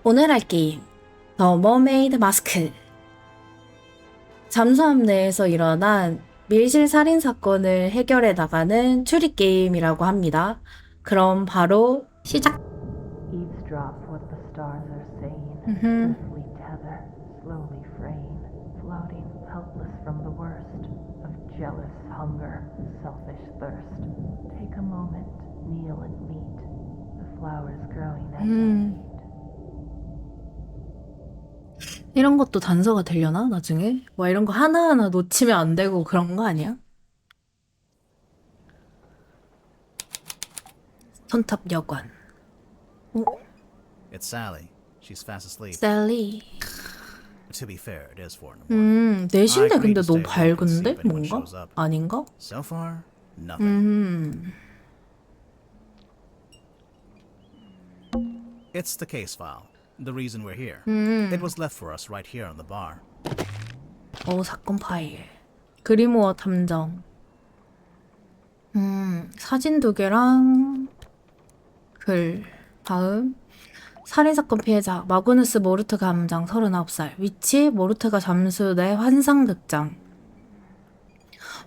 오늘 할 게임 더 머메이드 마스크. 잠수함 내에서 일어난 밀실 살인 사건을 해결해 나가는 추리 게임이라고 합니다. 그럼 바로 시작. Eavesdrop what the stars are saying. Mhm. Earthly tether, slowly fraying, floating helpless from the worst of jealous hunger, selfish thirst. Take a moment, kneel and meet the flowers growing at your feet. 이런 것도 단서가 되려나 나중에? 와, 이런 거 하나하나 놓치면 안 되고 그런 거 아니야? 손탑 여관. It's Sally. She's fast asleep. 셀리. To be fair, it is 4 in the morning. 4시인데 I agreed 근데 to 너무 stay awake and see 밝은데? if anyone 뭔가? shows up. 아닌가? So far, nothing. It's the case file. The reason we're here. It was left for us right here on the bar. 사건 파일. 그리모어 탐정. 사진 2개랑 글. 다음. 살인사건 피해자 마그누스 모르트 감장 39살. 위치 모르트가 잠수대 환상극장.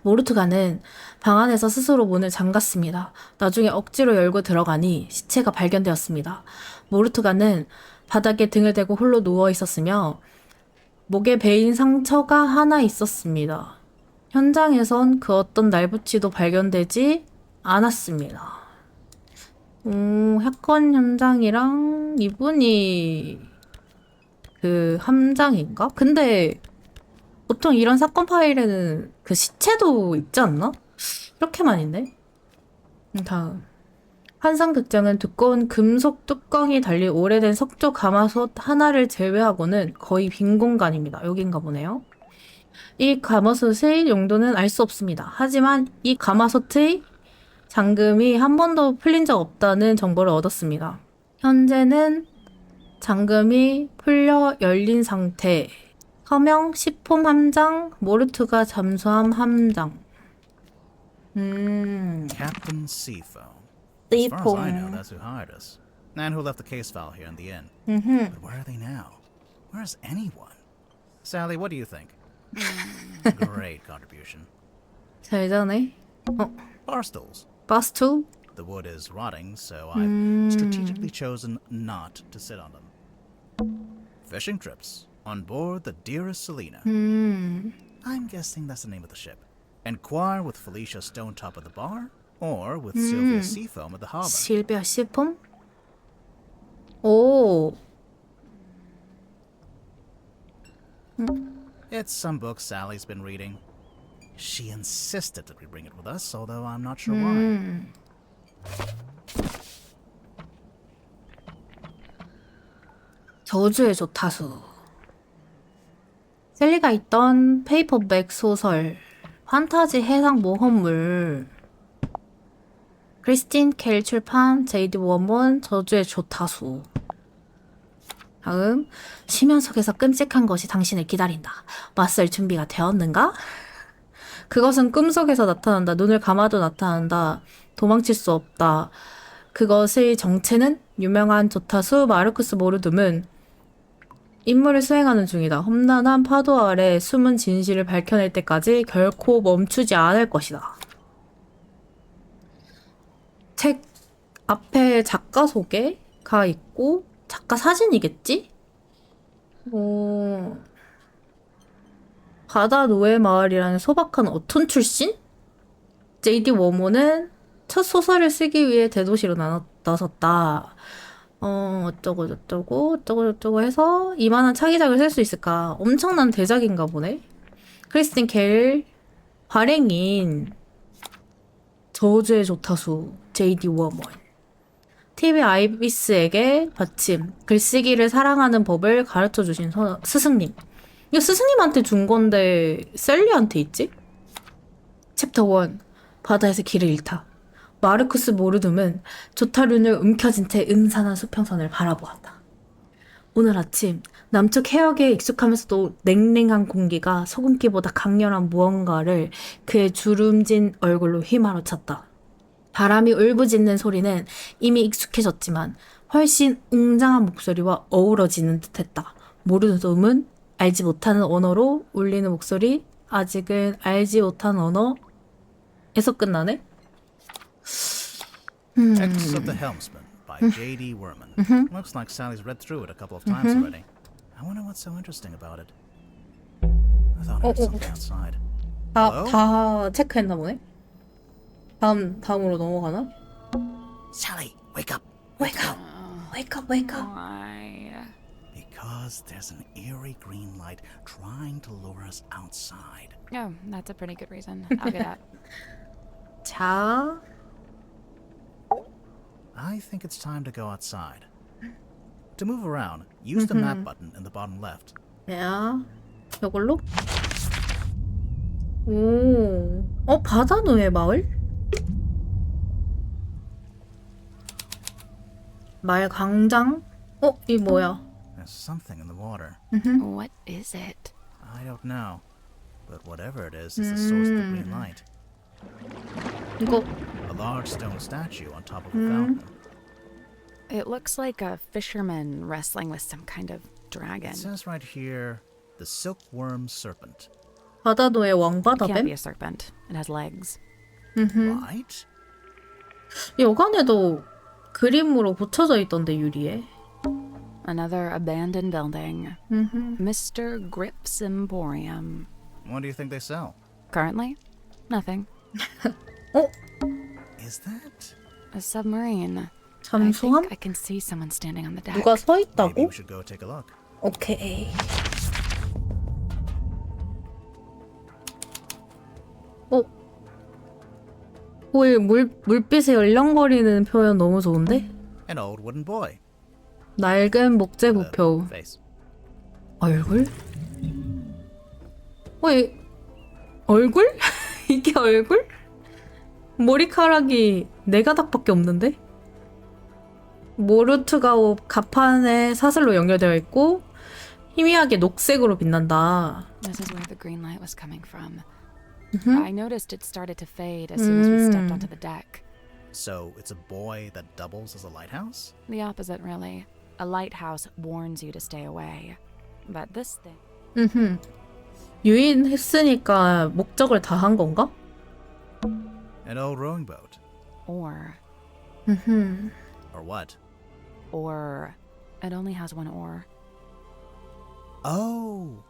모르트가는 방 안에서 스스로 문을 잠갔습니다. 나중에 억지로 열고 들어가니 시체가 발견되었습니다. 모르트가는 바닥에 등을 대고 홀로 누워 있었으며 목에 베인 상처가 하나 있었습니다. 현장에선 그 어떤 날붙이도 발견되지 않았습니다. 사건 현장이랑 이분이 그 함장인가? 근데 보통 이런 사건 파일에는 그 시체도 있지 않나? 이렇게만 있네. 다음. 환상극장은 두꺼운 금속 뚜껑이 달린 오래된 석조 가마솥 하나를 제외하고는 거의 빈 공간입니다. 여긴가 보네요. 이 가마솥의 용도는 알 수 없습니다. 하지만 이 가마솥의 잠금이 한 번도 풀린 적 없다는 정보를 얻었습니다. 현재는 잠금이 풀려 열린 상태. 서명 시폼 함장, 모르트가 잠수함 함장. Captain Seafoam. As far as I know, that's who hired us. And who left the case file here in the inn. But where are they now? Where's anyone? Sally, what do you think? Great contribution. 잘 자네. Bar stools. 바스투? The wood is rotting, so I've strategically chosen not to sit on them. Fishing trips. On board the dearest Selena. I'm guessing that's the name of the ship. Enquire with Felicia Stonetop at the bar, or with Sylvia Seafoam at the harbor. 실비아 시폼? 오. It's some book Sally's been reading. She insisted that we bring it with us, although I'm not sure why. 저주의 조타수. 셀리가 있던 페이퍼백 소설 판타지 해상 모험물. 크리스틴 켈 출판 제이디 워먼 저주의 조타수. 다음. 쉬면 속에서 끔찍한 것이 당신을 기다린다. 맞설 준비가 되었는가? 그것은 꿈속에서 나타난다. 눈을 감아도 나타난다. 도망칠 수 없다. 그것의 정체는 유명한 조타수 마르쿠스 모르둠은 임무를 수행하는 중이다. 험난한 파도 아래 숨은 진실을 밝혀낼 때까지 결코 멈추지 않을 것이다. 책 앞에 작가 소개가 있고 작가 사진이겠지? 바다 노예 마을이라는 소박한 어촌 출신? 제이디 워모는 첫 소설을 쓰기 위해 대도시로 나섰다. 어쩌고 해서 이만한 차기작을 쓸 수 있을까? 엄청난 대작인가 보네. 크리스틴 켈 발행인 저주의 조타수 제이디 워먼. TV 아이비스에게 받침 글쓰기를 사랑하는 법을 가르쳐주신 스승님. 이거 스승님한테 준 건데 셀리한테 있지? 챕터 1. 바다에서 길을 잃다. 마르쿠스 모르둠은 조타륜을 움켜쥔 채 음산한 수평선을 바라보았다. 오늘 아침 남쪽 해역에 익숙하면서도 냉랭한 공기가 소금기보다 강렬한 무언가를 그의 주름진 얼굴로 휘말아쳤다. 바람이 울부짖는 소리는 이미 익숙해졌지만 훨씬 웅장한 목소리와 어우러지는 듯했다. 모르는 놈은 알지 못하는 언어로 울리는 목소리, 아직은 알지 못한 언어에서 끝나네? X of the Helmsman by J.D. Werman. Looks like Sally's read through it a couple of times already. I wonder what's so interesting about it. I thought I heard something outside. 다 체크했나 보네? 다음으로 넘어가나? Sally, wake up! Wake up! Wake up, wake up. Why? Because there's an eerie green light trying to lure us outside. Oh, that's a pretty good reason. I'll get up. 자, I think it's time to go outside. To move around, use the map button in the bottom left. 야, 이걸로? 오, 바다노의 마을? 말 광장? 이 뭐야? There's something in the water. What is it? I don't know. But whatever it is the source of the green light. 이거 A large stone statue on top of a fountain. It looks like a fisherman wrestling with some kind of dragon. It says right here, the silkworm serpent. 바다노의 It can't 왕바다뱀? be a serpent. It has legs. Right? 여관에도 그림으로 붙여져 있던데 유리에. Another abandoned building. Mr. Grip's Emporium. What do you think they sell? Currently, nothing. Is that? A submarine. I 잠수함? think I can see someone standing on the deck. 누가 서 Maybe 있다고? we should go take a look. 오케이. 이 물빛에 열렁거리는 표현 너무 좋은데? An old wooden boy. 낡은 목재 The 부표. face. 얼굴? 얼굴? 이게 얼굴? 머리카락이 4가닥밖에 없는데? 모르트가 가판에 사슬로 연결되어 있고 희미하게 녹색으로 빛난다. This is where the green light was coming from. I noticed it started to fade as soon as we stepped onto the deck. So it's a boy that doubles as a lighthouse? The opposite, really. A lighthouse warns you to stay away. But this thing... 유인했으니까 목적을 다 한 건가? An old rowing boat. Or... Or what? Or... It only has one oar. Oh!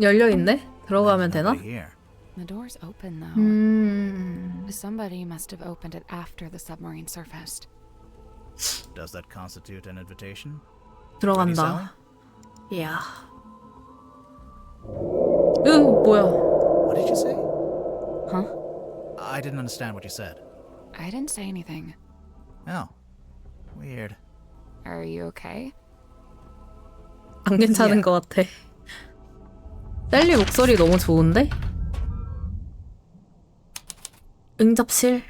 열려있네? 들어가면 되나? Nobody here. The door's open, though. Somebody must have opened it after the submarine surfaced. Does that constitute an invitation? 들어간다. 이야. 뭐야? What did you say? Huh? I didn't understand what you said. I didn't say anything. Oh. Weird. Are you okay? 안 괜찮은 것 같아. 셀리 목소리 너무 좋은데? 응접실.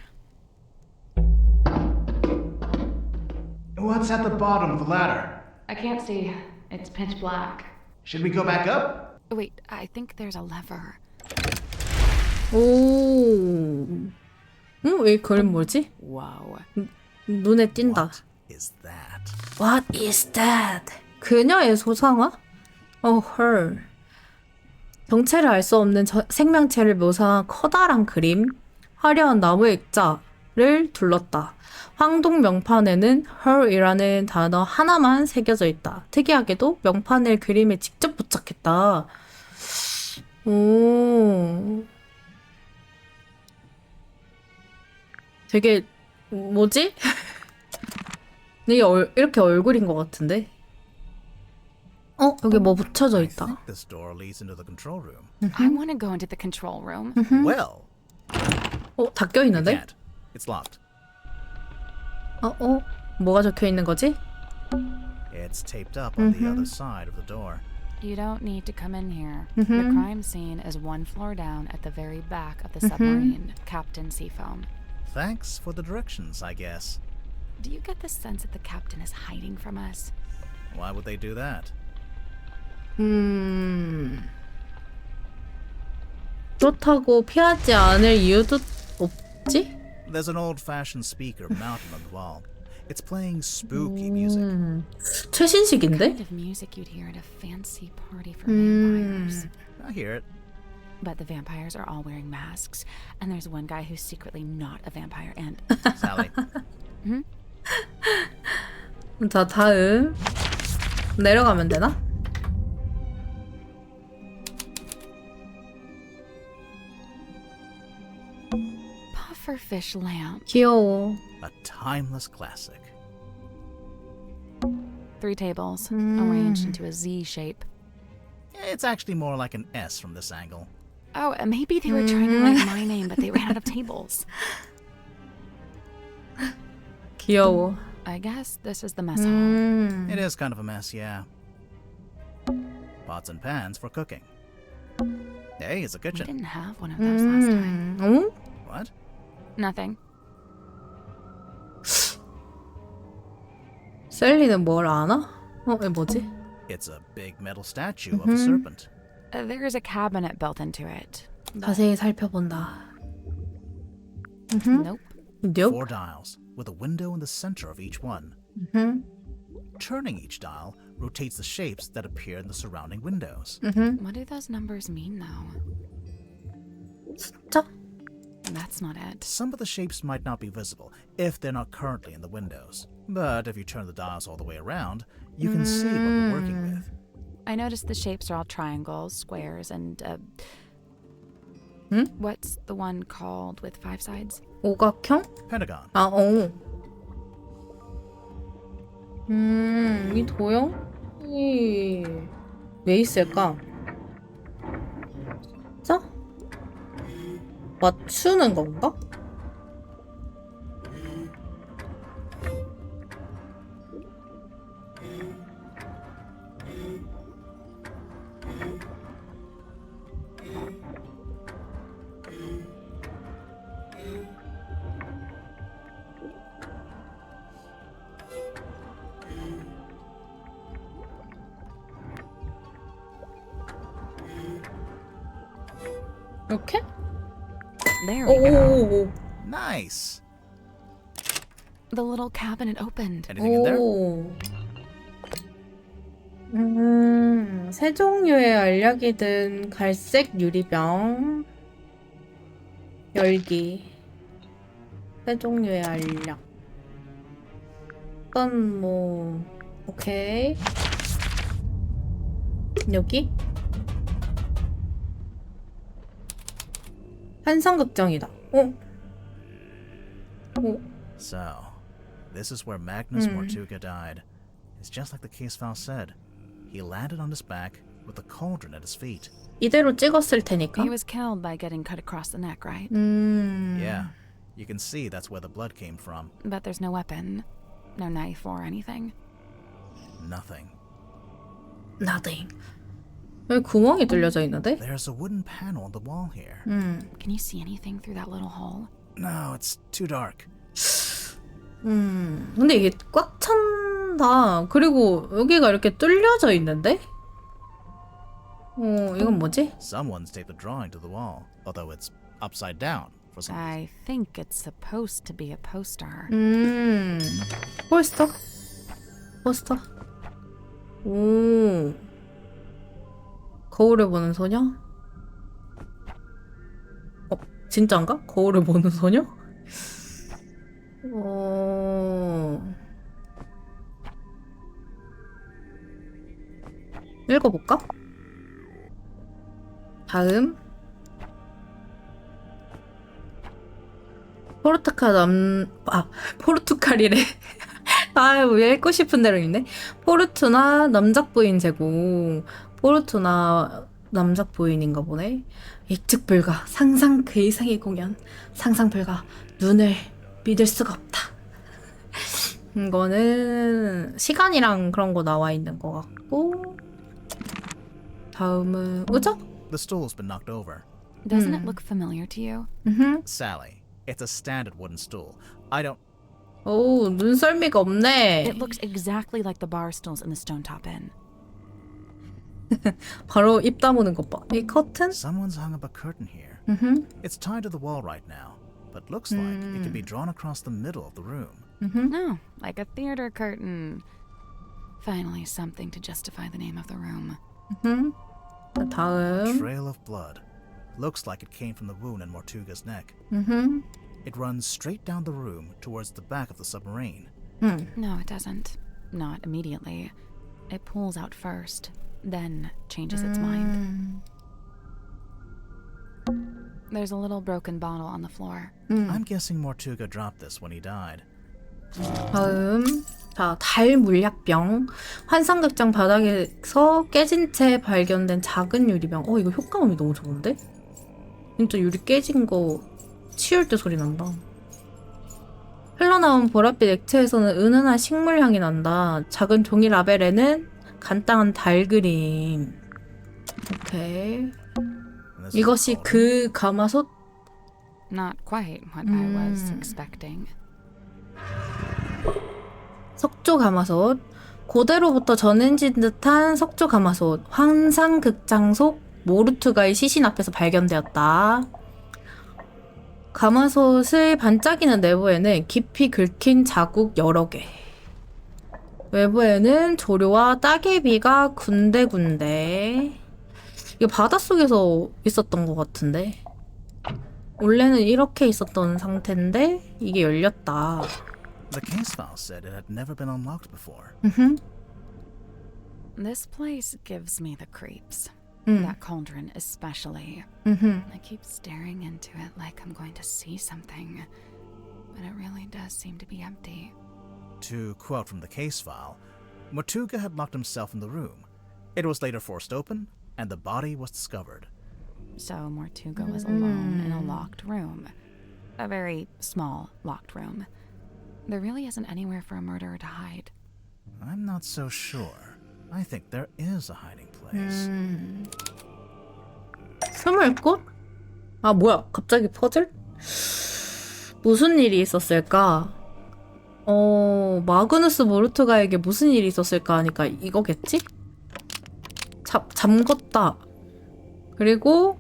What's at the bottom of the ladder? I can't see. It's pitch black. Should we go back up? Wait, I think there's a lever. 오. 이 그림 뭐지? Whoa. 눈에 띈다. What is that? What is that? 그녀의 소상화? her. 정체를 알 수 없는 생명체를 묘사한 커다란 그림, 화려한 나무 액자를 둘렀다. 황동 명판에는 her이라는 단어 하나만 새겨져 있다. 특이하게도 명판을 그림에 직접 부착했다. 오. 되게 뭐지? 이게 이렇게 얼굴인 것 같은데? 여기 뭐 붙여져 I 있다. think this door leads into the control room. I want to go into the control room. Well, 닫혀 있는데? can't. It's locked. 뭐가 적혀 있는 거지? It's taped up on the other side of the door. You don't need to come in here. The crime scene is one floor down at the very back of the submarine, Captain Seafoam. Thanks for the directions, I guess. Do you get the sense that the captain is hiding from us? Why would they do that? 그렇다고 피하지 않을 이유도 없지? There's an old-fashioned speaker mounted on the wall. It's playing spooky music. 최신식인데? Kind of music you'd hear at a fancy party for vampires. I hear it. But the vampires are all wearing masks, and there's one guy who's secretly not a vampire, and Sally. 자, 다음. 내려가면 되나? pufferfish lamp. 귀여워. A timeless classic. 3 tables, arranged into a Z shape. It's actually more like an S from this angle. Oh, maybe they were trying to write my name, but they ran out of tables. 귀여워. I guess this is the mess hall. It is kind of a mess, yeah. Pots and pans for cooking. Hey, it's a We kitchen. didn't have one of those last time. 어? What? Nothing. 셀리는 뭘 아나? 이게 뭐지? It's a big metal statue of a serpent. There's a cabinet built into it. 자세히 살펴본다. Nope. Nope. 4 dials, with a window in the center of each one. Turning each dial rotates the shapes that appear in the surrounding windows. What do those numbers mean, though? 숫자? That's not it. Some of the shapes might not be visible if they're not currently in the windows. But if you turn the dials all the way around, you can see what we're working with. I noticed the shapes are all triangles, squares, and what's the one called with 5 sides? 오각형? Pentagon. 아, 이 도형이 왜 있을까? 숫자? 맞추는 건가? 이렇게? There we go. 오오오오. Nice. The little cabinet opened. Anything in there? 오. 세 종류의 알약이 든 갈색 유리병. 열기. 세 종류의 알약. 일단 뭐 오케이. 여기? 환상극장이다. So, this is where Magnus Mortuga died. It's just like the case file said. He landed on his back with a cauldron at his feet. 이대로 찍었을 테니까. He was killed by getting cut across the neck, right? Yeah, you can see that's where the blood came from. But there's no weapon, no knife or anything. Nothing. Nothing. 여기 구멍이 뚫려져 있는데? There's a wooden panel on the wall here. Can you see anything through that little hole? No, it's too dark. 근데 이게 꽉 찬다. 그리고 여기가 이렇게 뚫려져 있는데? 이건 뭐지? Someone's taped the drawing to the wall, although it's upside down for some reason. I think it's supposed to be a poster. 포스터? 포스터? 오. 거울을 보는 소녀? 진짠가? 거울을 보는 소녀? 읽어볼까? 다음 포르투갈이래. 왜 읽고 싶은 대로 있네. 포르투나 남작부인 제공. 포르투나 남작부인인가 보네. 예측 불가, 상상 그 이상의 공연. 상상 불가, 눈을 믿을 수가 없다. 이거는 시간이랑 그런 거 나와 있는 것 같고. 다음은 의자? The stool's been knocked over. Doesn't it look familiar to you? Sally, it's a standard wooden stool. I don't... 오, 눈썰미가 없네. It looks exactly like the bar stools in the Stone Top Inn. 바로 입 다무는 것 봐. 이 커튼? Someone's hung up a curtain here. It's tied to the wall right now, but looks like it can be drawn across the middle of the room. No, like a theater curtain. Finally, something to justify the name of the room. 다음. Trail of blood. Looks like it came from the wound in Mortuga's neck. It runs straight down the room towards the back of the submarine. No, it doesn't. Not immediately. It pulls out first, then changes its mind. There's a little broken bottle on the floor. I'm guessing Mortuga dropped this when he died. 다음. 자, 달 물약병. 환상극장 바닥에서 깨진 채 발견된 작은 유리병. 이거 효과음이 너무 좋은데? 진짜 유리 깨진 거 치울 때 소리 난다. 흘러나온 보랏빛 액체에서는 은은한 식물 향이 난다. 작은 종이 라벨에는 간단한 달 그림. 오케이. 이것이 그 가마솥? Not quite what I was expecting. 석조 가마솥. 고대로부터 전해진 듯한 석조 가마솥. 환상극장 속 모르투가의 시신 앞에서 발견되었다. 가마솥의 반짝이는 내부에는 깊이 긁힌 자국 여러 개. 외부에는 조류와 따개비가 군데군데. 이거 바닷속에서 있었던 것 같은데. 원래는 이렇게 있었던 상태인데 이게 열렸다. The case file said it had never been unlocked before. This place gives me the creeps. That cauldron especially. I keep staring into it like I'm going to see something, but it really does seem to be empty. To quote from the case file, Mortuga had locked himself in the room. It was later forced open, and the body was discovered. So Mortuga was alone in a locked room. A very small locked room. There really isn't anywhere for a murderer to hide. I'm not so sure. I think there is a hiding place. 숨을 곳? 아, 뭐야? 갑자기 퍼즐? 무슨 일이 있었을까? 마그누스 모르투가에게 무슨 일이 있었을까 하니까 이거겠지? 잠궜다. 그리고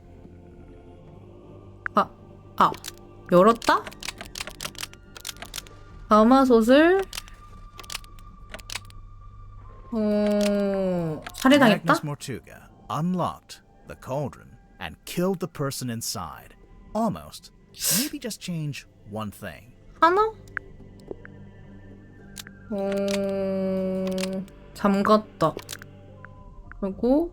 열었다? 가마솥을 살해당했다? Magnus Mortuga unlocked the cauldron and killed the person inside. Almost. Maybe just change one thing. 하나? 잠갔다. 그리고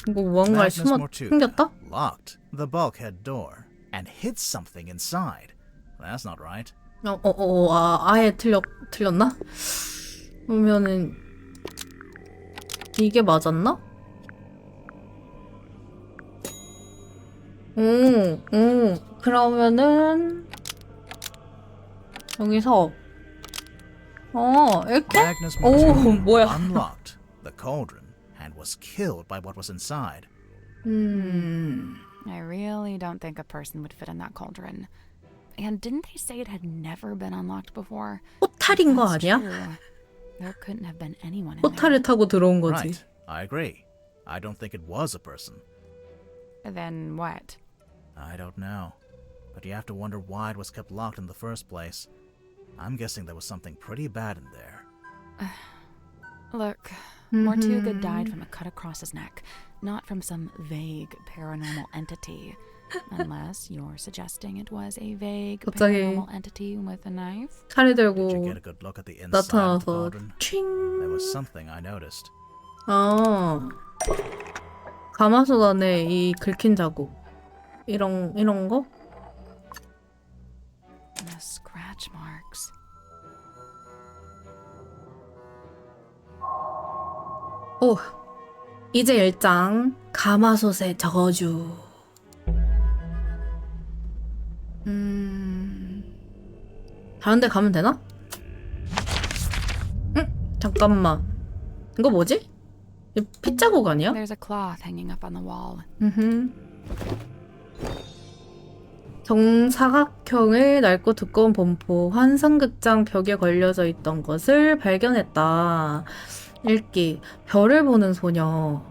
이거 무언가를 숨겼다? Locked the bulkhead door and hid something inside. That's not right. 아예 틀렸나? 그러면은 이게 맞았나? 그러면은 여기서 이렇게? Magnus Mortuga 뭐야? unlocked the cauldron and was killed by what was inside. I really don't think a person would fit in that cauldron. And didn't they say it had never been unlocked before? 호탈인 거 That's 아니야? true. There couldn't have been anyone in 호탈을 타고 들어온 거지. Right. I agree. I don't think it was a person. there. Then what? I don't know. But you have to wonder why it was kept locked in the first place. I'm guessing there was something pretty bad in there. Look, Mortuga died from a cut across his neck, not from some vague paranormal entity. Unless you're suggesting it was a vague 갑자기 paranormal entity with a knife? 칼을 Did you 들고 get a good look at the inside of the 나타나서 cauldron? There 칭. was something I noticed. 가마솥 안에 이 긁힌 자국 이런 거? The scratch marks. 이제 1장 가마솥의 저주. 다른 데 가면 되나? 잠깐만. 이거 뭐지? 이거 핏자국 아니야? There's a cloth hanging up on the wall. 정사각형의 낡고 두꺼운 범포, 환상극장 벽에 걸려져 있던 것을 발견했다. 읽기, 별을 보는 소녀.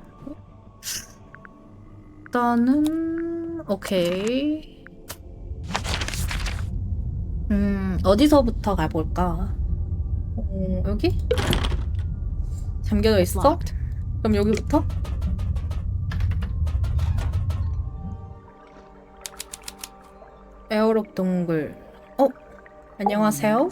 일단은 오케이. 어디서부터 가볼까? 여기? 잠겨져 있어? Locked. 그럼 여기부터? 에어록 동굴. 안녕하세요.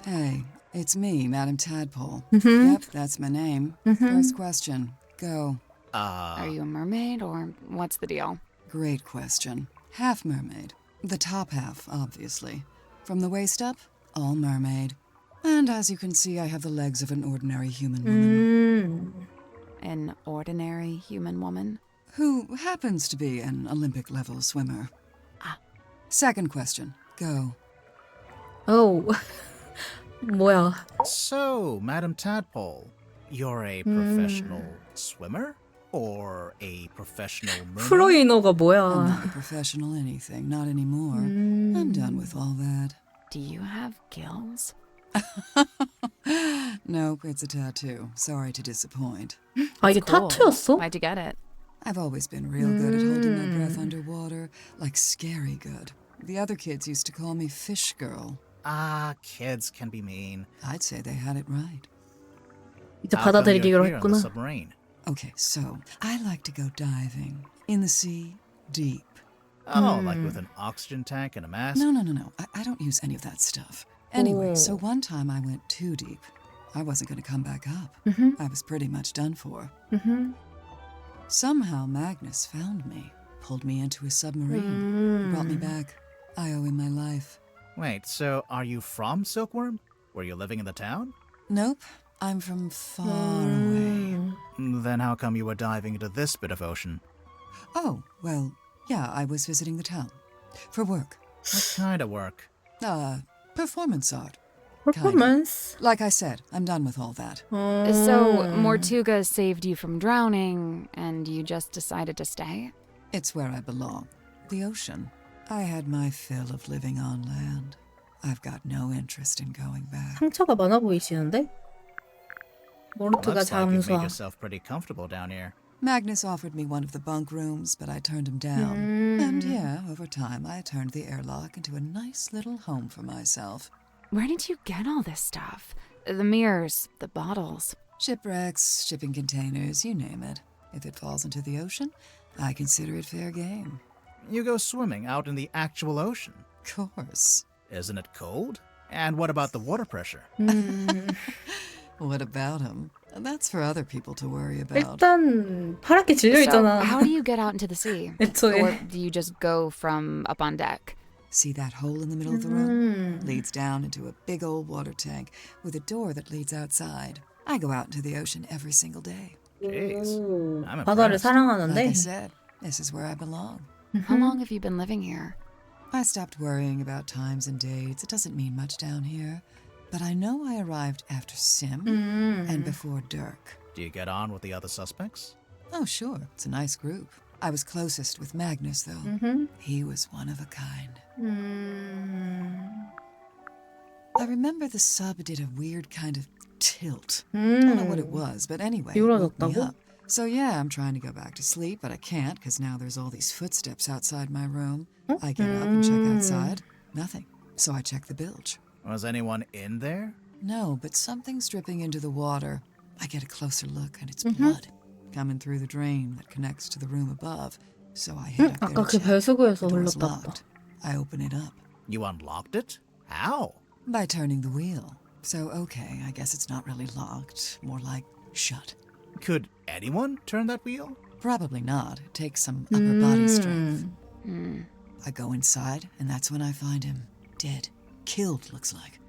Hey, it's me, Madam Tadpole. Mm-hmm. Yep, that's my name. First question. Go. Are you a mermaid or what's the deal? Great question. Half mermaid. The top half, obviously. From the waist up, all mermaid. And as you can see, I have the legs of an ordinary human woman. An ordinary human woman? Who happens to be an Olympic-level swimmer. Second question. Go. 뭐야. So, Madam Tadpole, you're a professional swimmer? Or a professional mermaid? 프로이너가 I'm 뭐야. not a professional anything, not anymore. I'm done with all that. Do you have gills? Nope, it's a tattoo. Sorry to disappoint. 아, 이게 Cool. 타투였어? Why'd you get it? I've always been real good at holding my breath underwater, like scary good. The other kids used to call me Fish Girl. Ah, kids can be mean. I'd say they had it right. 이제 How come 받아들이기로 you're here on the 했구나. submarine? Okay, so I like to go diving. In the sea, deep. Oh, like with an oxygen tank and a mask? No. I don't use any of that stuff. Anyway, Oh. so one time I went too deep. I wasn't going to come back up. I was pretty much done for. Somehow Magnus found me, pulled me into his submarine, brought me back. I owe him my life. Wait, so are you from Silkworm? Were you living in the town? Nope, I'm from far away. Then how come you were diving into this bit of ocean? Oh, well, yeah, I was visiting the town. For work. What kind of work? Performance art. 퍼포먼스. Like I said, I'm done with all that. So, Mortuga saved you from drowning, and you just decided to stay? It's where I belong. The ocean. I had my fill of living on land. I've got no interest in going back. 상처가 많아 보이시는데? 모르트가 Looks like you've made 잠수함. yourself pretty comfortable down here. Magnus offered me one of the bunk rooms, but I turned him down. And yeah, over time, I turned the airlock into a nice little home for myself. Where did you get all this stuff? The mirrors, the bottles. Shipwrecks, shipping containers, you name it. If it falls into the ocean, I consider it fair game. You go swimming out in the actual ocean. Of course. Isn't it cold? And what about the water pressure? What about him? That's for other people to worry about. 일단 파랗게 질려 So, 있잖아. how do you get out into the sea? 애초에. Or do you just go from up on deck? See that hole in the middle of the room? Leads down into a big old water tank with a door that leads outside. I go out into the ocean every single day. Jeez, I'm 바다를 impressed. Like 사랑하는데. I said, this is where I belong. How long have you been living here? I stopped worrying about times and dates. It doesn't mean much down here. But I know I arrived after Sim and before Dirk. Do you get on with the other suspects? Oh, sure. It's a nice group. I was closest with Magnus, though. He was one of a kind. I remember the sub did a weird kind of tilt. I don't know what it was, but anyway, it woke me 기울어졌다고? up. So yeah, I'm trying to go back to sleep, but I can't because now there's all these footsteps outside my room. I get up and check outside. Nothing. So I check the bilge. Was anyone in there? No, but something's dripping into the water. I get a closer look, and it's blood coming through the drain that connects to the room above. So I head up there 아까 to 그 check. 배수구에서 The door's 흘렀다 봐. locked. I open it up You unlocked it? How? by turning the wheel. So, okay, I guess it's not really locked. More like shut. Could anyone turn that wheel? Probably not. It takes some upper body strength. I go inside, and that's when I find him. Dead. Killed, looks like.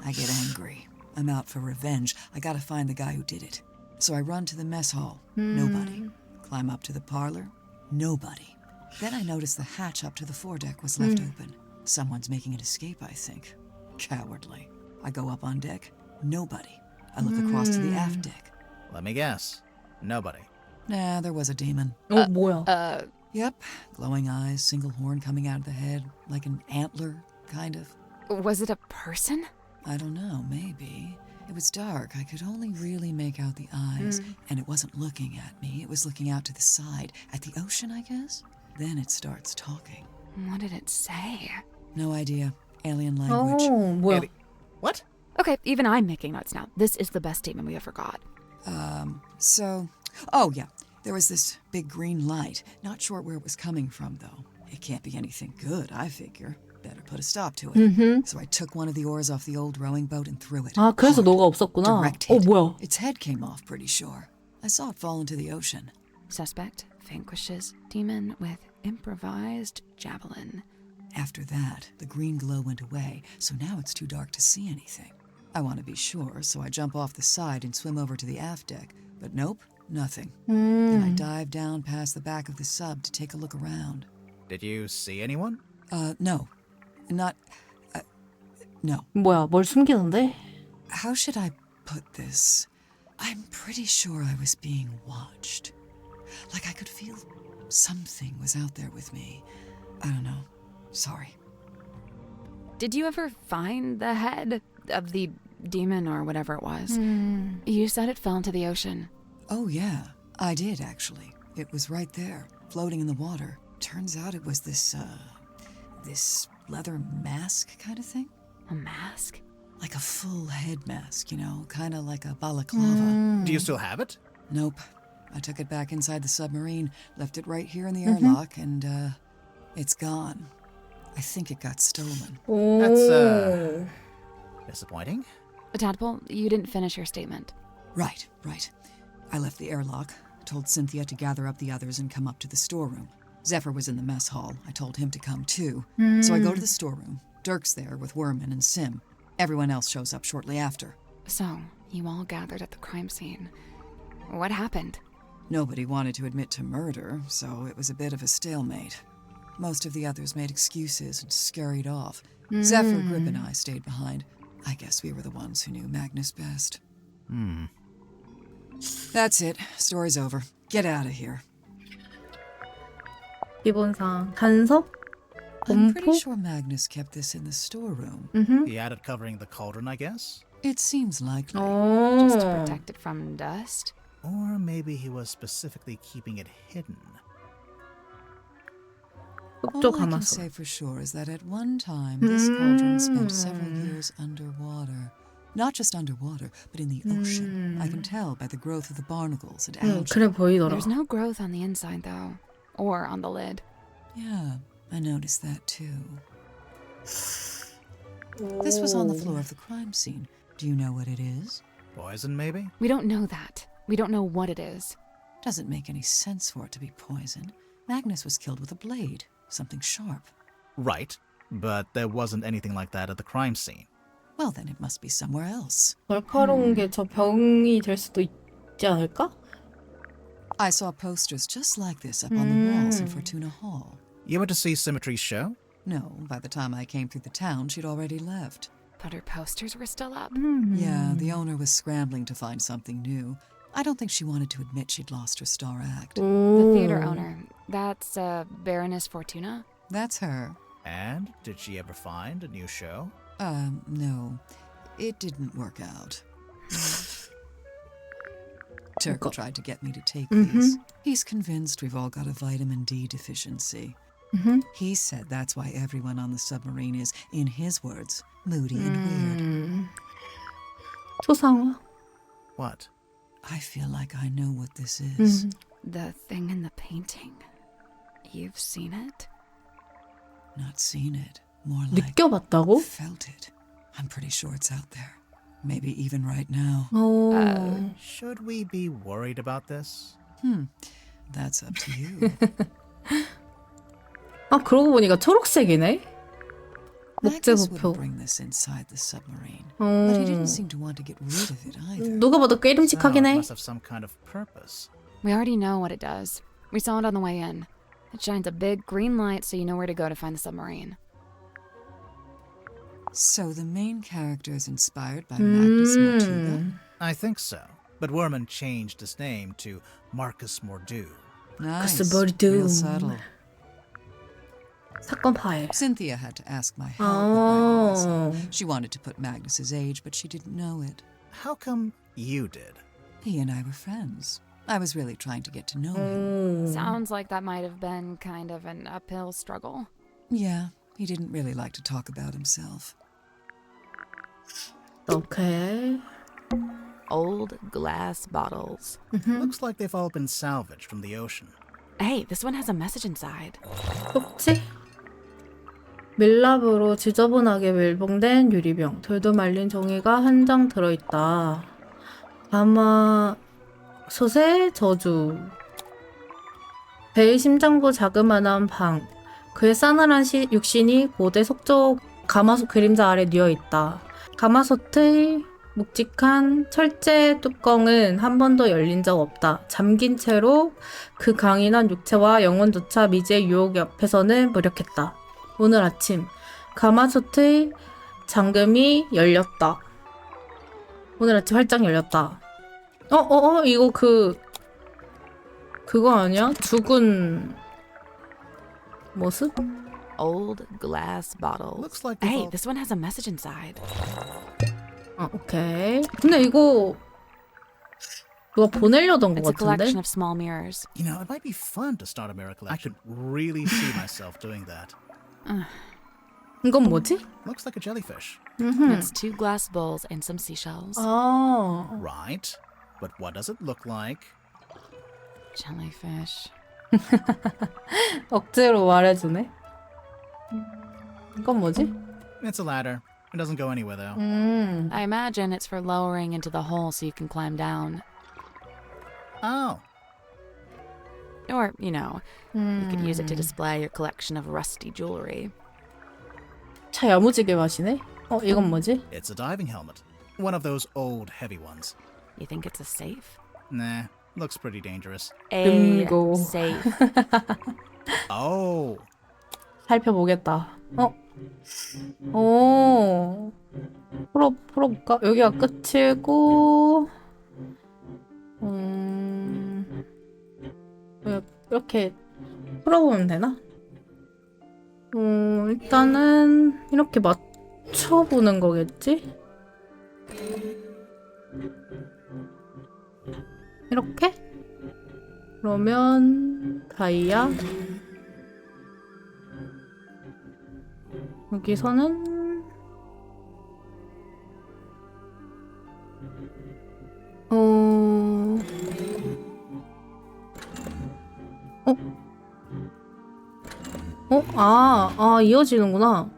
I get angry. I'm out for revenge. I gotta find the guy who did it. So I run to the mess hall. Nobody. Climb up to the parlor. Nobody. Then I notice the hatch up to the foredeck was left open. Someone's making an escape, I think. Cowardly. I go up on deck. Nobody. I look across to the aft deck. Let me guess. Nobody. Nah, there was a demon. 뭐야? Yep. Glowing eyes, single horn coming out of the head, like an antler, kind of. Was it a person? I don't know, maybe. It was dark. I could only really make out the eyes. And it wasn't looking at me. It was looking out to the side, at the ocean, I guess. Then it starts talking. What did it say? No idea. Alien language. 뭐야? What? Okay, even I'm making notes now. This is the best statement we ever got. Oh yeah, there was this big green light. Not sure where it was coming from though. It can't be anything good, I figure. Better put a stop to it. So I took one of the oars off the old rowing boat and threw it. 아, 그래서 Hard. 너가 없었구나. Direct hit. 뭐야? Its head came off pretty sure. I saw it fall into the ocean. Suspect vanquishes demon with improvised javelin. After that, the green glow went away, so now it's too dark to see anything. I want to be sure, so I jump off the side and swim over to the aft deck. But nope, nothing. Then I dive down past the back of the sub to take a look around. Did you see anyone? No. Not... no. 뭐야? 뭘 숨기는데? How should I put this? I'm pretty sure I was being watched. Like I could feel something was out there with me. I don't know. Sorry. Did you ever find the head of the demon or whatever it was? You said it fell into the ocean. Oh yeah, I did actually. It was right there, floating in the water. Turns out it was this leather mask kind of thing. A mask? Like a full head mask, you know, kind of like a balaclava. Do you still have it? Nope. I took it back inside the submarine, left it right here in the airlock, and it's gone. I think it got stolen. That's, disappointing. Tadpole, you didn't finish your statement. Right. I left the airlock, told Cynthia to gather up the others and come up to the storeroom. Zephyr was in the mess hall. I told him to come too. So I go to the storeroom. Dirk's there with Werman and Sim. Everyone else shows up shortly after. So, you all gathered at the crime scene. What happened? Nobody wanted to admit to murder, so it was a bit of a stalemate. Most of the others made excuses and scurried off. Zephyr, Grip, and I stayed behind. I guess we were the ones who knew Magnus best. That's it. Story's over. Get out of here. 기본상 단서? I'm pretty 공포? sure Magnus kept this in the storeroom. He had it covering the cauldron, I guess? It seems likely. Just to 어. protect it from dust? Or maybe he was specifically keeping it hidden. All 흡조 I can 감았어. say for sure is that at one time, this cauldron spent several years underwater. Not just underwater, but in the ocean. I can tell by the growth of the barnacles and algae. 그래 보이더라. There's no growth on the inside, though. Or on the lid. Yeah, I noticed that too. This was on the floor of the crime scene. Do you know what it is? Poison, maybe? We don't know that. We don't know what it is. Doesn't make any sense for it to be poison. Magnus was killed with a blade, something sharp. Right, but there wasn't anything like that at the crime scene. Well, then it must be somewhere else. 날카로운 게 저 병이 될 수도 있지 않을까? I saw posters just like this up on the walls in Fortuna Hall. You went to see Symmetry's show? No, by the time I came through the town, she'd already left. But her posters were still up. Yeah, the owner was scrambling to find something new. I don't think she wanted to admit she'd lost her star act. The theater owner. That's Baroness Fortuna? That's her. And did she ever find a new show? No. It didn't work out. Turk tried to get me to take these. He's convinced we've all got a vitamin D deficiency. He said that's why everyone on the submarine is, in his words, moody and weird. 초상화? What? I feel like I know what this is. The thing in the painting. You've seen it? Not seen it. More like 느껴봤다고? felt it. I'm pretty sure it's out there. Maybe even right now. 어. Should we be worried about this? That's up to you. 아, 그러고 보니까 초록색이네? Magnus 목재부표. wouldn't bring this inside the submarine, but he didn't seem to want to get rid of it either. 누가 봐도 꾀름칙하긴 Oh, it 해. must have some kind of purpose. We already know what it does. We saw it on the way in. It shines a big green light so you know where to go to find the submarine. So the main character is inspired by Magnus Mortuga? I think so. But Werman changed his name to Marcus Mordu. Nice. Mortuga. Real subtle. 사건 파일. Cynthia had to ask my help with writing 어. this. She wanted to put Magnus's age, but she didn't know it. How come you did? He and I were friends. I was really trying to get to know him. Sounds like that might have been kind of an uphill struggle. Yeah, He didn't really like to talk about himself. 오케이. Old glass bottles. Looks like they've all been salvaged from the ocean. Hey, this one has a message inside. 쪽지? 밀랍으로 지저분하게 밀봉된 유리병. 돌도 말린 종이가 한 장 들어있다. 가마솥의 저주. 배의 심장부 자그마한 방. 그의 싸늘한 육신이 고대 속적 가마솥 그림자 아래 뉘어있다. 가마솥의 묵직한 철제 뚜껑은 한 번도 열린 적 없다. 잠긴 채로 그 강인한 육체와 영혼조차 미지의 유혹 앞에서는 무력했다. 오늘 아침 가마솥의 잠금이 열렸다. 오늘 아침 활짝 열렸다. 이거 그거 아니야? 죽은 모습? Old glass bottles. Looks like they've Hey, all... this one has a message inside. 오케이. 근데 이거 누가 보내려던 것 It's a collection 같은데? of small mirrors. You know, it might be fun to start a mirror collection. I could really see myself doing that. 이건 뭐지? Looks like a jellyfish. It's 2 glass bowls and some seashells. 아, Right. But what does it look like? Jellyfish. 억지로 말해주네. 이건 뭐지? It's a ladder. It doesn't go anywhere, though. I imagine it's for lowering into the hole so you can climb down. Oh. Or, you know, you could use it to display your collection of rusty jewelry. 차 야무지게 마시네? 이건 뭐지? It's a diving helmet. One of those old, heavy ones. You think it's a safe? Nah, looks pretty dangerous. A bingo. safe. Oh. 살펴보겠다. 풀어볼까? 여기가 끝이고, 이렇게 풀어보면 되나? 일단은 이렇게 맞춰보는 거겠지? 이렇게? 그러면 다이아 여기서는 이어지는구나.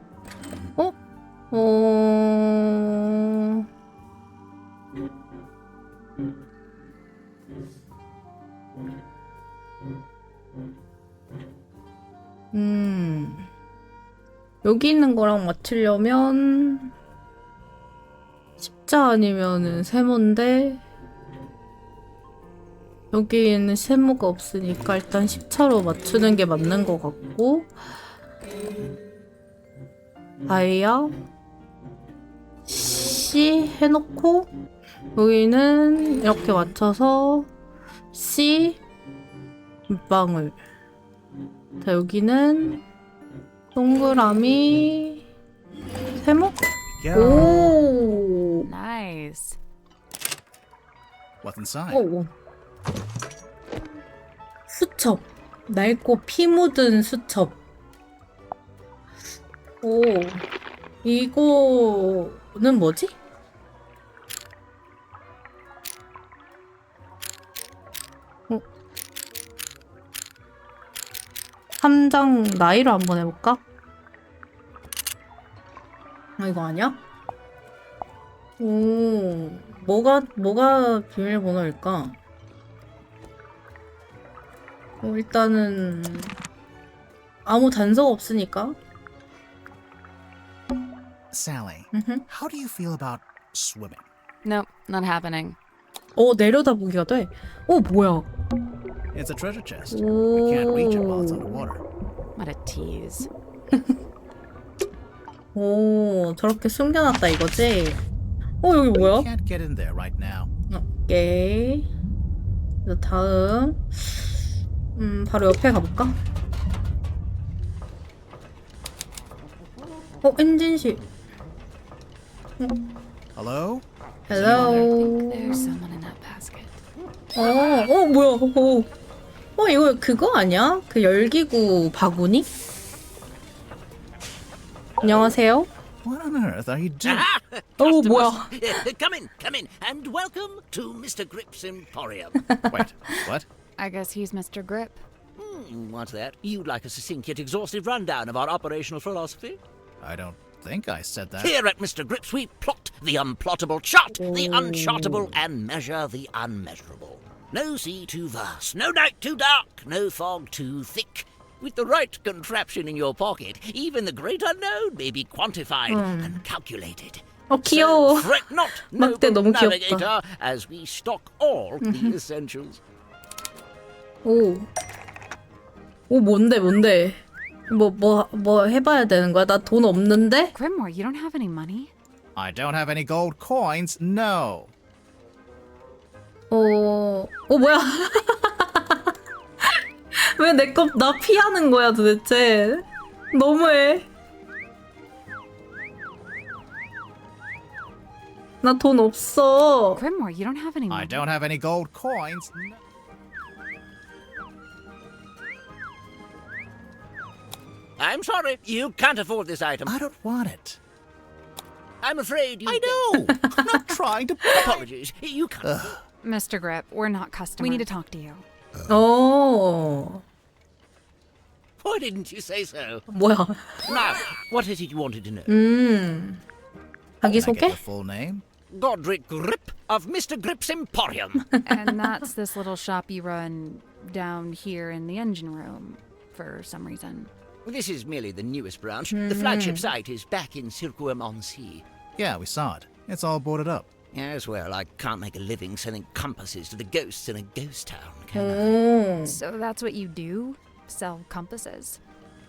여기 있는 거랑 맞추려면 십자 아니면은 세모인데 여기에는 세모가 없으니까 일단 십자로 맞추는 게 맞는 것 같고 다이아 C 해놓고 여기는 이렇게 맞춰서 C 물방울 자 여기는 동그라미 세모? Go. 오! Nice. What's inside? 오. 수첩. 낡고 피 묻은 수첩. 오. 이거는 뭐지? 함장 나이로 한번 해볼까? 이거 아니야? 오, 뭐가 비밀번호일까? 일단은 아무 단서가 없으니까. Sally, how do you feel about swimming? Nope, not happening. 내려다보기가 돼. 뭐야? It's a treasure chest. We can't reach it while it's underwater. What a tease. 저렇게 숨겨놨다 이거지? 여기 뭐야? We can't get in there right now. 오케이. 그래서 다음 바로 옆에 가볼까? 엔진실. Hello? I think 헬로. there's someone in that basket. 뭐야? 이거 그거 아니야? 그 열기구 바구니? 안녕하세요. What on earth are you doing? 오, 뭐야. Come in, and welcome to Mr. Grip's Emporium. Wait, what? I guess he's Mr. Grip. What's that? You'd like a succinct yet exhaustive rundown of our operational philosophy? I don't think I said that. Here at Mr. Grip's, we plot the unplottable, chart the unchartable, and measure the unmeasurable. No sea too vast, no night too dark, no fog too thick. With the right contraption in your pocket, even the great unknown may be quantified and calculated. 귀여워. So fret not, 막대 noble 너무 귀엽다. navigator, as we stock all the essentials. 오, 뭔데? 뭐 해봐야 되는 거야? 나 돈 없는데? Grimmore, you don't have any money? I don't have any gold coins, no. 뭐야? 왜 나 피하는 거야 도대체? 너무해. 나 돈 없어. Grimmore, you don't have any money? I don't have any gold coins. No. I'm sorry, you can't afford this item. I don't want it. I'm afraid you... I know. I'm not trying to. Apologies, you can't. Mr. Grip, we're not customers. We need to talk to you. Why didn't you say so? 뭐야? Now, what is it you wanted to know? Can I get 자기소개? the full name? Godric Grip of Mr. Grip's Emporium. And that's this little shop you run down here in the engine room for some reason. This is merely the newest branch. The flagship site is back in Circuum-on-Sea. Yeah, we saw it. It's all boarded up. As well, I can't make a living selling compasses to the ghosts in a ghost town, can I? So that's what you do? Sell compasses?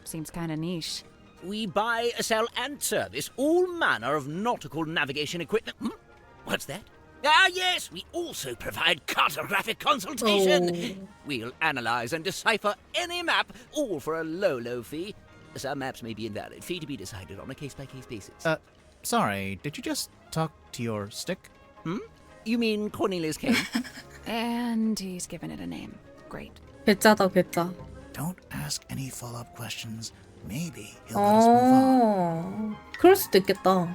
Seems kind of niche. We buy, sell, and service all manner of nautical navigation equipment. What's that? Ah, yes, we also provide cartographic consultation. We'll analyze and decipher any map, all for a low, low fee. Some maps may be invalid, fee to be decided on a case-by-case basis. Sorry, did you just talk to your stick? You mean Cornelius Kane? And he's given it a name. Great. 괴짜다 괴짜. Don't ask any follow-up questions. Maybe he'll let us move on. 그럴 수도 있겠다.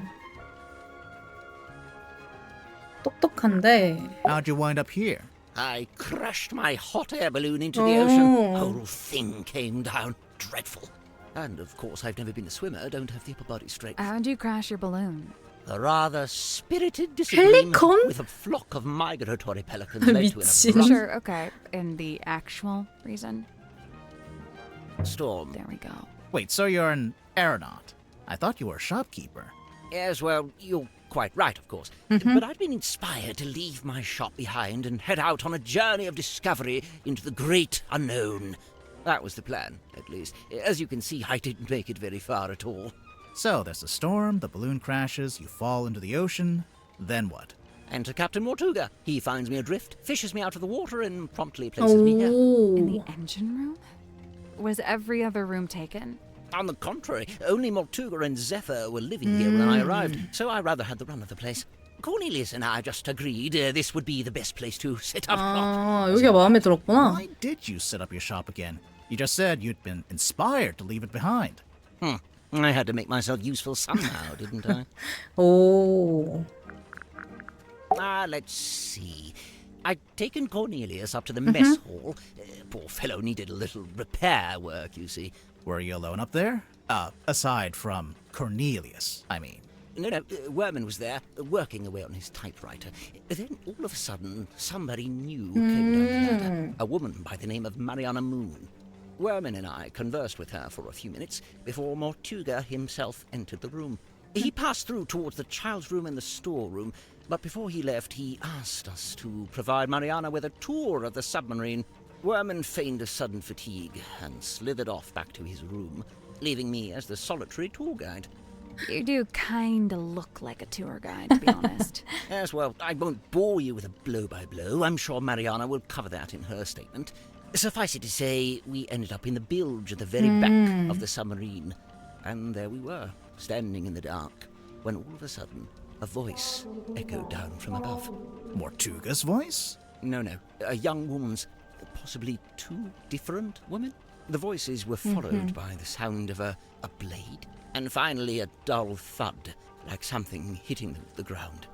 똑똑한데. How'd you wind up here? I crashed my hot air balloon into the ocean. Whole thing came down. Dreadful. And of course, I've never been a swimmer, don't have the upper body strength. How'd you crash your balloon? A rather spirited disagreement Pelican? with a flock of migratory pelicans led to an 미친. abrupt Sure, okay. And the actual reason? storm. There we go. Wait, so you're an aeronaut? I thought you were a shopkeeper. Yes, well, you're quite right, of course. But I've been inspired to leave my shop behind and head out on a journey of discovery into the great unknown. That was the plan, at least. As you can see, I didn't make it very far at all. So there's a storm, the balloon crashes, you fall into the ocean. Then what? Enter Captain Mortuga. He finds me adrift, fishes me out of the water, and promptly places me here. In the engine room? Was every other room taken? On the contrary, only Mortuga and Zephyr were living here when I arrived, so I rather had the run of the place. Cornelius and I just agreed this would be the best place to set up shop. 여기가 마음에 들었구나. Why did you set up your shop again? You just said you'd been inspired to leave it behind. I had to make myself useful somehow, didn't I? 오. Let's see. I'd taken Cornelius up to the mess hall. Poor fellow needed a little repair work, you see. Were you alone up there? Aside from Cornelius, I mean. No, Werman was there, working away on his typewriter. Then, all of a sudden, somebody new came down the ladder. A woman by the name of Mariana Moon. Werman and I conversed with her for a few minutes before Mortuga himself entered the room. He passed through towards the child's room and the storeroom, but before he left, he asked us to provide Mariana with a tour of the submarine. Werman feigned a sudden fatigue and slithered off back to his room, leaving me as the solitary tour guide. You do kinda look like a tour guide, to be honest. Yes, well, I won't bore you with a blow-by-blow. I'm sure Mariana will cover that in her statement. Suffice it to say, we ended up in the bilge at the very back of the submarine. And there we were, standing in the dark, when all of a sudden, a voice echoed down from above. Mortuga's voice? No, a young woman's, possibly two different women. The voices were followed by the sound of a blade, and finally a dull thud, like something hitting the ground.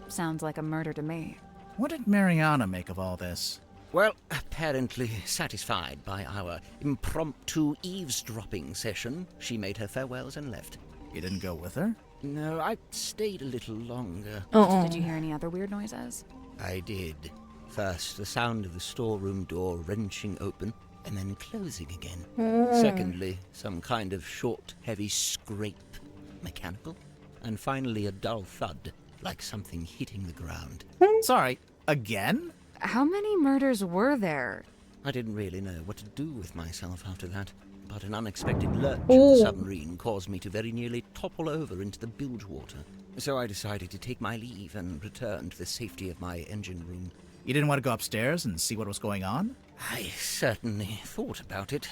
Sounds like a murder to me. What did Mariana make of all this? Well, apparently satisfied by our impromptu eavesdropping session, she made her farewells and left. You didn't go with her? No, I stayed a little longer. Did you hear any other weird noises? I did. First, the sound of the storeroom door wrenching open and then closing again. Secondly, some kind of short, heavy scrape, mechanical. And finally, a dull thud, like something hitting the ground. Sorry, again? How many murders were there? I didn't really know what to do with myself after that, but an unexpected lurch of the submarine caused me to very nearly topple over into the bilge water. So I decided to take my leave and return to the safety of my engine room. You didn't want to go upstairs and see what was going on? I certainly thought about it.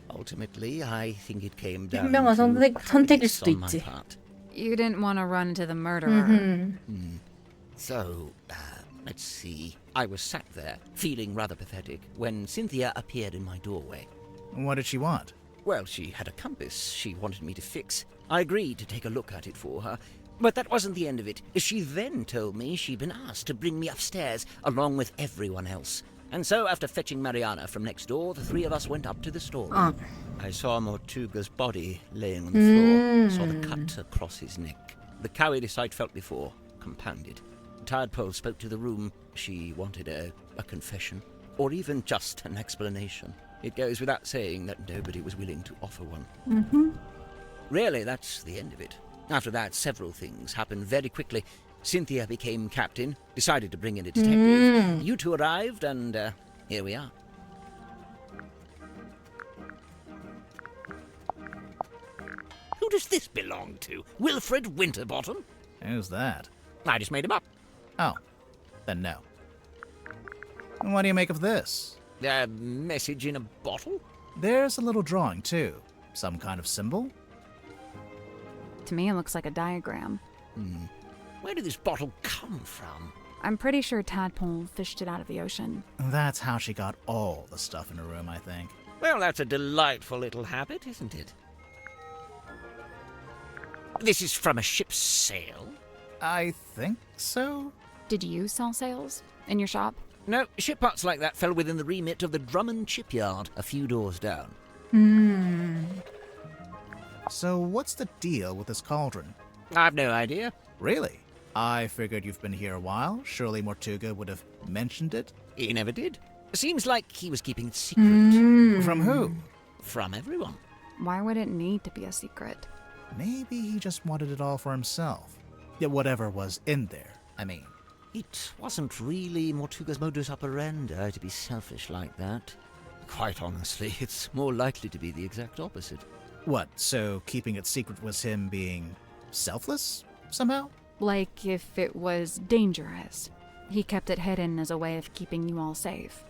Ultimately, I think it came down 현명한 to 선택일 choice 수도 on my 있지. part. You didn't want to run into the murderer. So, let's see. I was sat there, feeling rather pathetic, when Cynthia appeared in my doorway. What did she want? Well, she had a compass she wanted me to fix. I agreed to take a look at it for her. But that wasn't the end of it. She then told me she'd been asked to bring me upstairs, along with everyone else. And so, after fetching Mariana from next door, the three of us went up to the storeroom. I saw Mortuga's body laying on the floor, saw the cut across his neck. The cowardice I'd felt before, compounded. Tadpole spoke to the room. She wanted a confession, or even just an explanation. It goes without saying that nobody was willing to offer one. Really, that's the end of it. After that, several things happened very quickly. Cynthia became captain, decided to bring in a detective. You two arrived, and here we are. Who does this belong to? Wilfred Winterbottom? Who's that? I just made him up. Oh, then no. And what do you make of this? A message in a bottle? There's a little drawing, too. Some kind of symbol? To me, it looks like a diagram. Where did this bottle come from? I'm pretty sure Tadpole fished it out of the ocean. That's how she got all the stuff in her room, I think. Well, that's a delightful little habit, isn't it? This is from a ship's sail? I think so? Did you sell sails in your shop? No, ship parts like that fell within the remit of the Drummond shipyard, a few doors down. So what's the deal with this cauldron? I've no idea. Really? I figured you've been here a while. Surely Mortuga would have mentioned it? He never did. Seems like he was keeping it secret. From who? From everyone. Why would it need to be a secret? Maybe he just wanted it all for himself. Yeah, whatever was in there, I mean. It wasn't really Mortuga's modus operandi to be selfish like that. Quite honestly, it's more likely to be the exact opposite. What, so keeping it secret was him being selfless, somehow? Like if it was dangerous. He kept it hidden as a way of keeping you all safe.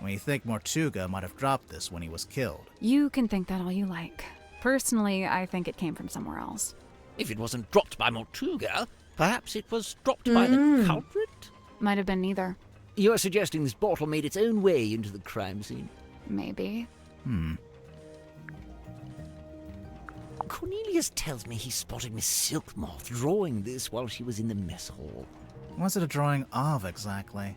We think Mortuga might have dropped this when he was killed. You can think that all you like. Personally, I think it came from somewhere else. If it wasn't dropped by Mortuga, perhaps it was dropped by the culprit? Might have been neither. You're suggesting this bottle made its own way into the crime scene? Maybe. Cornelius tells me he spotted Miss Silkmoth drawing this while she was in the mess hall. What's it a drawing of, exactly?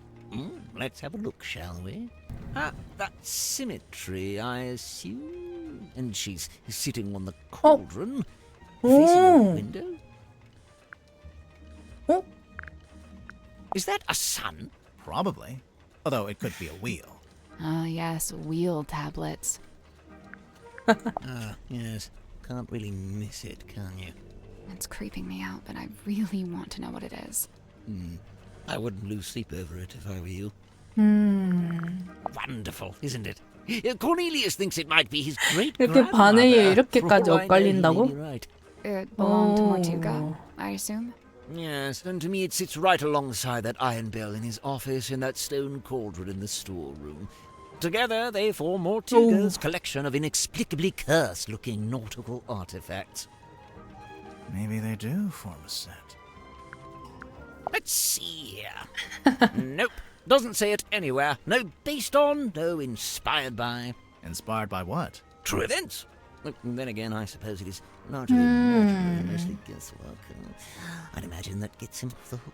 Let's have a look, shall we? Ah, that's symmetry, I assume. And she's sitting on the cauldron, facing a window. Oh. Is that a sun? Probably. Although it could be a wheel. Ah, yes, wheel tablets. Yes. Can't really miss it, can you? It's creeping me out, but I really want to know what it is. I wouldn't lose sleep over it if I were you. Wonderful, isn't it? Cornelius thinks it might be his 이렇게 반응이 이렇게까지 great-grandmother. 엇갈린다고? Right. It belonged to Mortuga, I assume? Yes, and to me it sits right alongside that iron bell in his office and that stone cauldron in the storeroom. Together they form Mortuga's collection of inexplicably cursed-looking nautical artifacts. Maybe they do form a set. Let's see here. Nope. Doesn't say it anywhere. No based on, no inspired by. Inspired by what? True events. Look, then again, I suppose it is largely imaginary, mostly guesswork. I'd imagine that gets him off the hook.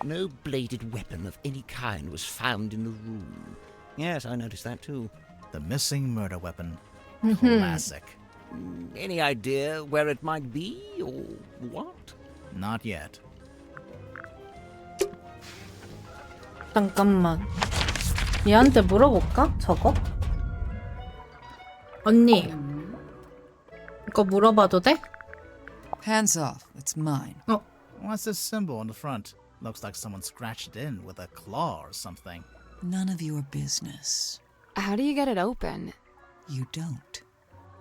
No bladed weapon of any kind was found in the room. Yes, I noticed that too. The missing murder weapon. Classic. Any idea where it might be, or what? Not yet. 잠깐만. 얘한테 물어볼까? 저거? 언니. 이거 물어봐도 돼? Hands off. It's mine. What's this symbol on the front? Looks like someone scratched it in with a claw or something. None of your business. How do you get it open? You don't.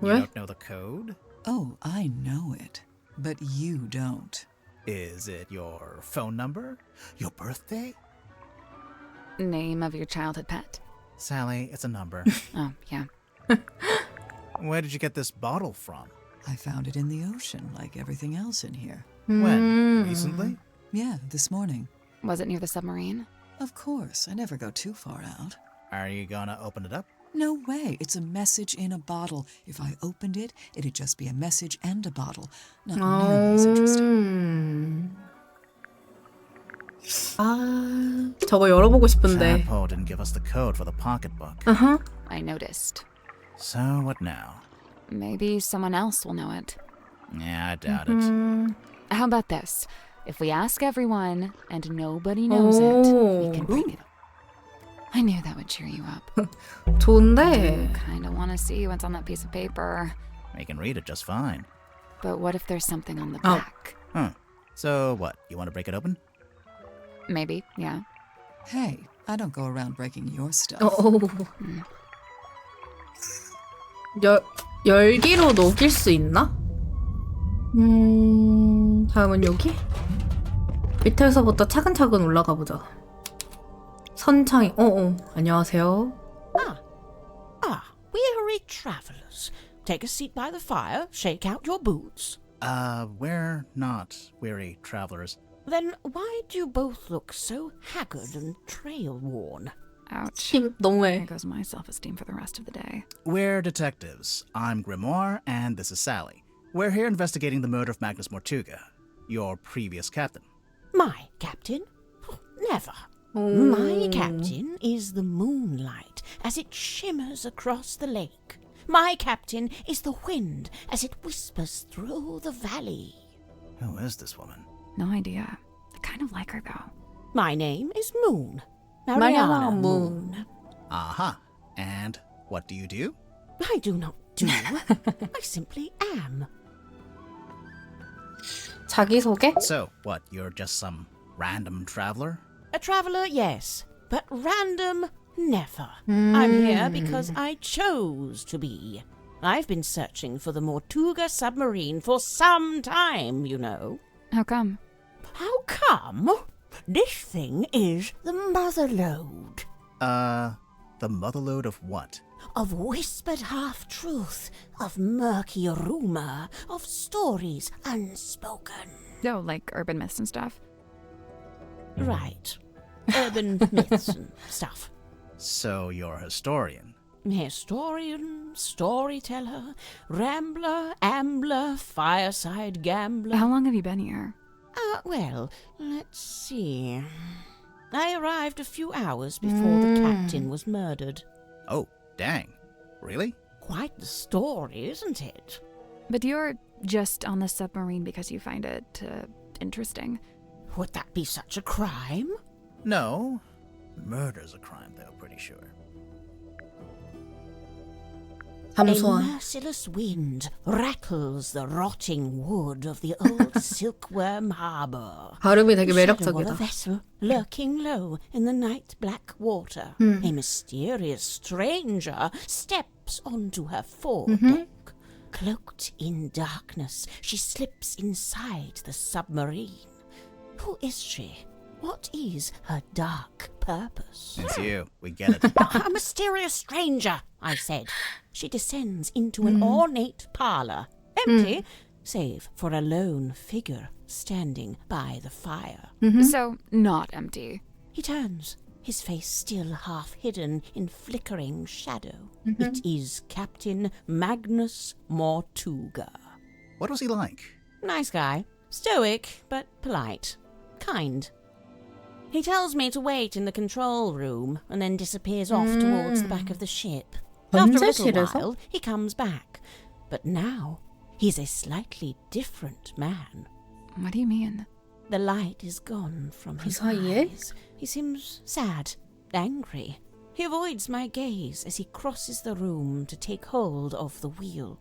You 왜? don't know the code? Oh, I know it. But you don't. Is it your phone number? Your birthday? Name of your childhood pet? Sally, it's a number. Oh, yeah. Where did you get this bottle from? I found it in the ocean, like everything else in here. When? Recently? Yeah, this morning. Was it near the submarine? Of course, I never go too far out. Are you gonna open it up? No way, it's a message in a bottle. If I opened it, it'd just be a message and a bottle. Not nearly as interesting. 아, 저거 열어보고 싶은데. Chapo didn't give us the code for the pocketbook. I noticed. So what now? Maybe someone else will know it. Yeah, I doubt it. How about this? If we ask everyone and nobody knows it, we can break it. I knew that would cheer you up. 좋은데. Kinda wanna see what's on that piece of paper. We can read it just fine. But what if there's something on the Oh. back? So what? You want to break it open? Maybe, yeah. Hey, I don't go around breaking your stuff. 열기로 녹일 수 있나? 다음은 여기? 밑에서부터 차근차근 올라가 보자. 선창이, 안녕하세요. Weary travellers. Take a seat by the fire, shake out your boots. We're not weary travelers. Then why do you both look so haggard and trail-worn? Ouch. 힘 There 너무해. goes my self-esteem for the rest of the day. We're detectives. I'm Grimoire, and this is Sally. We're here investigating the murder of Magnus Mortuga, your previous captain. My captain? Never. My captain is the moonlight as it shimmers across the lake. My captain is the wind as it whispers through the valley. Who is this woman? No idea. I kind of like her though. My name is Moon. Mariana Mariana Moon. Aha. And what do you do? I do not do. I simply am. 자기소개? So, what, you're just some random traveler? A traveller, yes, but random, never. I'm here because I chose to be. I've been searching for the Mortuga submarine for some time, you know. How come? How come? This thing is the motherlode The motherlode of what? of whispered half-truth, of murky rumour, of stories unspoken. Oh, like urban myths and stuff. Right. Urban myths and stuff. So you're a historian. Historian, storyteller, rambler, ambler, fireside gambler. How long have you been here? Well, let's see. I arrived a few hours before the captain was murdered. Oh, dang. Really? Quite the story, isn't it? But you're just on the submarine because you find it interesting. Would that be such a crime? No. Murder's a crime, though, pretty sure. A 잠수함. merciless wind rattles the rotting wood of the old silkworm harbour. 발음이 되게 The shadow of a 매력적이다. vessel lurking low in the night black water. A mysterious stranger steps onto her foredeck. Cloaked in darkness, she slips inside the submarine. Who is she? What is her dark purpose? It's you. We get it. A mysterious stranger, I said. She descends into an ornate parlour. Empty, save for a lone figure standing by the fire. So, not empty. He turns, his face still half hidden in flickering shadow. It is Captain Magnus Mortuga. What was he like? Nice guy. Stoic, but polite. Kind. He tells me to wait in the control room and then disappears off towards the back of the ship. After a little 현재실에서? while, he comes back. But now, he's a slightly different man. What do you mean? The light is gone from his 사이에? eyes. He seems sad, angry. He avoids my gaze as he crosses the room to take hold of the wheel.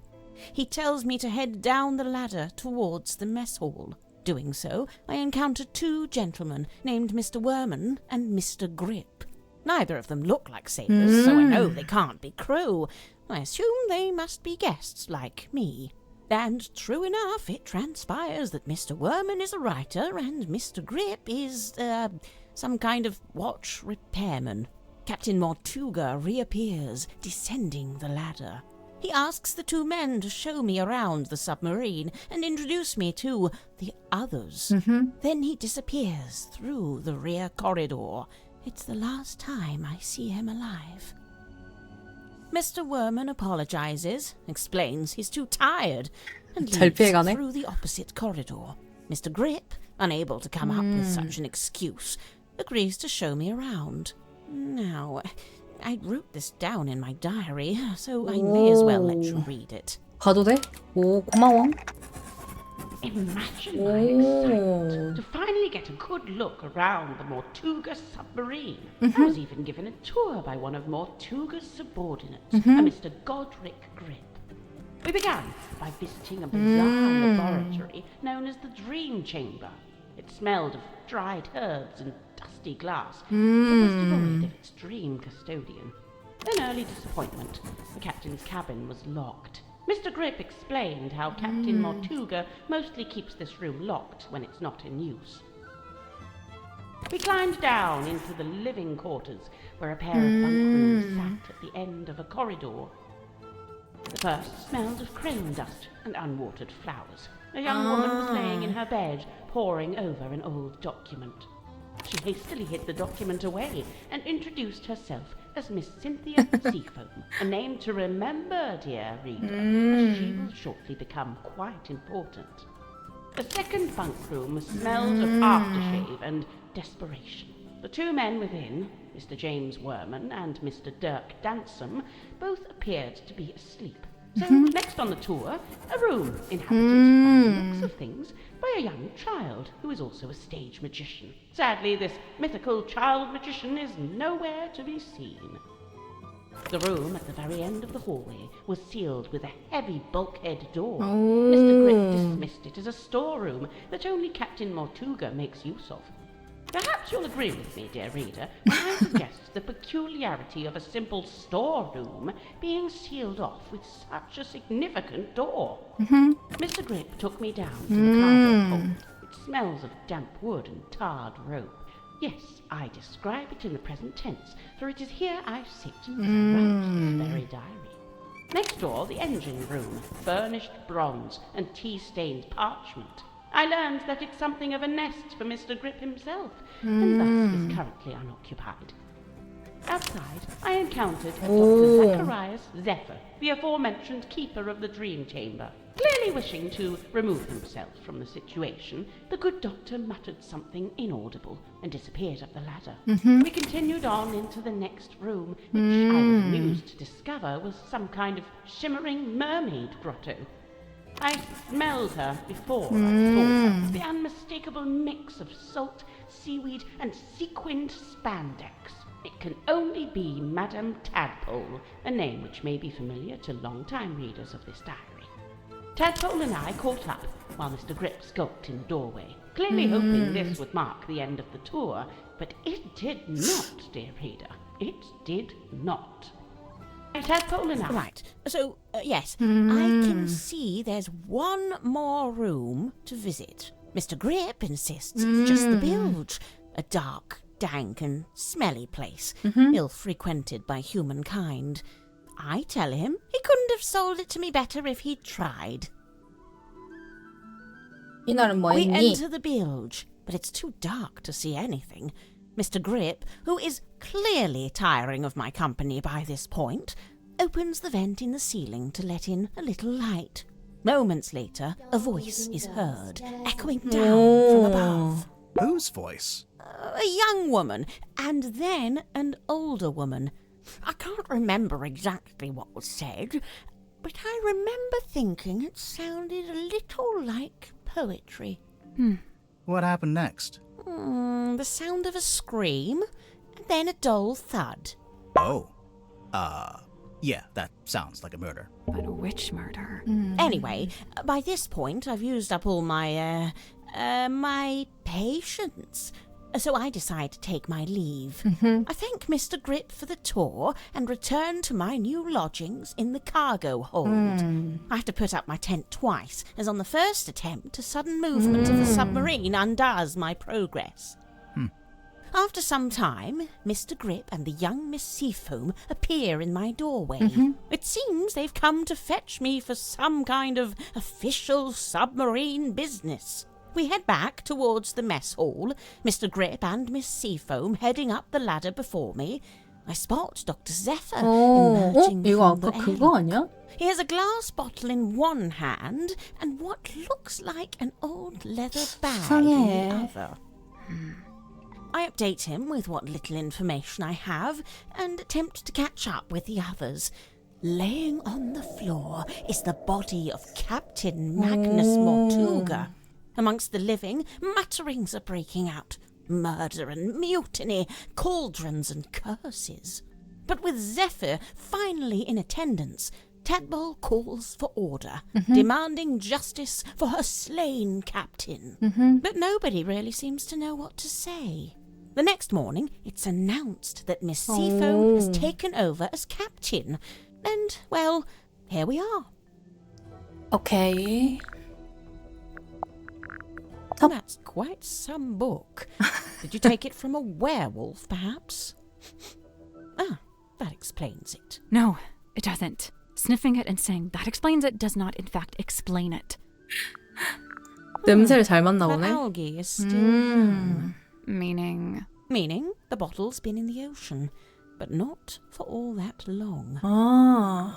He tells me to head down the ladder towards the mess hall. Doing so, I encounter two gentlemen named Mr. Werman and Mr. Grip. Neither of them look like sailors, so I know they can't be crew. I assume they must be guests like me. And true enough, it transpires that Mr. Werman is a writer and Mr. Grip is, some kind of watch repairman. Captain Mortuga reappears, descending the ladder. He asks the two men to show me around the submarine and introduce me to the others. Then he disappears through the rear corridor. It's the last time I see him alive. Mr. Werman apologizes, explains he's too tired, and 잘 leaves 피해가네. through the opposite corridor. Mr. Grip, unable to come up with such an excuse, agrees to show me around. Now, I wrote this down in my diary, so I may as well let you read it. 봐도 돼? 오, 고마워. Imagine my excitement to finally get a good look around the Mortuga submarine. I was even given a tour by one of Mortuga's subordinates, a Mr. Godric Grip. We began by visiting a bizarre laboratory known as the Dream Chamber. It smelled of dried herbs and dusty glass, but was devoid of its dream custodian. An early disappointment. The captain's cabin was locked. Mr. Grip explained how Captain Mortuga mostly keeps this room locked when it's not in use. We climbed down into the living quarters, where a pair of bunk rooms sat at the end of a corridor. The first smelled of crane dust and unwatered flowers. A young woman was laying in her bed, poring over an old document. She hastily hid the document away and introduced herself as Miss Cynthia Seafoam, a name to remember, dear reader, as she will shortly become quite important. The second bunk room smelled of aftershave and desperation. The two men within, Mr. James Werman and Mr. Dirk Dansom, both appeared to be asleep. So, next on the tour, a room inhabited, by the looks of things, by a young child who is also a stage magician. Sadly, this mythical child magician is nowhere to be seen. The room at the very end of the hallway was sealed with a heavy bulkhead door. Mr. Grip dismissed it as a storeroom that only Captain Mortuga makes use of. Perhaps you'll agree with me, dear reader, when I suggest the peculiarity of a simple storeroom being sealed off with such a significant door. Mr. Grip took me down to the cargo hold. It smells of damp wood and tarred rope. Yes, I describe it in the present tense, for it is here I sit and write this very diary. Next door, the engine room, burnished bronze and tea-stained parchment. I learned that it's something of a nest for Mr. Grip himself, and thus is currently unoccupied. Outside, I encountered Dr. Zacharias Zephyr, the aforementioned keeper of the Dream Chamber. Clearly wishing to remove himself from the situation, the good doctor muttered something inaudible and disappeared up the ladder. We continued on into the next room, which I was amused to discover was some kind of shimmering mermaid grotto. I smelled her before I saw her. The unmistakable mix of salt, seaweed, and sequined spandex. It can only be Madame Tadpole, a name which may be familiar to long-time readers of this diary. Tadpole and I caught up, while Mr. Grip skulked in the doorway, clearly hoping this would mark the end of the tour, but it did not, dear reader. It did not. Tadpole and I... Right, so, yes, I can see there's one more room to visit. Mr. Grip insists it's just the bilge. A dark, dank and smelly place, ill-frequented by humankind. I tell him he couldn't have sold it to me better if he'd tried. 이날은 뭐 We 했니? enter the bilge, but it's too dark to see anything. Mr. Grip, who is clearly tiring of my company by this point, opens the vent in the ceiling to let in a little light. Moments later, a voice is heard, echoing down from above. Whose voice? A young woman, and then an older woman. I can't remember exactly what was said, but I remember thinking it sounded a little like poetry. What happened next? The sound of a scream, and then a dull thud. Oh. Yeah, that sounds like a murder. But which murder? Anyway, by this point, I've used up all my patience. So I decide to take my leave. I thank Mr. Grip for the tour and return to my new lodgings in the cargo hold. I have to put up my tent twice, as on the first attempt, a sudden movement of the submarine undoes my progress. After some time, Mr. Grip and the young Miss Seafoam appear in my doorway. It seems they've come to fetch me for some kind of official submarine business. We head back towards the mess hall, Mr. Grip and Miss Seafoam heading up the ladder before me. I spot Dr. Zephyr emerging 이거 from the 아까 그거 air. 아니야? He has a glass bottle in one hand and what looks like an old leather bag in 이상해. the other. I update him with what little information I have and attempt to catch up with the others. Laying on the floor is the body of Captain Magnus Mortuga. Amongst the living, mutterings are breaking out. Murder and mutiny, cauldrons and curses. But with Zephyr finally in attendance, Tadpole calls for order, demanding justice for her slain captain. But nobody really seems to know what to say. The next morning, it's announced that Miss Seafoam has taken over as captain. And, well, here we are. 오케이. That's quite some book. Did you take it from a werewolf, perhaps? Ah, that explains it. No, it doesn't. Sniffing it and saying that explains it does not, in fact, explain it. 냄새를 잘 맡나 That 보네. algae is still... Meaning? Meaning the bottle's been in the ocean, but not for all that long. 아.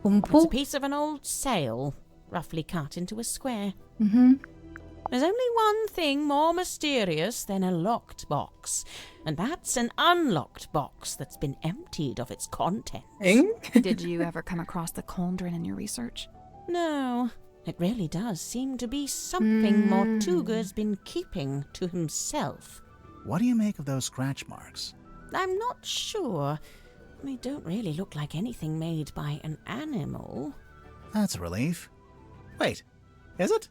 It's a 공포? piece of an old sail, roughly cut into a square. There's only one thing more mysterious than a locked box, and that's an unlocked box that's been emptied of its contents. 엥? Did you ever come across the cauldron in your research? No, it really does seem to be something Mortuga's been keeping to himself. What do you make of those scratch marks? I'm not sure. They don't really look like anything made by an animal. That's a relief. Wait, is it?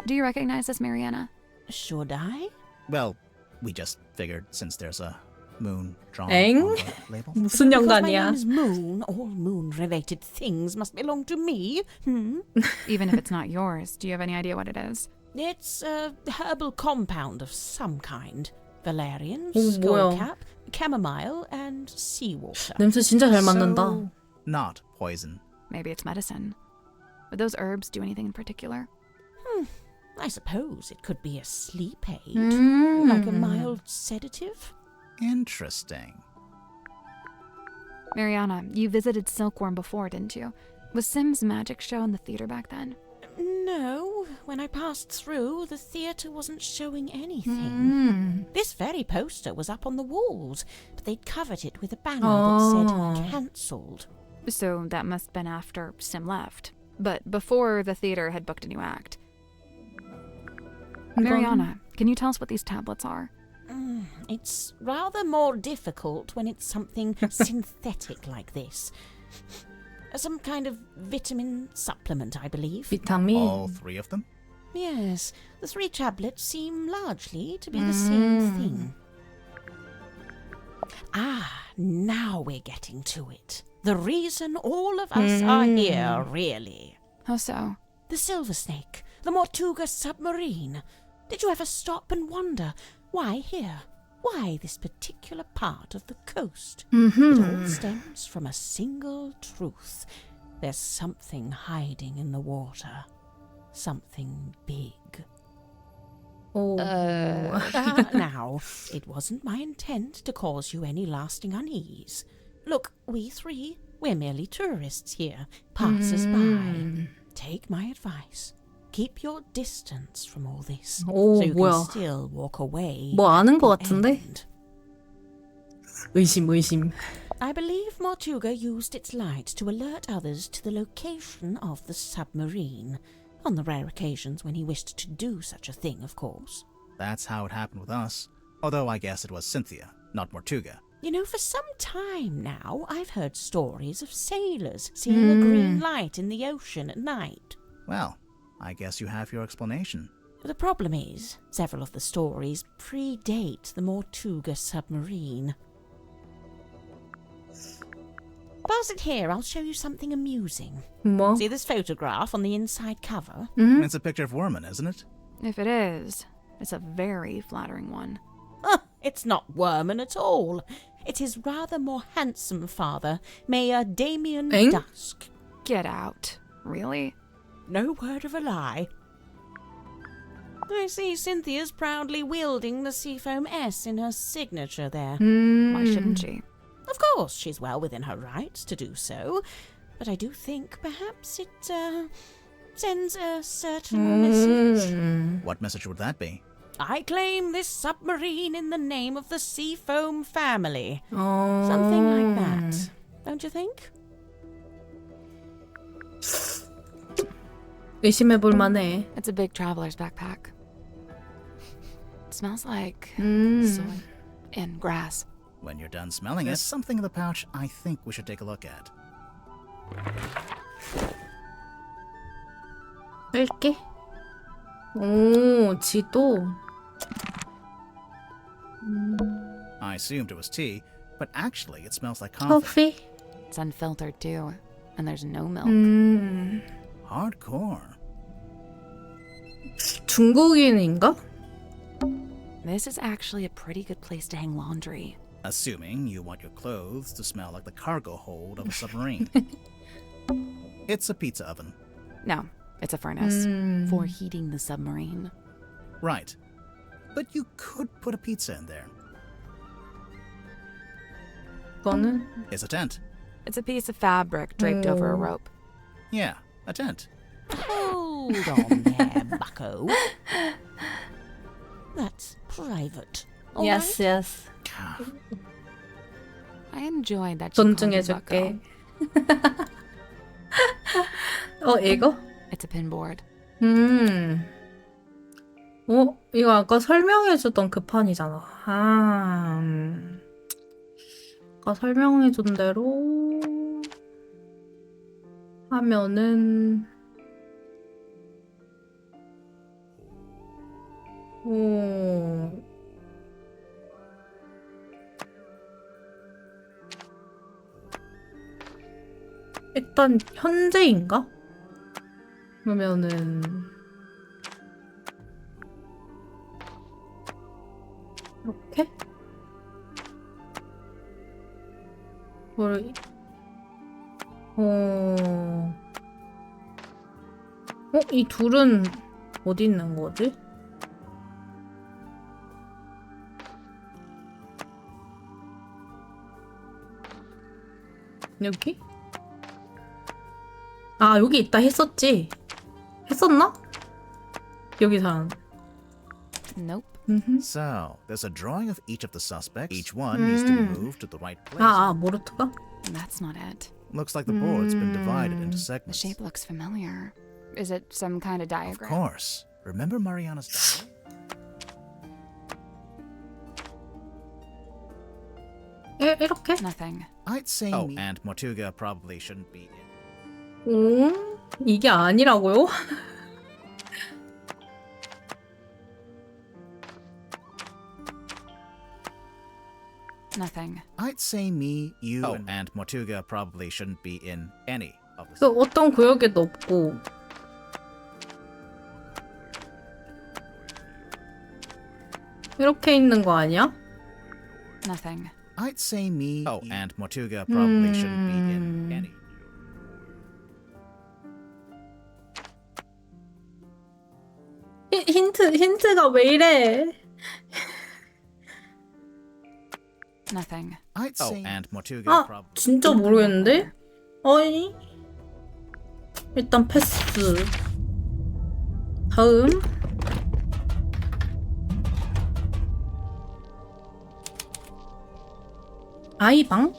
Do you recognize this, Mariana? Should I? Well, we just figured since there's a moon drawn 엥? on the label. 무슨 Because my 연관이야? name is Moon, all moon-related things must belong to me. Even if it's not yours, do you have any idea what it is? It's a herbal compound of some kind. Valerian, 뭐야. skullcap, chamomile, and seawater. 냄새 진짜 잘 So, 맡는다. not poison. Maybe it's medicine. Would those herbs do anything in particular? I suppose it could be a sleep aid, 음. like a mild sedative. Interesting. Mariana, you visited Silkworm before, didn't you? Was Sim's magic show in the theater back then? No, when I passed through, the theatre wasn't showing anything. 음. This very poster was up on the walls, but they'd covered it with a banner Oh. that said cancelled. So that must have been after Sim left. But before the theater had booked a new act. Mariana, can you tell us what these tablets are? It's rather more difficult when it's something synthetic like this. Some kind of vitamin supplement, I believe. 비타민. All three of them? Yes, the 3 tablets seem largely to be the same thing. Ah, now we're getting to it. The reason all of us are here, really. How so? The Silver Snake, the Mortuga submarine. Did you ever stop and wonder, why here? Why this particular part of the coast? It all stems from a single truth. There's something hiding in the water. Something big. 오. Now, it wasn't my intent to cause you any lasting unease. Look, we three, we're merely tourists here, passers by. Take my advice. Keep your distance from all this, 오, so you 뭐야. can still walk away. 뭐 아는 것 at the 같은데? end. 의심. I believe Mortuga used its light to alert others to the location of the submarine. On the rare occasions when he wished to do such a thing, of course. That's how it happened with us. Although I guess it was Cynthia, not Mortuga. You know, for some time now, I've heard stories of sailors seeing a green light in the ocean at night. Well, I guess you have your explanation. The problem is, several of the stories predate the Mortuga submarine. Pass it here, I'll show you something amusing. 뭐? See this photograph on the inside cover? It's a picture of Worman, isn't it? If it is, it's a very flattering one. It's not Worman at all. It's his rather more handsome father, Mayor Damien Eng? Dusk. Get out. Really? No word of a lie. I see Cynthia's proudly wielding the Seafoam S in her signature there. Why shouldn't she? Of course, she's well within her rights to do so, but I do think perhaps it sends a certain message. What message would that be? I claim this submarine in the name of the Seafoam family. 어... Something like that, don't you think? 의심해볼 만해. It's a big traveler's backpack. It smells like soy and grass. When you're done smelling it, there's something in the pouch I think we should take a look at. 뺄게. 오, 지도. I assumed it was tea, but actually it smells like coffee. 커피. It's unfiltered too, and there's no milk. Hardcore. 중국인인가? This is actually a pretty good place to hang laundry. Assuming you want your clothes to smell like the cargo hold of a submarine. It's a pizza oven. No, it's a furnace for heating the submarine. Right. But you could put a pizza in there. 이거는 It's a tent. It's a piece of fabric draped over a rope. Yeah, a tent. Hold on there, bucko. That's private. all yes, right? yes. I enjoyed that. She called you 존중해줄게. bucko. 이거? It's a pinboard. 이거 아까 설명해주던 그 판이잖아. 아까 설명해준 대로 하면은 일단 현재인가? 그러면은 이렇게? 뭘 이 둘은 어디 있는 거지? 여기? 아, 여기 있다 했었지? 했었나? 여기 사람. Nope. So, there's a drawing of each of the suspects. Each one needs to be moved to the right place. 모르트가? That's not it. Looks like the board's been divided into The segments. shape looks familiar. Is it some kind of Of diagram? course. Remember Mariana's diary? 이렇게? Nothing. I'd say Oh, and Mortuga probably shouldn't be in. 이게 아니라고요? Nothing. I'd say me, you, and Mortuga probably shouldn't be in any of the 그 어떤 구역에도 없고 이렇게 있는 거 아니야? Nothing. I'd say me, and Mortuga probably shouldn't be in any. 힌트가 왜 이래? Nothing. I'd Oh, say. And Mortuga 아, probably. 진짜 모르겠는데? 어이? 일단 패스. 다음. 아이방?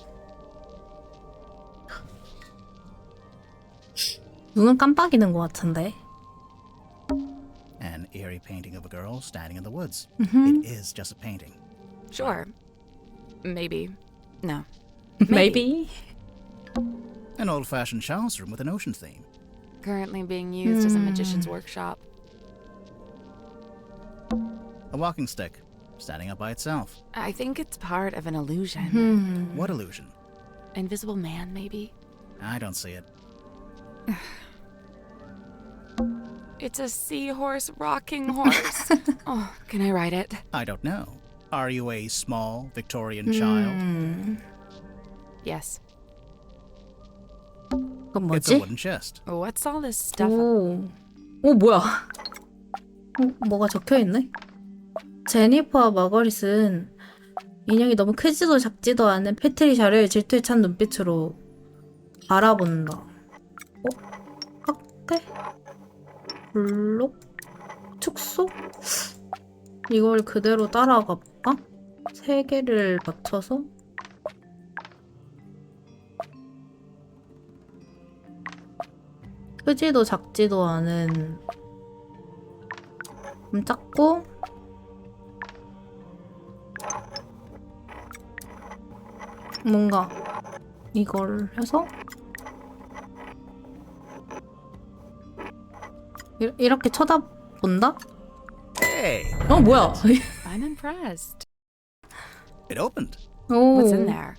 눈은 깜빡이는 것 같은데. An eerie painting of a girl standing in the woods. It is just a painting. Sure. Maybe. No. Maybe. An old-fashioned child's room with an ocean theme. Currently being used as a magician's workshop. A walking stick, standing up by itself. I think it's part of an illusion. What illusion? Invisible man, maybe? I don't see it. It's a seahorse rocking horse. Oh, can I ride it? I don't know. Are you a small Victorian child? Yes. 그건 It's a 뭐지? wooden chest. What's all this stuff? 오, 뭐야? 뭐가 적혀있네? 제니퍼와 마거릿은 인형이 너무 크지도 작지도 않은 패트리샤를 질투에 찬 눈빛으로 바라본다. 학대? 블록? 축소? 이걸 그대로 따라가 볼까? 세 개를 맞춰서? 크지도 작지도 않은 좀 작고 뭔가 이걸 해서 이렇게 쳐다본다? Hey! 뭐야? I'm impressed. It opened. What's in there?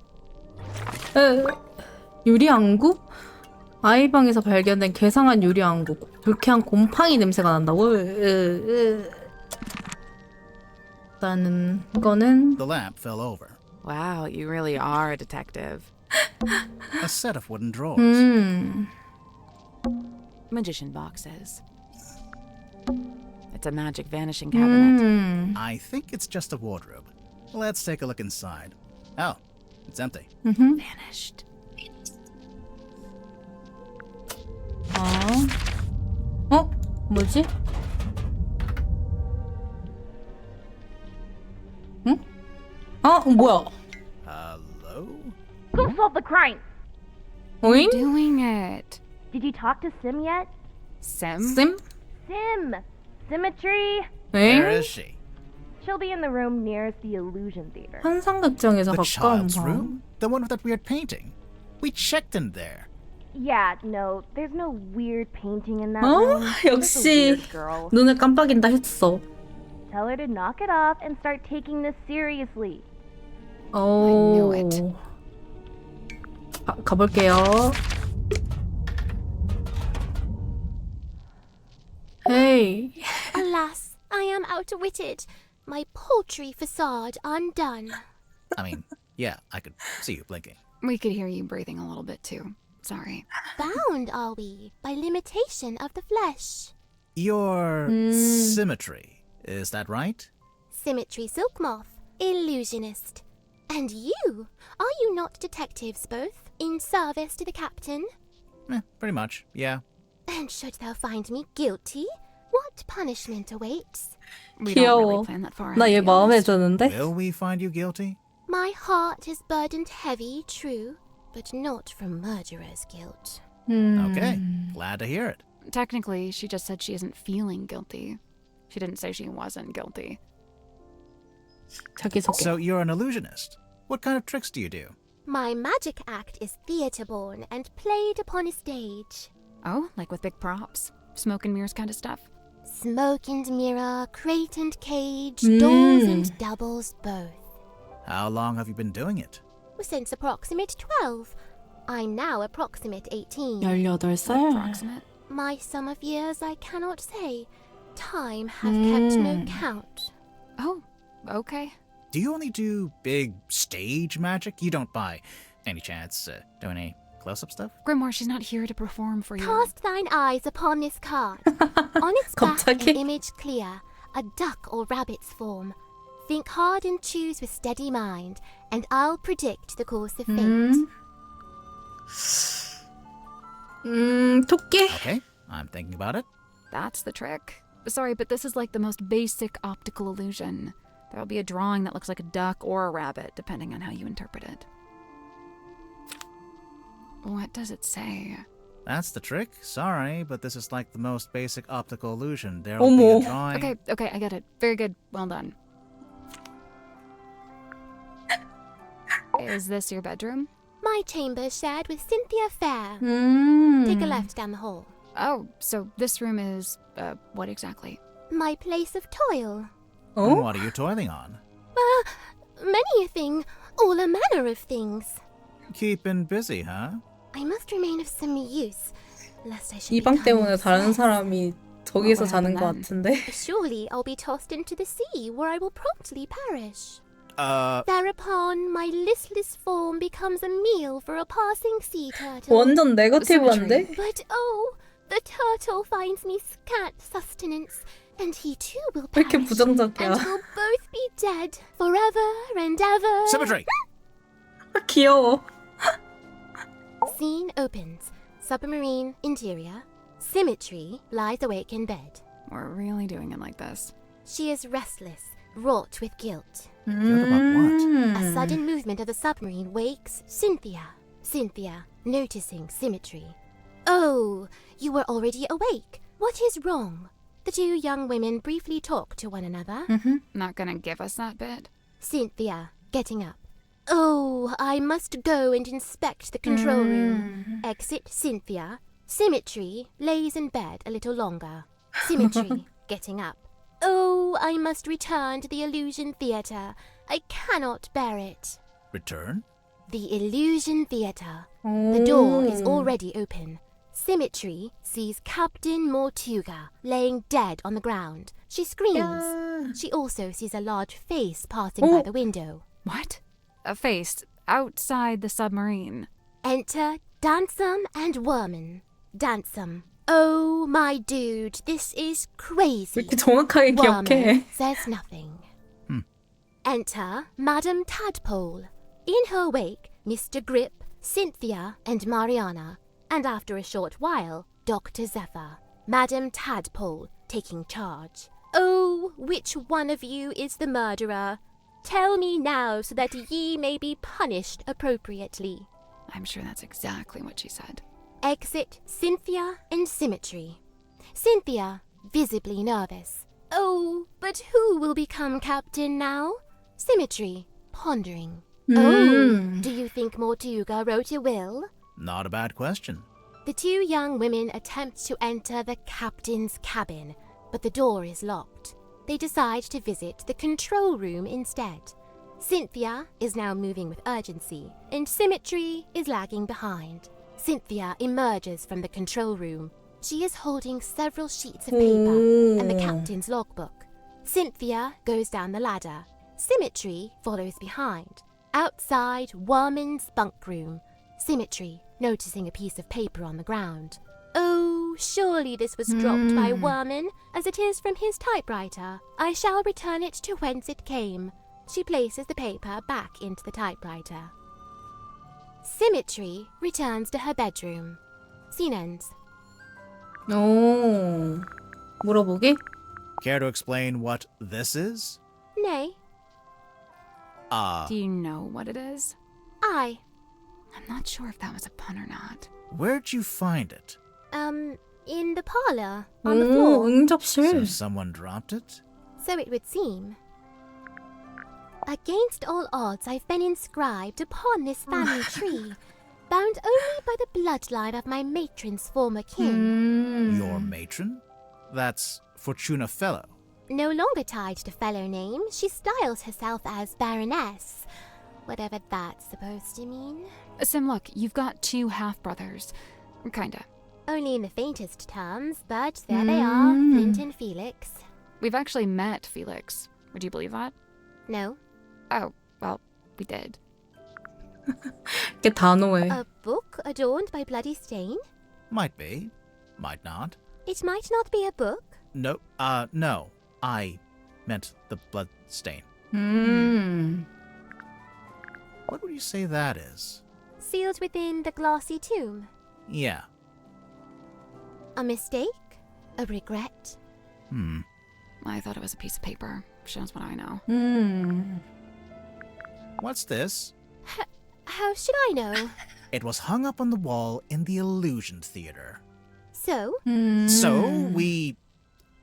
유리안구? 아이방에서 발견된 괴상한 유리안구. 불쾌한 곰팡이 냄새가 난다고? 일단은 이거는 The lamp fell over. Wow, you really are a detective. A set of wooden drawers. Magician boxes. It's a magic vanishing cabinet. I think it's just a wardrobe. Let's take a look inside. Oh, it's empty. Vanished. 뭐지? 응? 뭐야? Hello? Who solved the crime? 오잉? Doing it. Did you talk to Sim yet? Sim? 쌤? Sim! Symmetry! Where 엥? is she? She'll be in the room nearest the Illusion Theater. 환상극장에서 The 가까운 child's 방. room? The one with that weird painting. We checked in there. Yeah, no, there's no weird painting in that room. Just a 역시 weird girl. 눈을 깜빡인다 했어. Tell her to knock it off and start taking this seriously. knew it. 가볼게요. Hey. Alas, I am outwitted. My paltry facade undone. I mean, yeah, I could see you blinking. We could hear you breathing a little bit too. Sorry. Bound are we by limitation of the flesh. Your symmetry, is that right? Symmetry silk moth, illusionist. And you? Are you not detectives both, in service to the captain? Pretty much, yeah. And should thou find me guilty, what punishment awaits? We don't 귀여워. really plan that far 나 ahead, 얘 to be 마음에 honest. 드는데? Will we find you guilty? My heart is burdened heavy, true, but not from murderer's guilt. Okay, glad to hear it. Technically, she just said she isn't feeling guilty. She didn't say she wasn't guilty. 자기소개. So you're an illusionist. What kind of tricks do you do? My magic act is theatre-born and played upon a stage. Oh, like with big props? Smoke and mirrors kind of stuff? Smoke and mirror, crate and cage, dolls and doubles both. How long have you been doing it? Since approximate 12. I'm now approximate 18. 18살? Approximate? My sum of years I cannot say. Time have kept no count. Oh, okay. Do you only do big stage magic? You don't by any chance do any close-up stuff? Grimoire, she's not here to perform for you. Cast thine eyes upon this card. On its back, 갑자기? an image clear, a duck or rabbit's form. Think hard and choose with steady mind, and I'll predict the course of fate. 토끼? Okay, I'm thinking about it. That's the trick. Sorry, but this is like the most basic optical illusion. There'll be a drawing that looks like a duck or a rabbit, depending on how you interpret it. What does it say? That's the trick. Sorry, but this is like the most basic optical illusion. There'll be 어머. a drawing. Okay, I get it. Very good. Well done. Is this your bedroom? My chamber shared with Cynthia Fair. Take a left down the hall. Oh, so this room is, what exactly? My place of toil. And what are you toiling on? Many a thing, all a manner of things. Keeping busy, huh? I must remain of some use, lest I should 이 방 become 때문에 다른 useless. 사람이 저기서 What 자는 것 happened 같은데. Surely I'll be tossed into the sea, where I will promptly perish. Uh, Thereupon, my listless form becomes a meal for a passing sea turtle. 완전 네거티브한데? But oh, the turtle finds me scant sustenance, and he too will 왜 이렇게 perish, 부정적이야? and we'll both be dead forever and ever. symmetry! 귀여워. Scene opens. Submarine interior. Symmetry lies awake in bed. We're really doing it like this. She is restless, wrought with guilt. Guilt about what? A sudden movement of the submarine wakes Cynthia. Cynthia, noticing Symmetry. Oh, you were already awake. What is wrong? The two young women briefly talk to one another. Not gonna give us that bit? Cynthia, getting up. Oh, I must go and inspect the control room. Exit Cynthia. Symmetry lays in bed a little longer. Symmetry, getting up. Oh, I must return to the Illusion Theatre. I cannot bear it. Return? The Illusion Theatre. The door is already open. Symmetry sees Captain Mortuga laying dead on the ground. She screams. She also sees a large face passing by the window. What? A face outside the submarine. Enter Dansum and Worman. Dansum. Oh, my dude, this is crazy. 왜 이렇게 정확하게 기억해? Worman says nothing. Enter Madame Tadpole. In her wake, Mr. Grip, Cynthia, and Mariana. And after a short while, Dr. Zephyr. Madame Tadpole taking charge. Oh, which one of you is the murderer? Tell me now so that ye may be punished appropriately. I'm sure that's exactly what she said. Exit Cynthia and Symmetry. Cynthia, visibly nervous. Oh, but who will become captain now? Symmetry, pondering. Oh, do you think Mortuga wrote a will? Not a bad question. The two young women attempt to enter the captain's cabin, but the door is locked. They decide to visit the control room instead. Cynthia is now moving with urgency, and Symmetry is lagging behind. Cynthia emerges from the control room. She is holding several sheets of paper and the captain's logbook. Cynthia goes down the ladder. Symmetry follows behind. Outside Worman's bunk room, Symmetry noticing a piece of paper on the ground. Oh, surely this was dropped by Worman, as it is from his typewriter. I shall return it to whence it came. She places the paper back into the typewriter. Symmetry returns to her bedroom. Scene ends. 오, 물어보기? Care to explain what this is? Nay, Do you know what it is? I. I'm not sure if that was a pun or not. Where'd you find it? In the parlor, on the 오, floor. 응접실. So someone dropped it? So it would seem. Against all odds, I've been inscribed upon this family tree, bound only by the bloodline of my matron's former kin. Your matron? That's Fortuna Fellow. No longer tied to fellow name, she styles herself as Baroness, whatever that's supposed to mean. Sim, look, you've got two half-brothers. Kinda. Only in the faintest terms, but there they are, Flint and Felix. We've actually met Felix. Would you believe that? No. Oh, well, we did. 꽤 단호해. A book adorned by bloody stain? Might be, might not. It might not be a book. No, no. I meant the blood stain. What would you say that is? Sealed within the glassy tomb. Yeah. A mistake? A regret? I thought it was a piece of paper. Shows what I know. What's this? How should I know? It was hung up on the wall in the Illusion Theater. So? So, we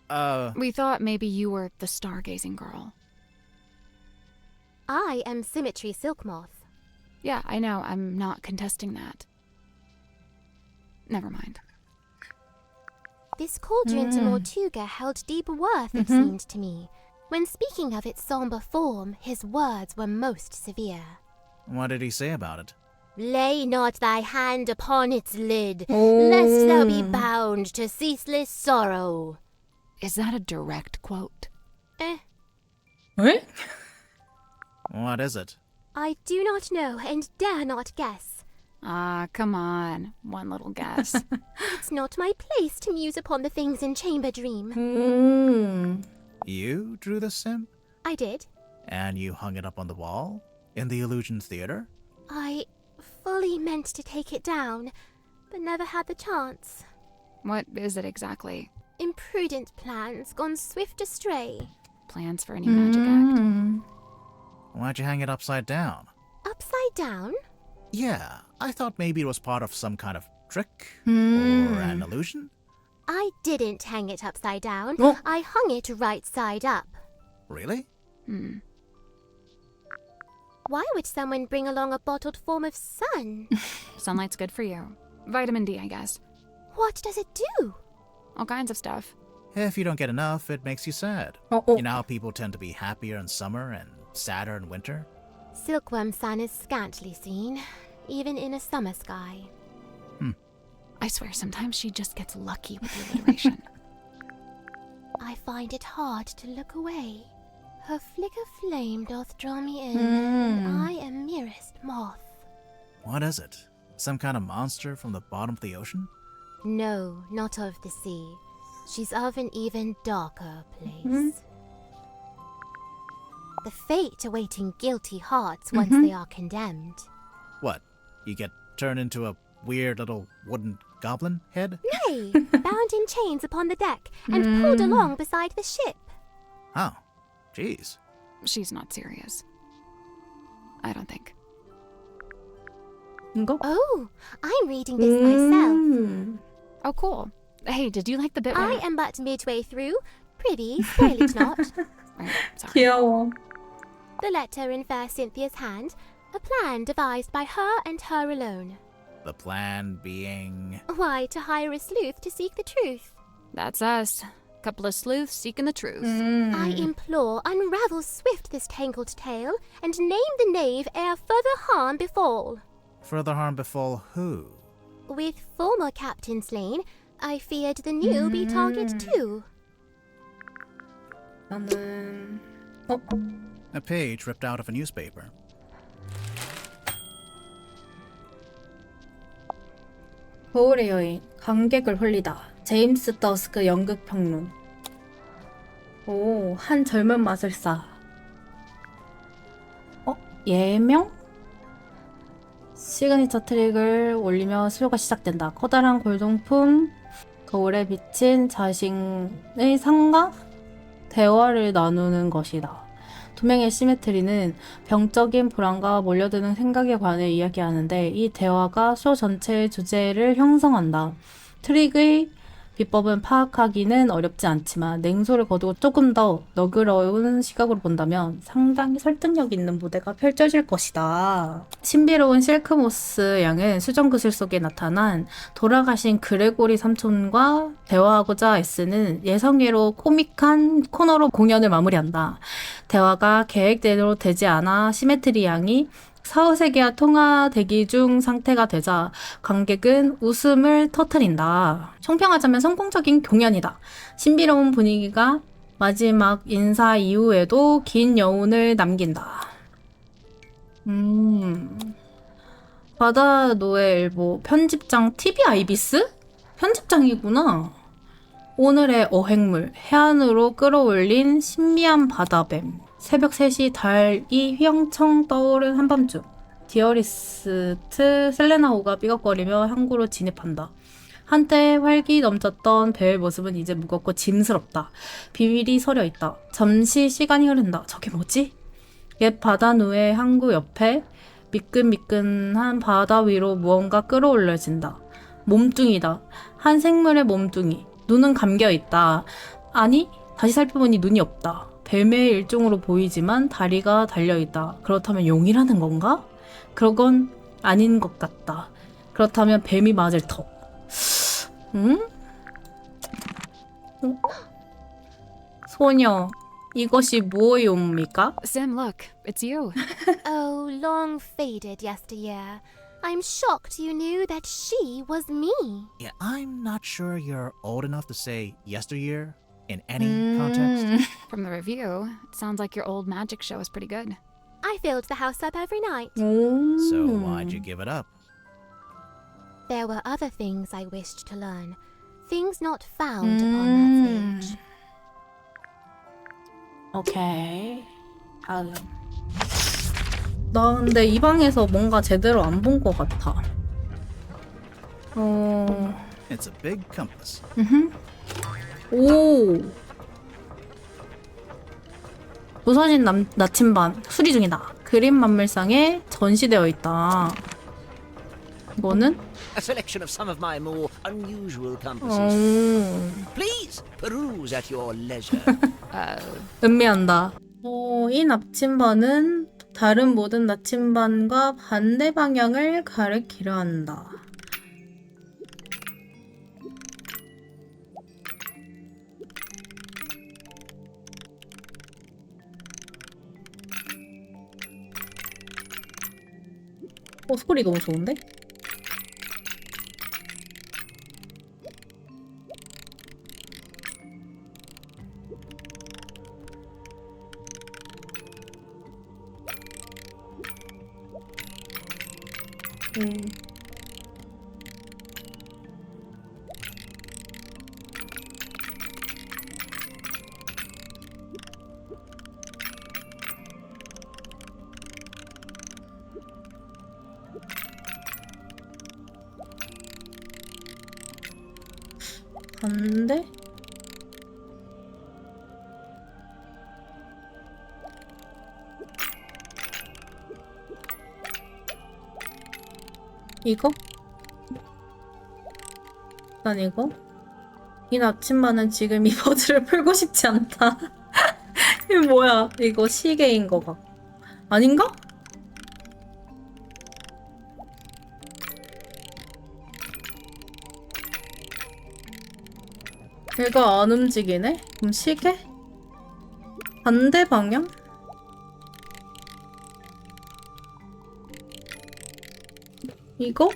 thought maybe you were the stargazing girl. I am Symmetry Silk Moth. Yeah, I know. I'm not contesting that. Never mind. This cauldron to Mortuga held deep worth, it seemed to me. When speaking of its somber form, his words were most severe. What did he say about it? Lay not thy hand upon its lid, lest thou be bound to ceaseless sorrow. Is that a direct quote? 에? What is it? I do not know and dare not guess. Ah, come on. One little guess. It's not my place to muse upon the things in Chamber Dream. You drew the sim? I did. And you hung it up on the wall? In the Illusion Theater? I fully meant to take it down, but never had the chance. What is it exactly? Imprudent plans gone swift astray. Plans for a new magic act? Why'd you hang it upside down? Upside down? Yeah, I thought maybe it was part of some kind of trick or an illusion. I didn't hang it upside down. Oh. I hung it right side up. Really? Why would someone bring along a bottled form of sun? Sunlight's good for you. Vitamin D, I guess. What does it do? All kinds of stuff. If you don't get enough, it makes you sad. Oh. You know how people tend to be happier in summer and sadder in winter? Silkworm sun is scantily seen, even in a summer sky. I swear, sometimes she just gets lucky with the alliteration. I find it hard to look away. Her flicker flame doth draw me in, and I am merest moth. What is it? Some kind of monster from the bottom of the ocean? No, not of the sea. She's of an even darker place. The fate awaiting guilty hearts once they are condemned. What? You get turned into a weird little wooden goblin head? Nay, bound in chains upon the deck and pulled along beside the ship. Oh, jeez. She's not serious. I don't think. 이거? Oh, I'm reading this myself. Oh, cool. Hey, did you like the bit where... I am but midway through. Prithee, spoil it not. Right, sorry. 귀여워. The letter in fair Cynthia's hand, a plan devised by her and her alone. The plan being... Why, to hire a sleuth to seek the truth. That's us. Couple of sleuths seeking the truth. I implore, unravel swift this tangled tale, and name the knave ere further harm befall. Further harm befall who? With former captain slain, I feared the new be target too. 나는 A page ripped out of a newspaper. 거울의 여인, 관객을 홀리다. 제임스 더스크 연극 평론. 오, 한 젊은 마술사. 예명? 시그니처 트릭을 올리며 수요가 시작된다. 커다란 골동품, 거울에 비친 자신의 상과 대화를 나누는 것이다. 두 명의 시메트리는 병적인 불안과 몰려드는 생각에 관해 이야기하는데 이 대화가 쇼 전체의 주제를 형성한다. 트릭의 비법은 파악하기는 어렵지 않지만 냉소를 거두고 조금 더 너그러운 시각으로 본다면 상당히 설득력 있는 무대가 펼쳐질 것이다. 신비로운 실크모스 양은 수정구슬 속에 나타난 돌아가신 그레고리 삼촌과 대화하고자 애쓰는 예성예로 코믹한 코너로 공연을 마무리한다. 대화가 계획대로 되지 않아 시메트리 양이 사후세계와 통화 대기 중 상태가 되자 관객은 웃음을 터뜨린다. 총평하자면 성공적인 공연이다. 신비로운 분위기가 마지막 인사 이후에도 긴 여운을 남긴다. 바다 노엘보 편집장 TV 아이비스? 편집장이구나. 오늘의 어획물, 해안으로 끌어올린 신비한 바다뱀. 새벽 3시 달이 휘영청 떠오른 한밤중. 디어리스트 셀레나호가 삐걱거리며 항구로 진입한다. 한때 활기 넘쳤던 배의 모습은 이제 무겁고 짐스럽다. 비밀이 서려있다. 잠시 시간이 흐른다. 저게 뭐지? 옛 바다 누의 항구 옆에 미끈미끈한 바다 위로 무언가 끌어올려진다. 몸뚱이다. 한 생물의 몸뚱이. 눈은 감겨있다. 아니, 다시 살펴보니 눈이 없다. 뱀의 일종으로 보이지만 다리가 달려있다. 그렇다면 용이라는 건가? 그건 아닌 것 같다. 그렇다면 뱀이 맞을 터. 응? 소녀, 이것이 무엇이옵니까? Sim, look, it's you. Oh, long faded yesteryear. I'm shocked you knew that she was me. Yeah, I'm not sure you're old enough to say yesteryear in any context. From the review, it sounds like your old magic show is pretty good. I filled the house up every night. So why'd you give it up? There were other things I wished to learn. Things not found upon that stage. 오케이. 다음. 나 근데 이 방에서 뭔가 제대로 안 본 것 같아. It's a big compass. 오. 부서진 나침반 수리 중이다. 그림 만물상에 전시되어 있다. 이거는? A selection of some of my more unusual compasses. Please peruse at your leisure. 음미한다. 이 나침반은 다른 모든 나침반과 반대 방향을 가리키려 한다. 소리 너무 좋은데? 반대? 이거? 난 이거? 이 나침반은 지금 이 퍼즐을 풀고 싶지 않다. 이게 뭐야? 이거 시계인 거 같고. 아닌가? 얘가 안 움직이네? 그럼 시계? 반대 방향? 이거?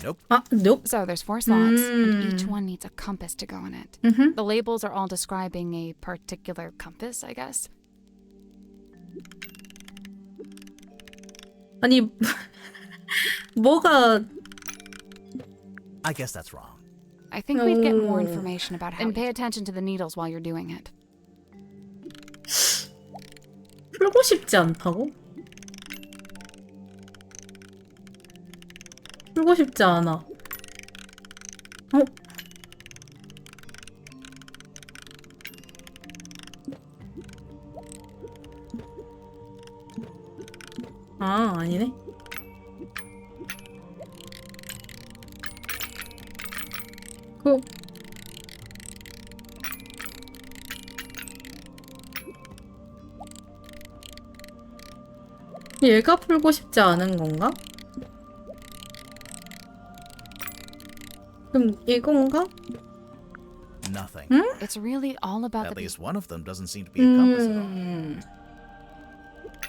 Nope. 아, nope. So there's 4 slots, and each one needs a compass to go in it. The labels are all describing a particular compass, I guess. 아니, 뭐가... I guess that's wrong. I think we'd get more information about how. And pay attention to the needles while you're doing it. 풀고 싶지 않다고? 풀고 싶지 않아. 아, 아니네. 얘가 풀고 싶지 않은 건가? 그럼 이건가? Nothing. It's really all about At the. least one of them doesn't seem to be a compass at all.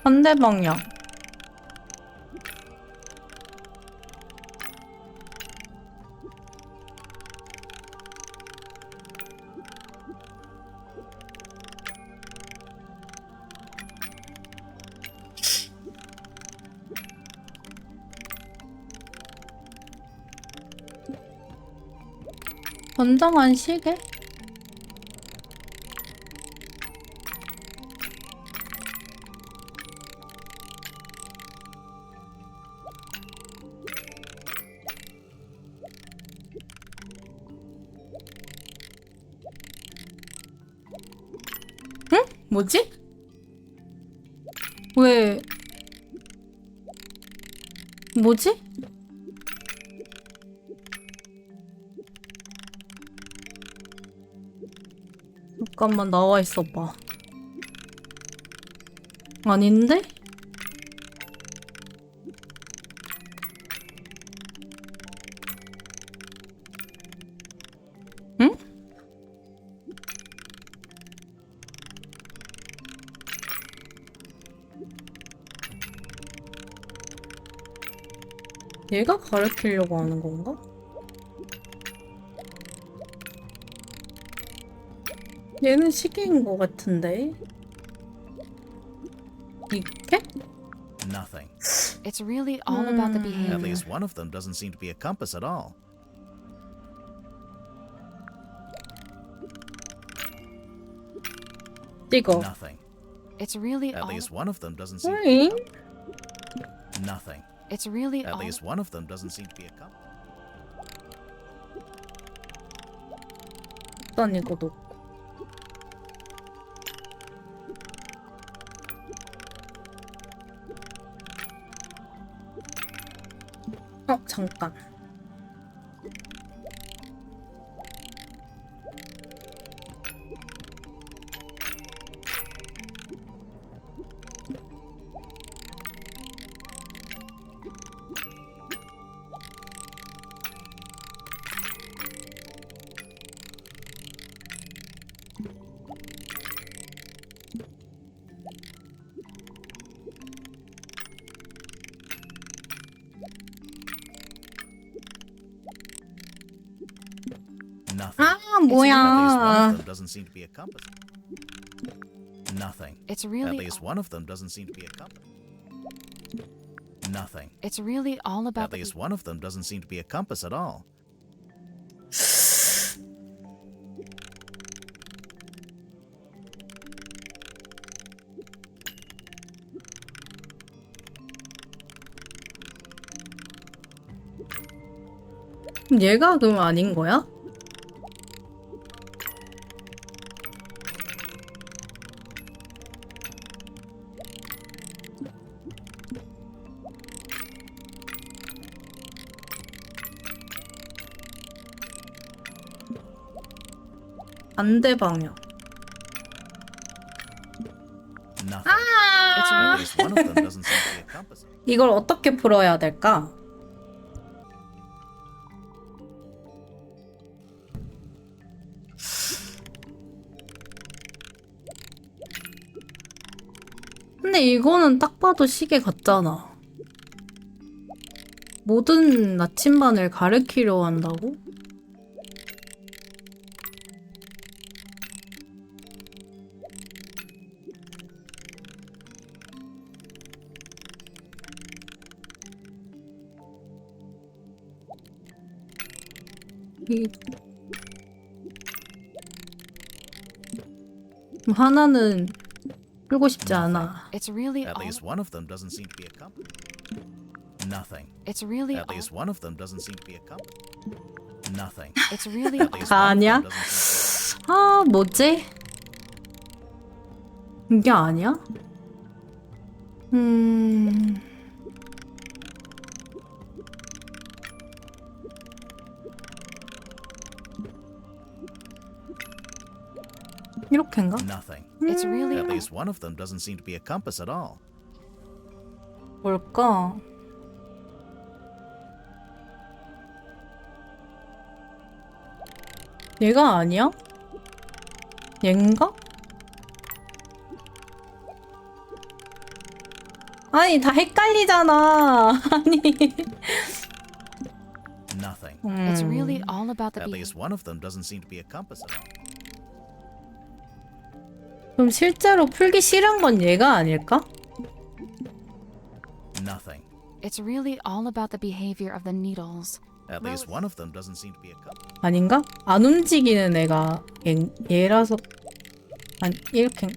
반대 방향. 건장한 시계? 응? 뭐지? 왜? 뭐지? 잠깐만 나와 있어봐. 아닌데? 응? 얘가 가르치려고 하는 건가? 얘는 시계인 것 같은데? 이게? Nothing. It's really all about the At behavior. least one of them doesn't seem to be a compass at all. 이거. Nothing. It's really At all. least one of them doesn't seem to be a 응? compass. Nothing. It's really At all. least one of them doesn't seem to be a compass. 일단 이거 놓고. 잠깐. Nothing. 아, At least one 뭐야. of them doesn't seem to be a compass. Nothing. It's At really. least one of them doesn't seem to be a compass. Nothing. It's really all about At the. least one of them doesn't seem to be a compass at all. 얘가 그럼 아닌 거야? 반대 방향. Nothing. At least one of them doesn't seem to be a compass. 이걸 어떻게 풀어야 될까? 근데 이거는 딱 봐도 시계 같잖아. 모든 나침반을 가리키려 한다고? 이 하나는 풀고 싶지 않아. It's really At all. least one of them doesn't seem to be a compass. Nothing. It's really At all. least one of them doesn't seem to be a compass. Nothing. It's really At all. least one of 아니야? them doesn't seem to 아, 뭐지? 이게 아니야? 이렇게인가? be nothing. It's really At all. least one of them doesn't seem to be a compass at all. 뭘까? 얘가 아니야? 얘인가? 아니, 다 헷갈리잖아. 아니. Nothing. It's really all about the At behavior. least one of them doesn't seem to be a compass at all. 그럼 실제로 풀기 싫은 건 얘가 아닐까? Nothing. It's really all about the behavior of the needles. At least one of them doesn't seem to be a couple. 아닌가? 안 움직이는 애가 얘라서 아니 이렇게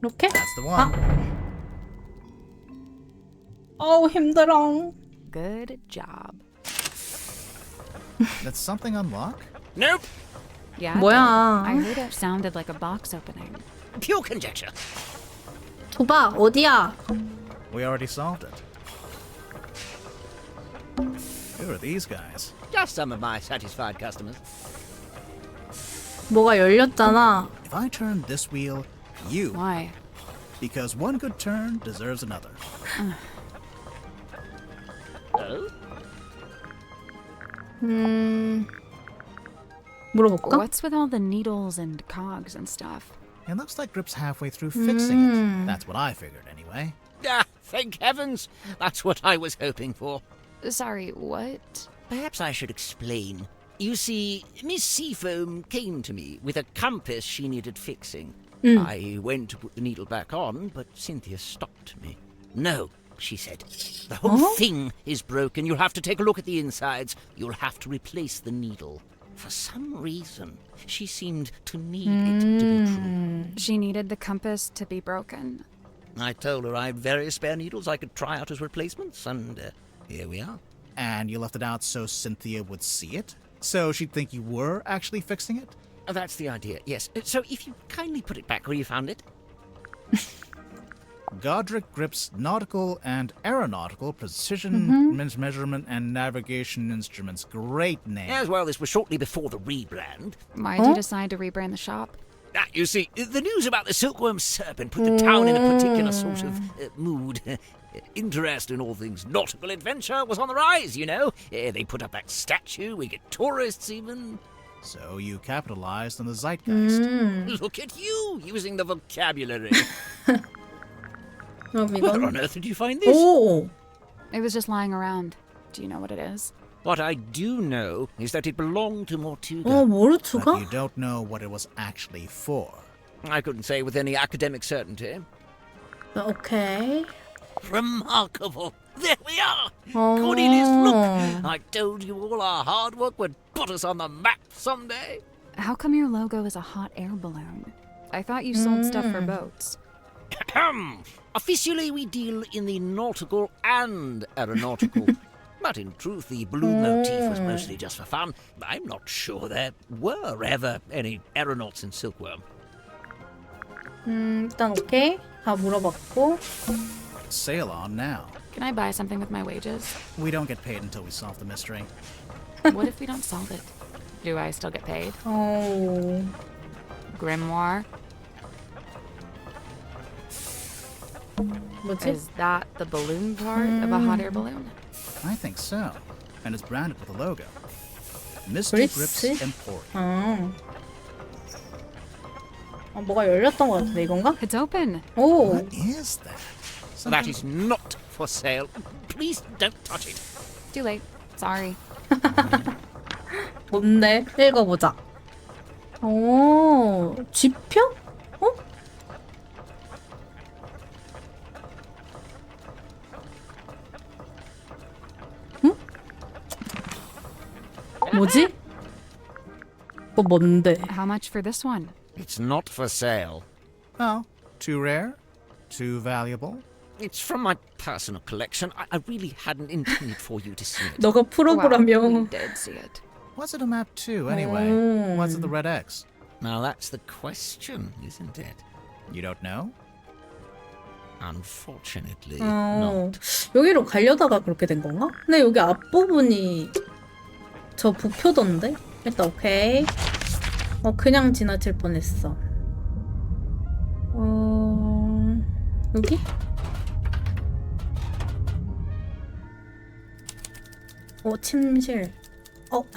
이렇게? That's the one. 어우 힘들어. Good job. Did something unlock? Nope. Yeah. 뭐야? I heard it sounded like a box opening. Pure conjecture. 줘봐 어디야? We already solved it. Who are these guys? Just some of my satisfied customers. 뭐가 열렸잖아. If I turn this wheel, you. Why? Because one good turn deserves another. Oh? 물어볼까? What's with all the needles and cogs and stuff? It looks like Grip's halfway through fixing it. That's what I figured anyway. Ah, thank heavens. That's what I was hoping for. Sorry, what? Perhaps I should explain. You see, Miss Seafoam came to me with a compass she needed fixing. I went to put the needle back on, but Cynthia stopped me. No, she said. The whole thing is broken. You'll have to take a look at the insides. You'll have to replace the needle. For some reason, she seemed to need it to be true. She needed the compass to be broken. I told her I had various spare needles I could try out as replacements, and here we are. And you left it out so Cynthia would see it? So she'd think you were actually fixing it? That's the idea, yes. So if you kindly put it back where you found it. Godric Grip's nautical and aeronautical precision measurement and navigation instruments. Great name. As well, this was shortly before the rebrand. Why'd you decide to rebrand the shop? You see, the news about the silkworm serpent put the town in a particular sort of mood. Interest in all things nautical adventure was on the rise, you know. They put up that statue, we get tourists even. So you capitalized on the zeitgeist. Look at you, using the vocabulary. 그럼 Where 이건 on earth did you find this? 오 It was just lying around. Do you know what it is? What I do know is that it belonged to Mortuga. But 모르투가? you don't know what it was actually for. I couldn't say with any academic certainty. 오케이. Remarkable. There we are. Cornelius, look. I told you all our hard work would put us on the map someday. How come your logo is a hot air balloon? I thought you sold stuff for boats. Officially, we deal in the nautical and aeronautical. But in truth, the balloon motif was mostly just for fun. I'm not sure there were ever any aeronauts in Silkworm. 일단 오케이. 다 물어봤고. Sail on now. Can I buy something with my wages? We don't get paid until we solve the mystery. What if we don't solve it? Do I still get paid? 오. Grimoire? 뭐지? Is that the balloon part of a hot air balloon? I think so. And it's branded with a logo. Mr. Grip's? Grip's Emporium. 뭐가 열렸던 것 같은데 이건가? It's open. 오. What is that? That is not for sale. Please don't touch it. Too late. Sorry. 뭔데? 읽어보자. 오. 지표? 어? 응? 뭐지? 이거 뭔데? How much for this one? It's not for sale. Oh, too rare? Too valuable? It's from my personal collection. I really hadn't intended for you to see it. 너가 Well, 프로그라며. you did see it. What's it a map to, anyway? What's the red X? Now that's the question, isn't it? You don't know? Unfortunately, 어, not. 여기로 가려다가 그렇게 된 건가? 근데 여기 앞부분이 저 부표던데? 일단 오케이. 그냥 지나칠 뻔했어. 여기? 침실.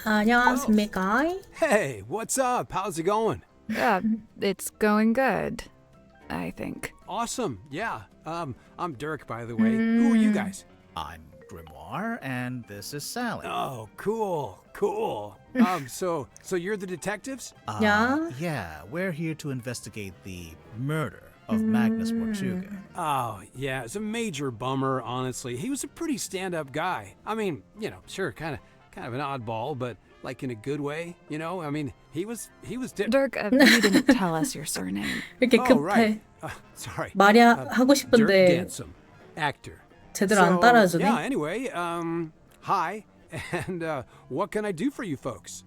안녕하십니까? Hey, what's up? How's it going? It's going good, I think. Awesome. Yeah. I'm Dirk, by the way. Who are you guys? I'm Grimoire, and this is Sally. Oh, cool. So you're the detectives? Yeah. Yeah, we're here to investigate the murder of Magnus Mortuga. Oh, yeah, it's a major bummer, honestly. He was a pretty stand-up guy. I mean, sure, kind of an oddball, but like in a good way, I mean, he was Dirk, you didn't tell us your surname. 이렇게 Oh, 급해. right. Sorry. 말이 하고 Dirk 싶은데 Dansom, actor. 제대로 안 So, 따라주네. yeah, anyway, hi, and what can I do for you folks?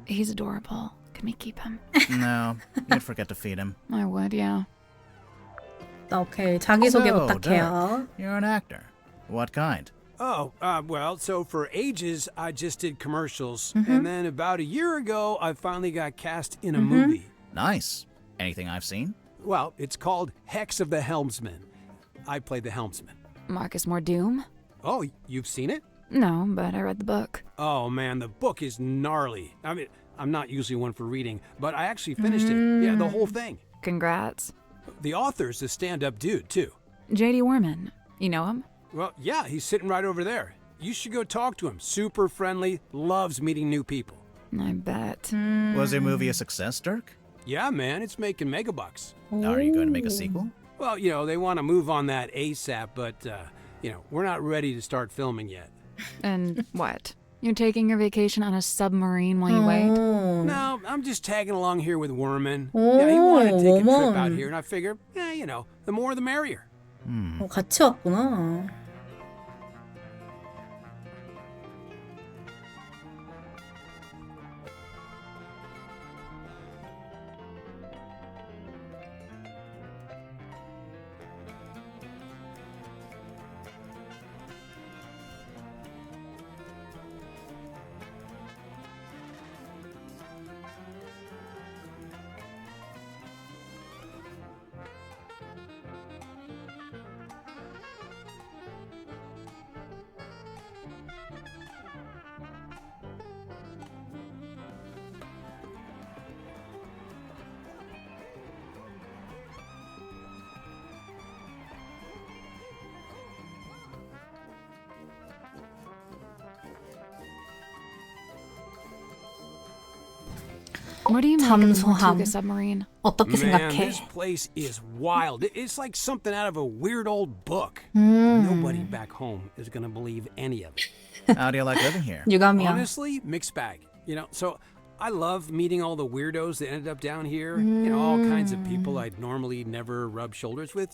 He's adorable. Can we keep him? No, you'd forget to feed him. I would, yeah. 오케이, 자기소개 So, 부탁해요. Dirk, you're an actor. What kind? Oh, well, so for ages, I just did commercials. And then about a year ago, I finally got cast in a movie. Nice. Anything I've seen? Well, it's called Hex of the Helmsman. I played the helmsman. Marcus Mordoom? Oh, you've seen it? No, but I read the book. Oh, man, the book is gnarly. I mean, I'm not usually one for reading, but I actually finished it. Yeah, the whole thing. Congrats. The author's a stand-up dude, too. J.D. Worman. You know him? Well, yeah, he's sitting right over there. You should go talk to him. Super friendly, loves meeting new people. I bet. Was your movie a success, Dirk? Yeah, man, it's making megabucks. Are you going to make a sequel? Well, they want to move on that ASAP, but, we're not ready to start filming yet. And what? You're taking your vacation on a submarine while you wait? No, I'm just tagging along here with Worman. Yeah, he wanted to take a trip out Worman. here, and I figured, the more the merrier. 같이 왔구나. What do you make of the 잠수함. Tortuga submarine? 어떻게 Man, 생각해? this place is wild. It's like something out of a weird old book. Nobody back home is going to believe any of it. How do you like living here? 유감이야. Honestly, mixed bag. So I love meeting all the weirdos that ended up down here. All kinds of people I'd normally never rub shoulders with,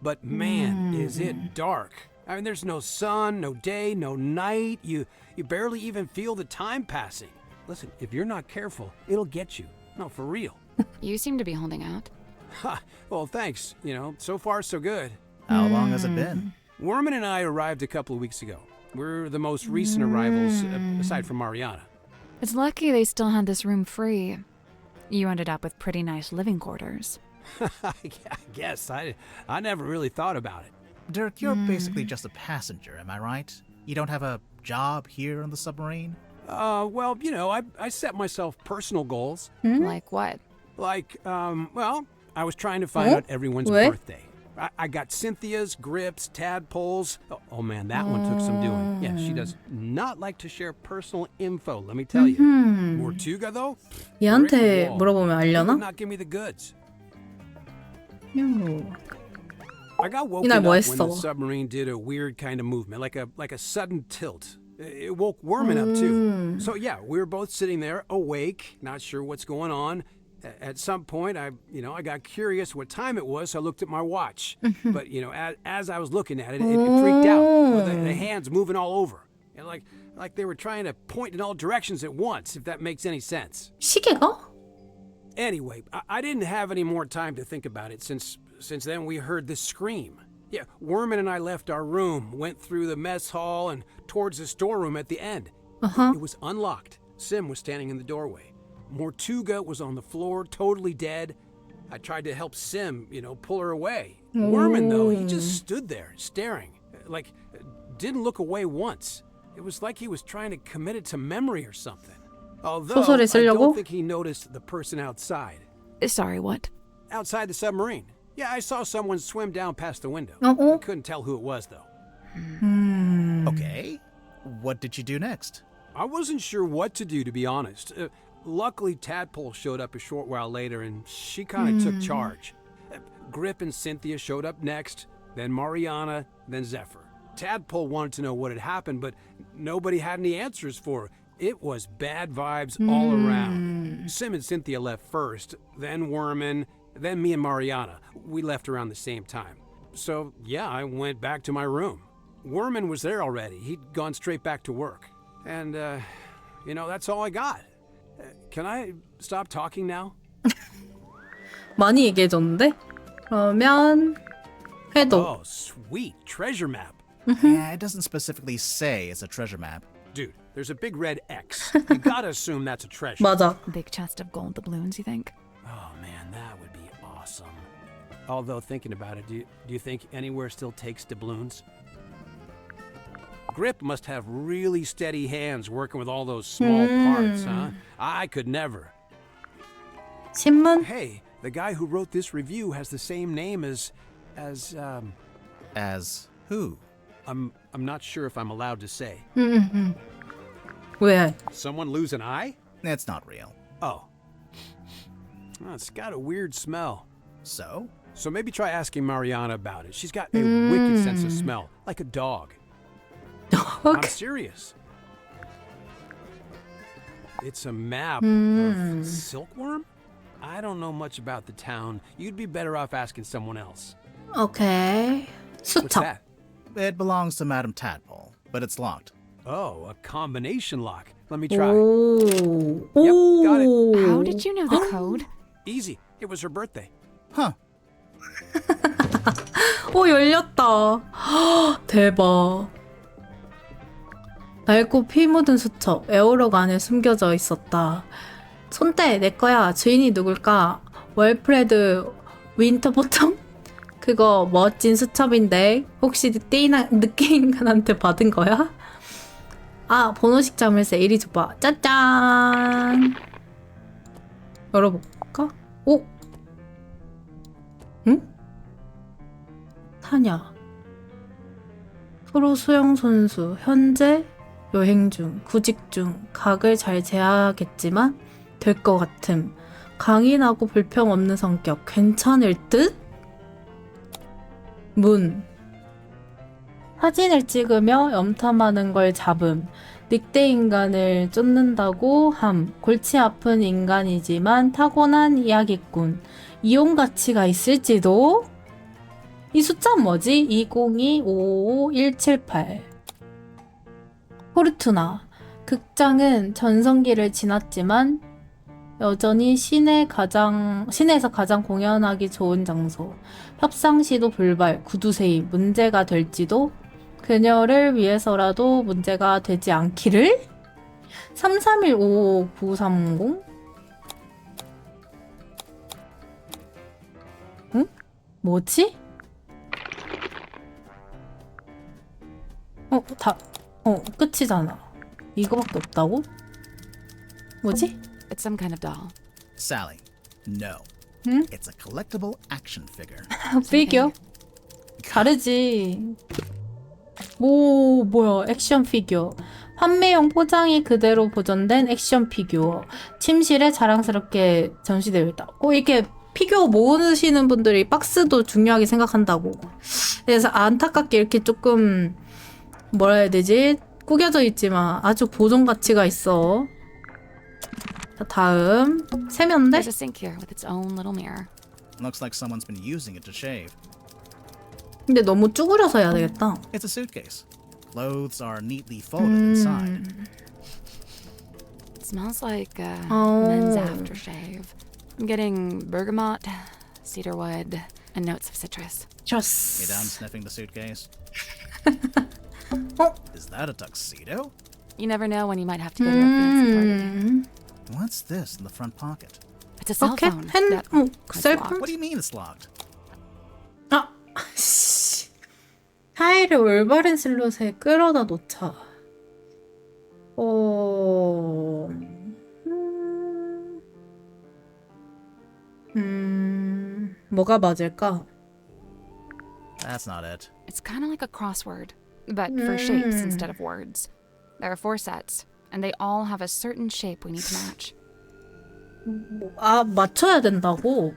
But man, is it dark. I mean, there's no sun, no day, no night. You barely even feel the time passing. Listen, if you're not careful, it'll get you. No, for real. You seem to be holding out. Ha, well, thanks. So far so good. How long has it been? Worman and I arrived a couple of weeks ago. We're the most recent arrivals, aside from Mariana. It's lucky they still had this room free. You ended up with pretty nice living quarters. I guess. I never really thought about it. Dirk, you're basically just a passenger, am I right? You don't have a job here on the submarine? Well, I set myself personal goals. Like what? Like, I was trying to find out everyone's birthday. I got Cynthia's, Grip's, Tadpole's. Oh, man, that one took some doing. Yeah, she does not like to share personal info, let me tell you. Mortuga, though? 얘한테 물어보면 He would 알려나? not give me the goods. 음. I got woken 이날 up 뭐 when 했어? the submarine did a weird kind of movement, like a sudden tilt. It woke Worman up too. So yeah, we were both sitting there, awake, not sure what's going on. At some point, I got curious what time it was, so I looked at my watch. But as I was looking at it, it freaked out. With the hands moving all over, and like they were trying to point in all directions at once. If that makes any sense. 시계가? Anyway, I didn't have any more time to think about it since then we heard this scream. Yeah, Worman and I left our room, went through the mess hall and towards the storeroom at the end. It was unlocked. Sim was standing in the doorway. Mortuga was on the floor, totally dead. I tried to help Sim, pull her away. Worman, though, he just stood there, staring. Like, didn't look away once. It was like he was trying to commit it to memory or something. Although, 소설에 I 쓰려고? don't think he noticed the person outside. Sorry, what? Outside the submarine. Yeah, I saw someone swim down past the window. Uh-oh. I couldn't tell who it was, though. Okay. What did you do next? I wasn't sure what to do, to be honest. Luckily, Tadpole showed up a short while later, and she kind of took charge. Grip and Cynthia showed up next, then Mariana, then Zephyr. Tadpole wanted to know what had happened, but nobody had any answers for her. It was bad vibes all around. Sim and Cynthia left first, then Werman, then me and Mariana. We left around the same time. So, yeah, I went back to my room. Werman was there already. He'd gone straight back to work. And, that's all I got. Can I stop talking now? 많이 얘기해줬는데? 그러면 해도. Oh, sweet. Treasure map. Yeah, it doesn't specifically say it's a treasure map. Dude, there's a big red X. You gotta assume that's a treasure. 맞아. Big chest of gold doubloons, you think? Oh man, that would be awesome. Although thinking about it, do you think anywhere still takes doubloons? Grip must have really steady hands working with all those small parts, huh? I could never. 신문? Hey, the guy who wrote this review has the same name as As who? I'm not sure if I'm allowed to say. 왜? Someone lose an eye? It's not real. Oh. Oh, it's got a weird smell. So? So maybe try asking Mariana about it. She's got a wicked sense of smell, like a dog. I'm serious. It's a map of silkworm? I don't know much about the town. You'd be better off asking someone else. 오케이. What's 수첩. that? It belongs to Madame Tadpole, but it's locked. Oh, a combination lock. Let me try. 오. Yep, got it. 오. How did you know the code? Easy. It was her birthday. Huh. 오, 열렸다. 헉, 대박. 낡고 피 묻은 수첩. 에어록 안에 숨겨져 있었다. 손대, 내 거야. 주인이 누굴까? 월프레드 윈터보텀? 그거 멋진 수첩인데 혹시 늑대 인간한테 받은 거야? 아, 번호식 자물쇠 이리 줘봐. 짜잔. 열어볼까? 오? 응? 타냐. 프로 수영 선수. 현재 여행 중. 구직 중. 각을 잘 제하겠지만 될 것 같음. 강인하고 불평 없는 성격. 괜찮을 듯? 문. 사진을 찍으며 염탐하는 걸 잡음. 늑대 인간을 쫓는다고 함. 골치 아픈 인간이지만 타고난 이야기꾼. 이용 가치가 있을지도? 이 숫자는 뭐지? 202-55178. 포르투나. 극장은 전성기를 지났지만 여전히 시내에서 가장 공연하기 좋은 장소. 협상시도 불발, 구두쇠임, 문제가 될지도. 그녀를 위해서라도 문제가 되지 않기를? 3315-5930? 응? 뭐지? 끝이잖아. 이거밖에 없다고? 뭐지? It's some kind of doll. Sally, no. 응? It's a collectible action figure. 피규어? 다르지. 뭐야, 액션 피규어. 판매용 포장이 그대로 보존된 액션 피규어. 침실에 자랑스럽게 전시되어 있다. 이렇게 피규어 모으시는 분들이 박스도 중요하게 생각한다고. 그래서 안타깝게 이렇게 조금 뭐라 해야 되지? 구겨져 있지만 아주 보존 가치가 있어. 자, 다음 세면대? There's a sink here with its own little mirror. Looks like someone's been using it to shave. 근데 너무 쭈그려서 해야 되겠다. It's a suitcase. Clothes are neatly folded inside. It smells like men's aftershave. I'm getting bergamot, cedarwood, and notes of citrus. You done sniffing the suitcase? Is that a tuxedo? You never know when you might have to go to a fancy party. What's this in the front pocket? It's a cell phone. That's 셀폰? What do you mean it's locked? 타일을 올바른 슬롯에 끌어다 놓자. 뭐가 맞을까? That's not it. It's kind of like a crossword, but for shapes instead of words. There are 4 sets, and they all have a certain shape we need to match. 맞춰야 된다고?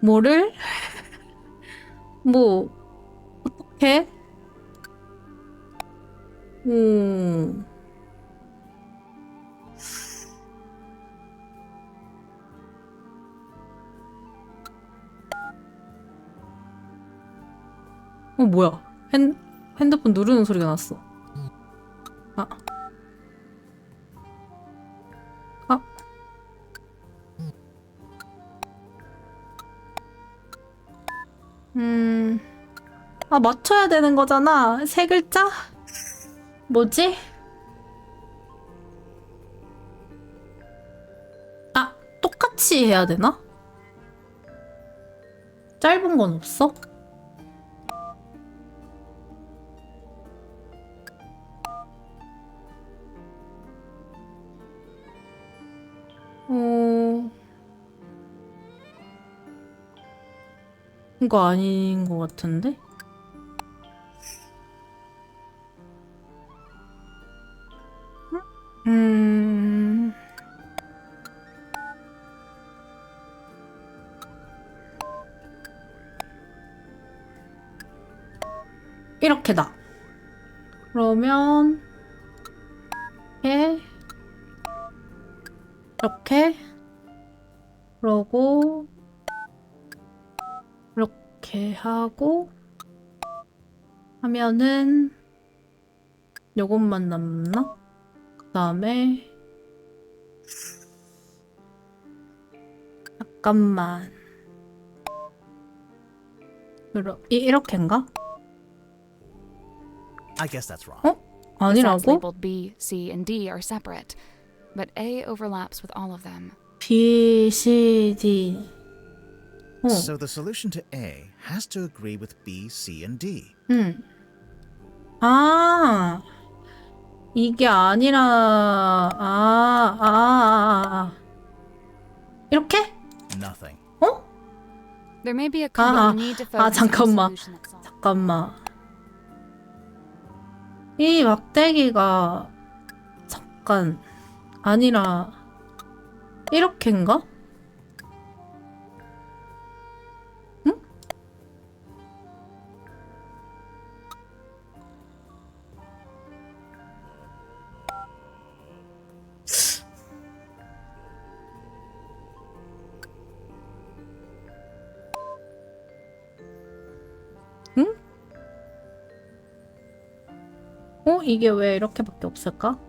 뭐를? 뭐 어떻게? 뭐야? 핸드폰 누르는 소리가 났어. 아. 아. 아, 맞춰야 되는 거잖아. 세 글자? 뭐지? 아, 똑같이 해야 되나? 짧은 건 없어? 이거 아닌 것 같은데? 이렇게다. 그러면 이렇게 그러고 이렇게 하고 하면은 요것만 남나? 그 다음에 잠깐만 이렇게인가? I guess that's wrong. The sets 아니라고? labeled B, C, and D are separate, but A overlaps with all of them. B, C, D. So the solution to A has to agree with B, C, and D. 아, 이게 아니라 이렇게? Nothing. There may be a couple who need to focus on the 잠깐만. solution itself. 잠깐만. 이 막대기가 잠깐 아니라 이렇게인가? 응? 응? 이게 왜 이렇게밖에 없을까?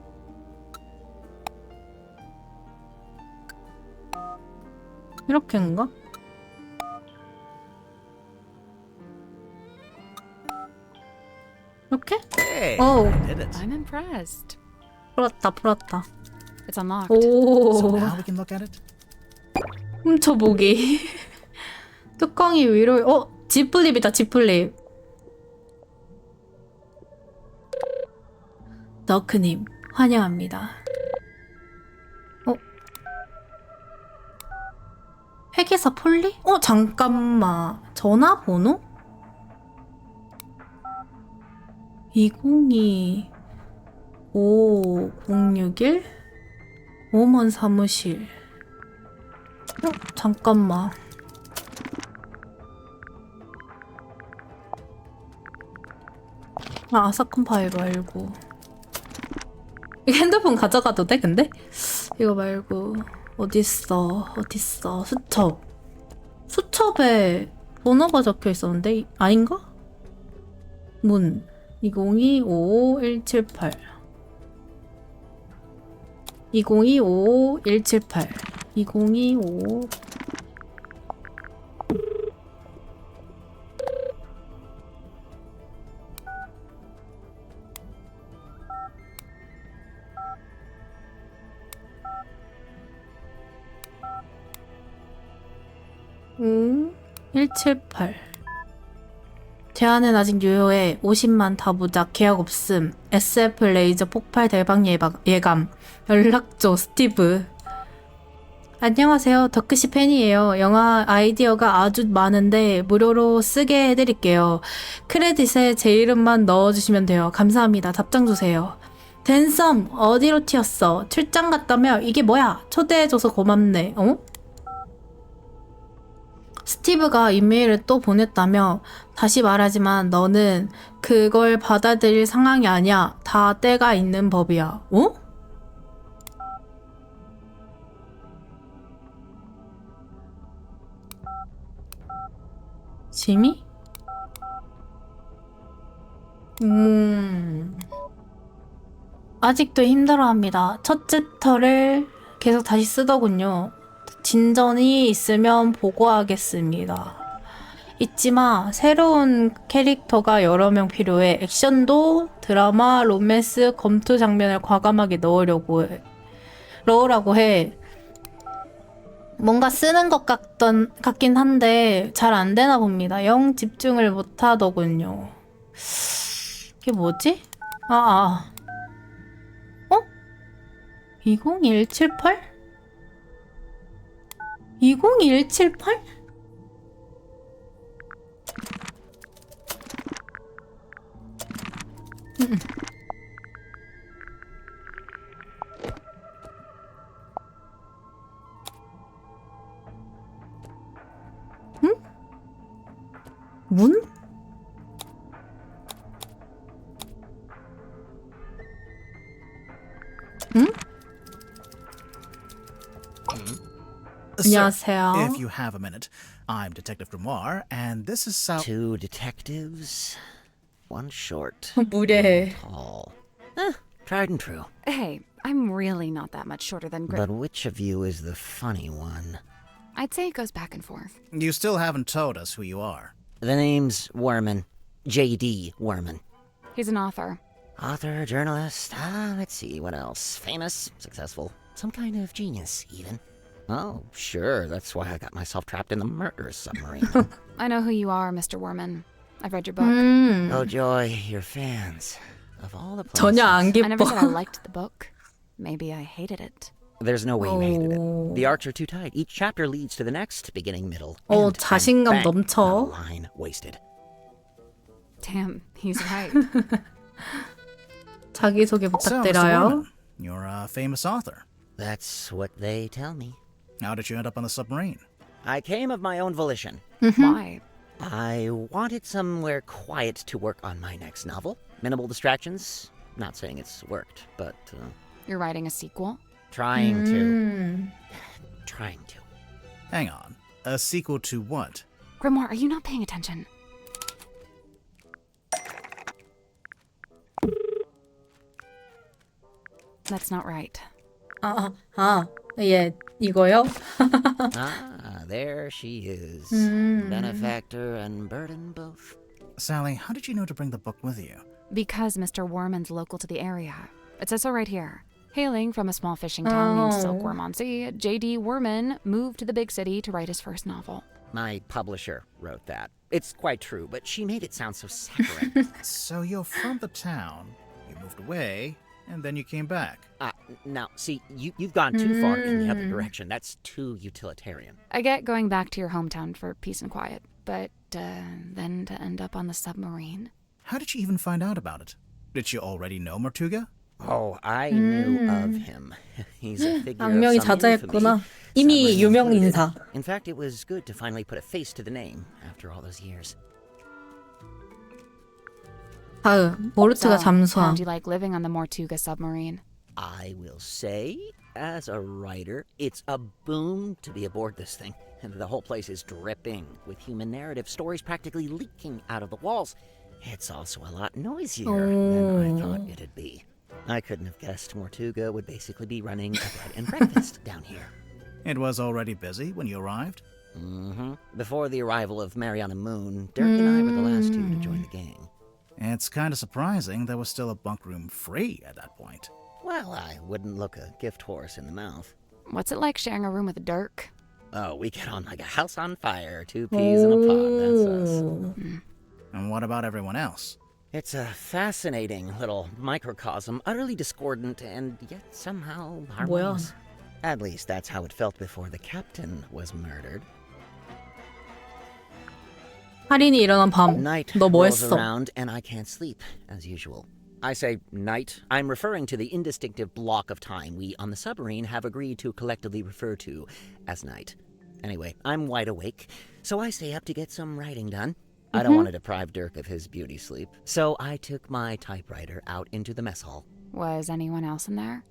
이렇게인가? 이렇게? Hey, Oh. I did it. I'm impressed. 풀었다. It's unlocked. So 오, now we can look at it? 훔쳐보기. 뚜껑이 위로, 지플립이다, 지플립. 너크님, 환영합니다. 회계사 폴리? 잠깐만. 전화번호? 202 5061 오먼 사무실. 잠깐만. 아사건 파일 말고. 이거 핸드폰 가져가도 돼, 근데? 이거 말고. 어딨어. 수첩에 번호가 적혀 있었는데, 아닌가? 문. 20255178. 20255178. 2025. 오, 178. 제안은 아직 유효해. 50만 다부작. 계약 없음. SF 레이저 폭발 대박 예감. 연락줘 스티브. 안녕하세요. 덕크씨 팬이에요. 영화 아이디어가 아주 많은데 무료로 쓰게 해드릴게요. 크레딧에 제 이름만 넣어주시면 돼요. 감사합니다. 답장 주세요. 댄썸 어디로 튀었어? 출장 갔다며? 이게 뭐야? 초대해줘서 고맙네. 스티브가 이메일을 또 보냈다며 다시 말하지만 너는 그걸 받아들일 상황이 아니야. 다 때가 있는 법이야. 어? 지미? 아직도 힘들어합니다. 첫 챕터를 계속 다시 쓰더군요. 진전이 있으면 보고하겠습니다. 잊지마, 새로운 캐릭터가 여러 명 필요해. 액션도 드라마, 로맨스, 검투 장면을 과감하게 넣으라고 해. 뭔가 쓰는 것 같긴 한데 잘 안 되나 봅니다. 영 집중을 못 하더군요. 이게 뭐지? 어? 20178? 20178? 응? 문? 응? 안녕하세요. If you have a minute, I'm Detective Grimoire, and this is Sal. Two detectives, one short, 무례해. tall. Tried and true. Hey, I'm really not that much shorter than But which of you is the funny one? I'd say it goes back and forth. You still haven't told us who you are. The name's Werman. J.D. Werman. He's an author. Author, journalist, let's see, what else? Famous, successful, some kind of genius, even. Oh, sure, that's why I got myself trapped in the murderous submarine. I know who you are, Mr. Werman. I've read your book. Oh, joy, your fans. Of all the places. 전혀 안 I never said I 기뻐. liked the book. Maybe I hated it. There's no way you hated it. The arcs are too tight. Each chapter leads to the next, beginning, middle, end, 자신감 and bang, 넘쳐. a line wasted. Damn, he's right. 자기소개 So, Mr. 부탁드려요. Werman, you're a famous author. That's what they tell me. How did you end up on the submarine? I came of my own volition. Why? I wanted somewhere quiet to work on my next novel. Minimal distractions. Not saying it's worked, but You're writing a sequel? trying to. Trying to. Hang on. A sequel to what? Grimoire, are you not paying attention? That's not right. 예, 이거요? There she is. Benefactor and burden both. Sally, how did you know to bring the book with you? Because Mr. Werman's local to the area. It says so right here. Hailing from a small fishing town named Silkworm on Sea, J.D. Werman moved to the big city to write his first novel. My publisher wrote that. It's quite true, but she made it sound so saccharine. So you're from the town, you moved away, and then you came back. Now, see, you've gone too far in the other direction. That's too utilitarian. I get going back to your hometown for peace and quiet, but then to end up on the submarine. How did you even find out about it? Did you already know Mortuga? Oh, I knew of him. He's a figure 악명이 of some 자자했구나. infamy. 이미 Submarine 유명 included. 인사. In fact, it was good to finally put a face to the name after all those years. 다음, 모르트가 So, 잠수함. how'd you like living on the Mortuga submarine? I will say, as a writer, it's a boon to be aboard this thing. And the whole place is dripping with human narrative stories practically leaking out of the walls. It's also a lot noisier than I thought it'd be. I couldn't have guessed Mortuga would basically be running a bed and breakfast down here. It was already busy when you arrived? Before the arrival of Mariana Moon, Dirk and I were the last two to join the gang. It's kind of surprising there was still a bunk room free at that point. Well, I wouldn't look a gift horse in the mouth. What's it like sharing a room with Dirk? Oh, we get on like a house on fire, 2 peas in a pod, that's us. And what about everyone else? It's a fascinating little microcosm, utterly discordant and yet somehow harmonious. At least that's how it felt before the captain was murdered. 할인이 일어난 밤. Night 너 뭐 rolls 했어? around and I can't sleep, as usual. I say night. I'm referring to the indistinctive block of time we on the submarine have agreed to collectively refer to as night. Anyway, I'm wide awake, so I stay up to get some writing done. I don't want to deprive Dirk of his beauty sleep, so I took my typewriter out into the mess hall. Was anyone else in there?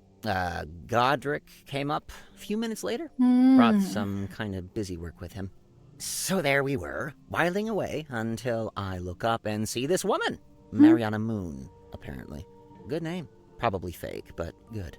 Godric came up a few minutes later, brought some kind of busy work with him. So there we were, whiling away until I look up and see this woman, Mariana Moon, apparently. Good name. Probably fake, but good.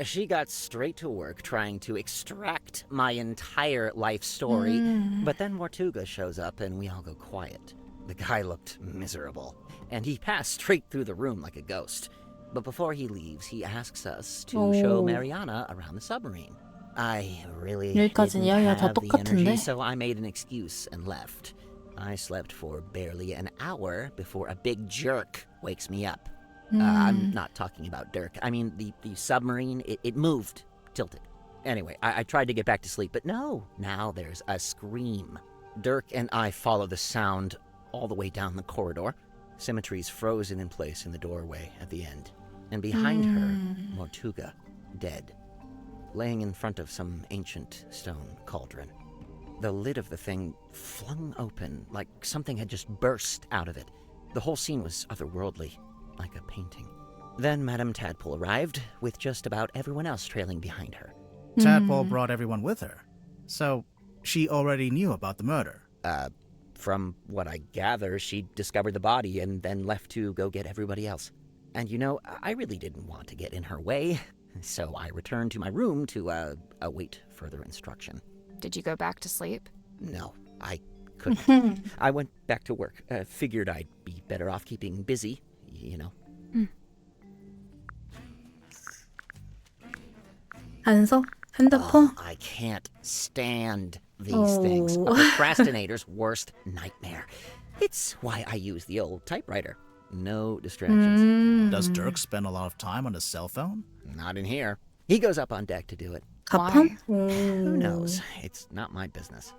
She got straight to work trying to extract my entire life story, but then Mortuga shows up and we all go quiet. The guy looked miserable, and he passed straight through the room like a ghost. But before he leaves, he asks us to show Mariana around the submarine. I really didn't have the energy, so I made an excuse and left. I slept for barely an hour before a big jerk wakes me up. I'm not talking about Dirk. I mean, the submarine, it moved, tilted. Anyway, I tried to get back to sleep, but no. Now there's a scream. Dirk and I follow the sound all the way down the corridor. Symmetry's frozen in place in the doorway at the end. And behind her, Mortuga, dead, laying in front of some ancient stone cauldron. The lid of the thing flung open, like something had just burst out of it. The whole scene was otherworldly, like a painting. Then Madame Tadpole arrived, with just about everyone else trailing behind her. Tadpole brought everyone with her, so she already knew about the murder. From what I gather, she discovered the body and then left to go get everybody else. And you know, I really didn't want to get in her way, so I returned to my room to await further instruction. Did you go back to sleep? No, I couldn't. I went back to work. Figured I'd be better off keeping busy, you know. 안서? 핸드폰? I can't stand these things. A procrastinator's worst nightmare. It's why I use the old typewriter. No distractions. Does Dirk spend a lot of time on his cell phone? Not in here. He goes up on deck to do it. 가판? Who knows? It's not my business.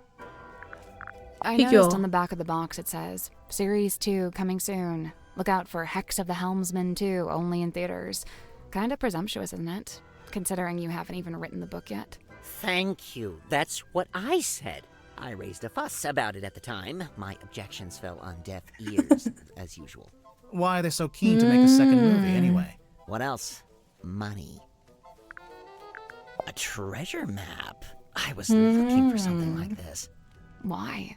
I noticed on the back of the box it says, Series 2 coming soon. Look out for Hex of the Helmsman 2, only in theaters. Kinda presumptuous, isn't it? Considering you haven't even written the book yet. Thank you. That's what I said. I raised a fuss about it at the time. My objections fell on deaf ears, as usual. Why are they so keen to make a second movie anyway? What else? Money. A treasure map. I was looking for something like this. Why?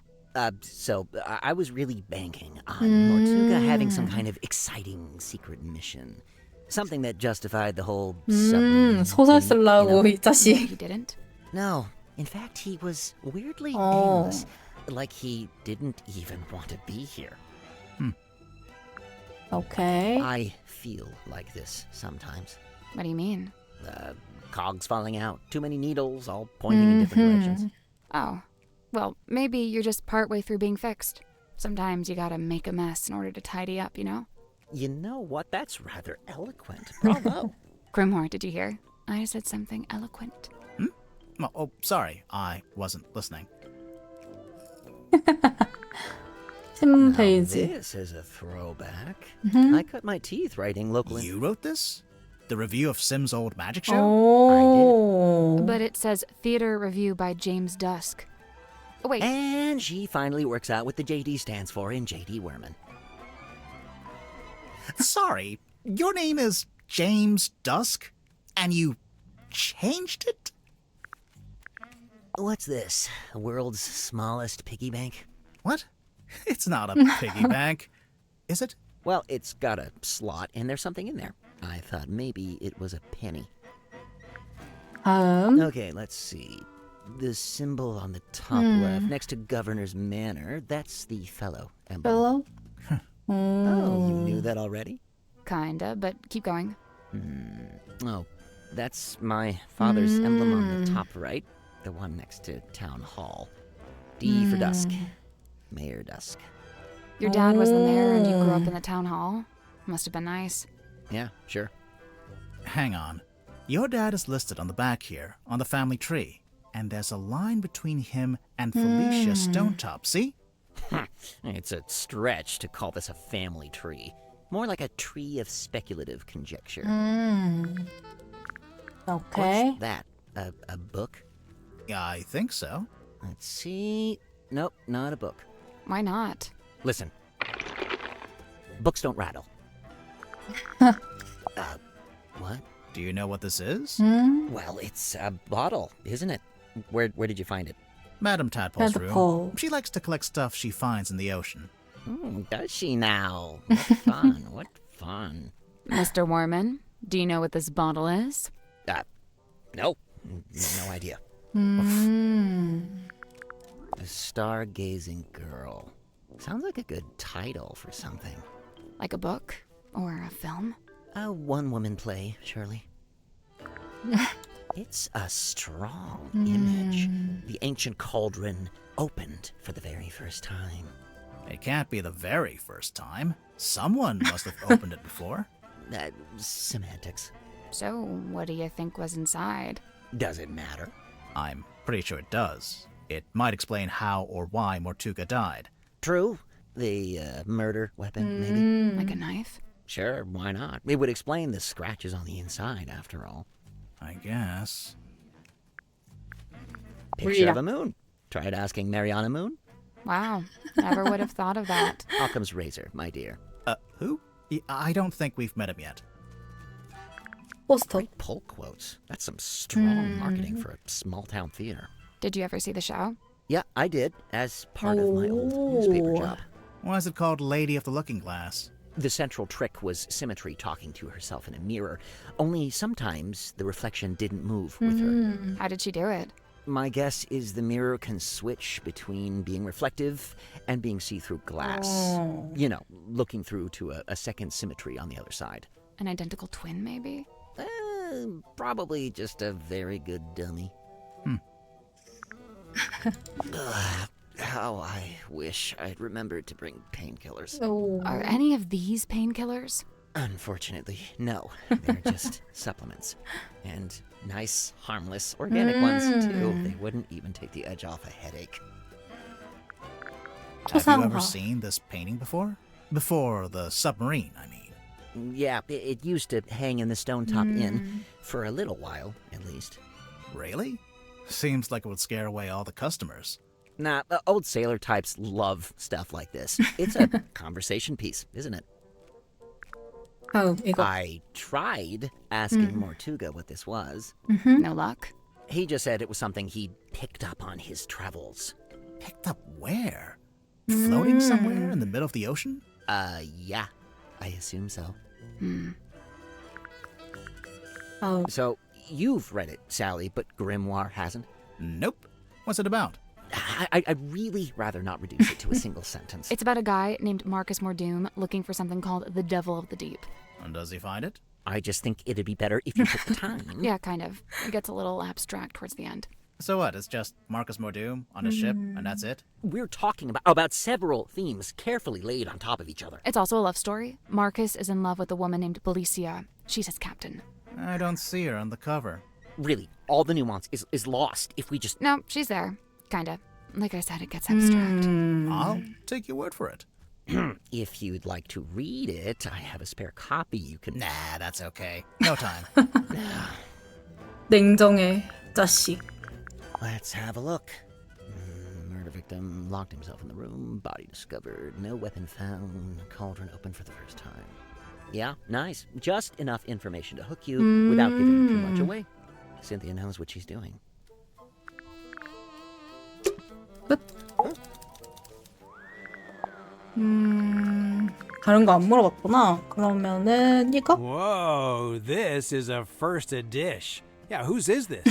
So I was really banking on Mortuga having some kind of exciting secret mission. Something that justified the whole submarine 소설 thing, 쓰려고 이 you know? 자식. He didn't? No. In fact, he was weirdly aimless. Like he didn't even want to be here. Okay. I feel like this sometimes. What do you mean? Cogs falling out, too many needles, all pointing in different directions. Oh. Well, maybe you're just partway through being fixed. Sometimes you gotta make a mess in order to tidy up, you know? You know what? That's rather eloquent. Bravo. Grimhor, did you hear? I said something eloquent. Oh, sorry. I wasn't listening. Now, 페이지. this is a throwback. I cut my teeth writing local... You wrote this? The review of Sim's old magic show? 오. But it says Theater Review by James Dusk. Oh, wait. And she finally works out what the JD stands for in JD Werman. Sorry, your name is James Dusk, and you changed it? What's this? The world's smallest piggy bank? What? It's not a piggy bank, is it? Well, it's got a slot, and there's something in there. I thought maybe it was a penny. Okay, let's see. The symbol on the top left, next to Governor's Manor, that's the fellow emblem. Fellow? Oh, you knew that already? Kinda, but keep going. Oh, that's my father's emblem on the top right, the one next to Town Hall. D for Dusk. Mayor Dusk. Your dad was the mayor and you grew up in the town hall? Must have been nice. Yeah, sure. Hang on. Your dad is listed on the back here, on the family tree, and there's a line between him and Felicia Stonetop, see? It's a stretch to call this a family tree. More like a tree of speculative conjecture. Okay. What's that? A book? I think so. Let's see. Nope, not a book. Why not? Listen. Books don't rattle. What? Do you know what this is? Well, it's a bottle, isn't it? Where did you find it? Madame Tadpole's Tadpole. room. She likes to collect stuff she finds in the ocean. Does she now? What fun, what fun. Mr. Warman, do you know what this bottle is? No, no idea. The Stargazing Girl. Sounds like a good title for something. Like a book? Or a film? A one-woman play, surely. It's a strong image. The ancient cauldron opened for the very first time. It can't be the very first time. Someone must have opened it before. Semantics. So, what do you think was inside? Does it matter? I'm pretty sure it does. It might explain how or why Mortuga died. True. The murder weapon, maybe? Like a knife? Sure, why not? It would explain the scratches on the inside, after all. I guess. Picture of a moon. Tried asking Mariana Moon? Wow, never would have thought of that. Occam's razor, my dear. Who? I don't think we've met him yet. 포스터. Pull quotes. That's some strong marketing for a small-town theater. Did you ever see the show? Yeah, I did, as part of my old newspaper job. Why is it called Lady of the Looking Glass? The central trick was Symmetry talking to herself in a mirror, only sometimes the reflection didn't move with her. How did she do it? My guess is the mirror can switch between being reflective and being see-through glass. You know, looking through to a second Symmetry on the other side. An identical twin, maybe? Probably just a very good dummy. How I wish I'd remembered to bring painkillers. Are any of these painkillers? Unfortunately, no. They're just supplements. And nice, harmless, organic ones, too. They wouldn't even take the edge off a headache. Have you ever seen this painting before? Before the submarine, I mean. Yeah, it used to hang in the Stone Top Inn. For a little while, at least. Really? Seems like it would scare away all the customers. Nah, old sailor types love stuff like this. It's a conversation piece, isn't it? 이거. I tried asking Mortuga what this was. No luck? He just said it was something he'd picked up on his travels. Picked up where? Floating somewhere in the middle of the ocean? Yeah. I assume so. Oh. So, you've read it, Sally, but Grimoire hasn't? Nope. What's it about? I'd really rather not reduce it to a single sentence. It's about a guy named Marcus Mordoom looking for something called the Devil of the Deep. And does he find it? I just think it'd be better if you took the time. Yeah, kind of. It gets a little abstract towards the end. So what? It's just Marcus Mordoom on a ship, and that's it? We're talking about several themes carefully laid on top of each other. It's also a love story. Marcus is in love with a woman named Belicia. She's his captain. I don't see her on the cover. Really, all the nuance is lost if we just... No, she's there. Kinda. Like I said, it gets abstract. I'll take your word for it. If you'd like to read it, I have a spare copy you can... Nah, that's okay. No time. 냉정해, 자식. Let's have a look. Murder victim locked himself in the room. Body discovered. No weapon found. Cauldron open for the first time. Yeah, nice. Just enough information to hook you without giving too much away. Cynthia knows what she's doing. 끝. 다른 거 안 물어봤구나. 그러면은 이거? Whoa, this is a first a dish. Yeah, whose is this?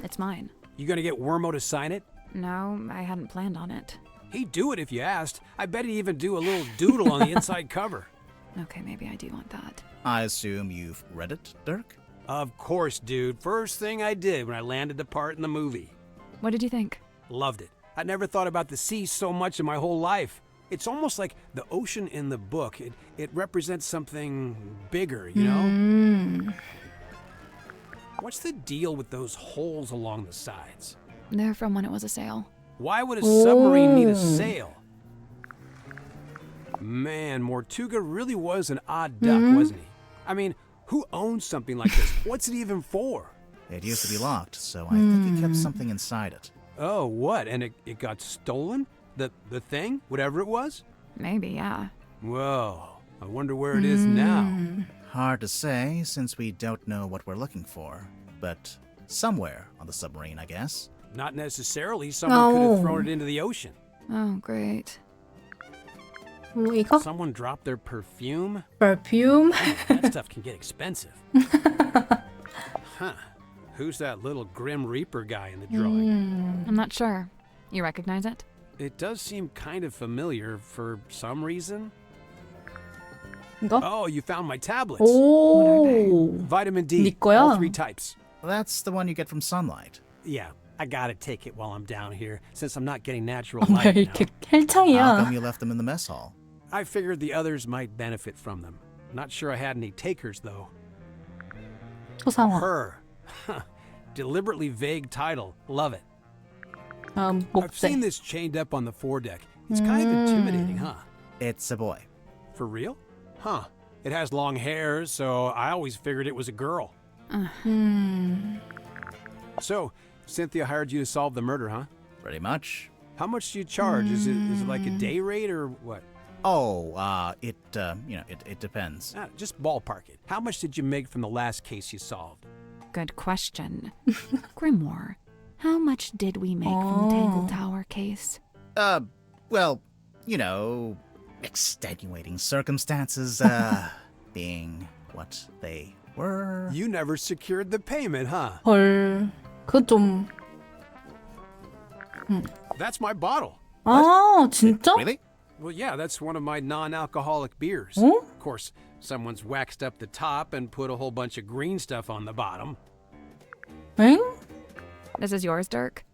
It's mine. You gonna get Wormo to sign it? No, I hadn't planned on it. He'd do it if you asked. I bet he'd even do a little doodle on the inside cover. Okay, maybe I do want that. I assume you've read it, Dirk? Of course, dude. First thing I did when I landed the part in the movie. What did you think? Loved it. I never thought about the sea so much in my whole life. It's almost like the ocean in the book. It represents something bigger, you know? What's the deal with those holes along the sides? They're from when it was a sail. Why would a submarine need a sail? Man, Mortuga really was an odd duck, wasn't he? I mean, who owns something like this? What's it even for? It used to be locked, so I think he kept something inside it. Oh, what? And it got stolen? The thing? Whatever it was? Maybe, yeah. Whoa. I wonder where it is now. Hard to say, since we don't know what we're looking for. But somewhere on the submarine, I guess. Not necessarily. Someone could have thrown it into the ocean. Oh, great. 뭐 이거? Someone dropped their perfume? perfume? That stuff can get expensive. Huh. Who's that little Grim Reaper guy in the drawing? I'm not sure. You recognize it? It does seem kind of familiar for some reason. 이거? Oh, you found my tablets. 오. Vitamin D. 네 거야? All 3 types. That's the one you get from sunlight. Yeah, I gotta take it while I'm down here, since I'm not getting natural 왜 light now. 이렇게 How 헬창이야? come you left them in the mess hall? I figured the others might benefit from them. Not sure I had any takers, though. 초상화. Her. Deliberately vague title. Love it. 다음 I've seen 목재. this chained up on the foredeck. It's kind of intimidating, huh? It's a boy. For real? Huh. It has long hair, so I always figured it was a girl. So, Cynthia hired you to solve the murder, huh? Pretty much. How much do you charge? Is it like a day rate or what? Oh, it depends. Just ballpark it. How much did you make from the last case you solved? Good question. Grimoire, how much did we make from the Tangle Tower case? Well, you know, extenuating circumstances, being what they were. You never secured the payment, huh? 헐. 그 좀. That's my bottle. 아, 진짜? Really? Well, yeah, that's one of my non-alcoholic beers. 어? Of course, someone's waxed up the top and put a whole bunch of green stuff on the bottom. 엥? This is yours, Dirk?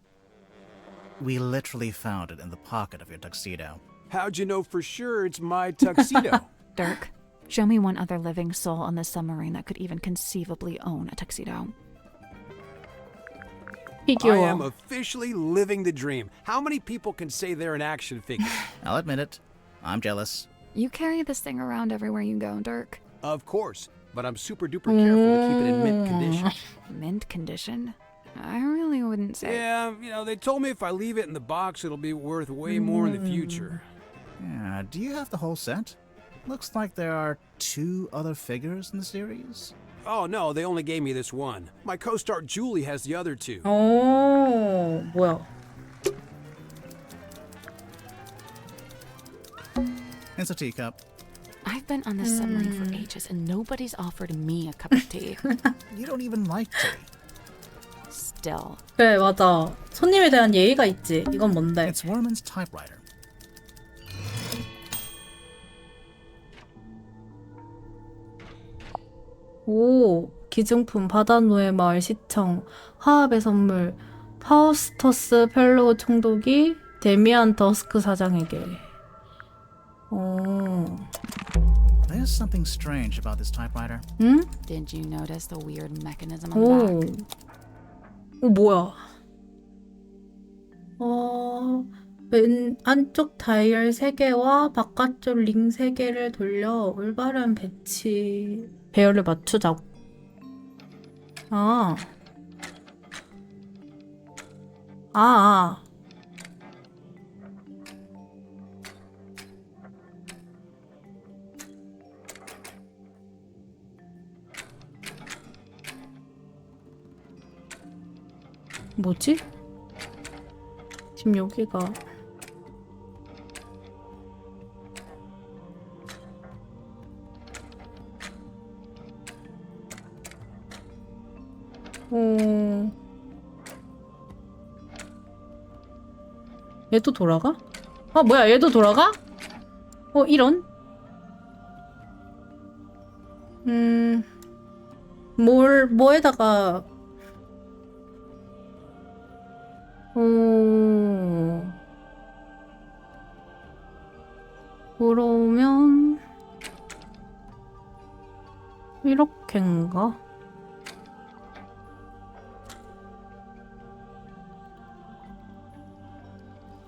We literally found it in the pocket of your tuxedo. How'd you know for sure it's my tuxedo? Dirk, show me one other living soul on the submarine that could even conceivably own a tuxedo. I am 피규어. officially living the dream. How many people can say they're an action figure? I'll admit it. I'm jealous. You carry this thing around everywhere you go, Dirk. Of course, but I'm super duper careful to keep it in mint condition. Mint condition? I really wouldn't say. Yeah, you know, they told me if I leave it in the box, it'll be worth way more in the future. Yeah, do you have the whole set? Looks like there are 2 other figures in the series. Oh, no, they only gave me this one. My co-star Julie has the other 2. 오, 뭐야? It's a teacup. I've been on this submarine for ages and nobody's offered me a cup of tea. You don't even like tea. Still. 그래, 맞아. 손님에 대한 예의가 있지. 이건 뭔데? It's Worman's typewriter. 오, 기증품 바다노의 마을 시청, 화합의 선물, 파우스터스 펠로우 총독이 데미안 더스크 사장에게. 오. There's something strange about this typewriter. 응? Did you notice the weird mechanism on the 오. back? 오, 뭐야? 맨 안쪽 다이얼 3개와 바깥쪽 링 3개를 돌려 올바른 배열을 맞추자고. 아. 아. 뭐지? 지금 여기가 얘도 돌아가? 아, 뭐야, 얘도 돌아가? 이런? 뭐에다가 그러면 이렇게인가?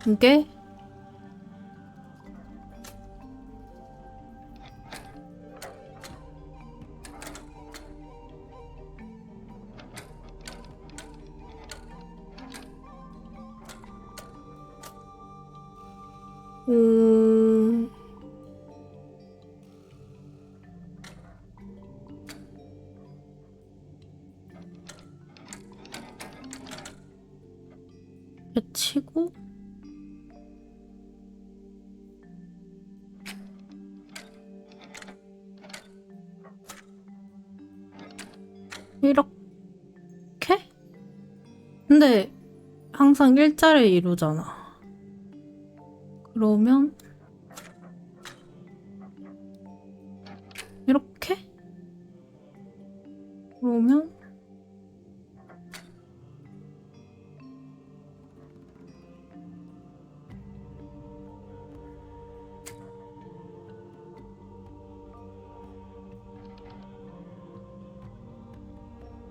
이게 치고 이렇게? 근데 항상 일자를 이루잖아. 그러면 이렇게? 그러면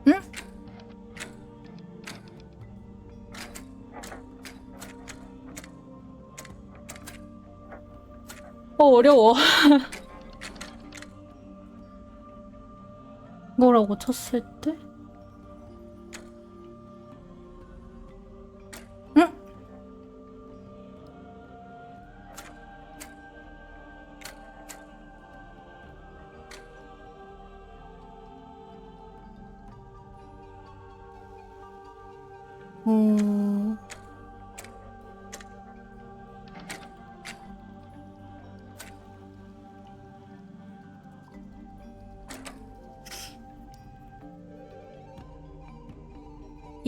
응? 어려워. 뭐라고 쳤을 때? 응?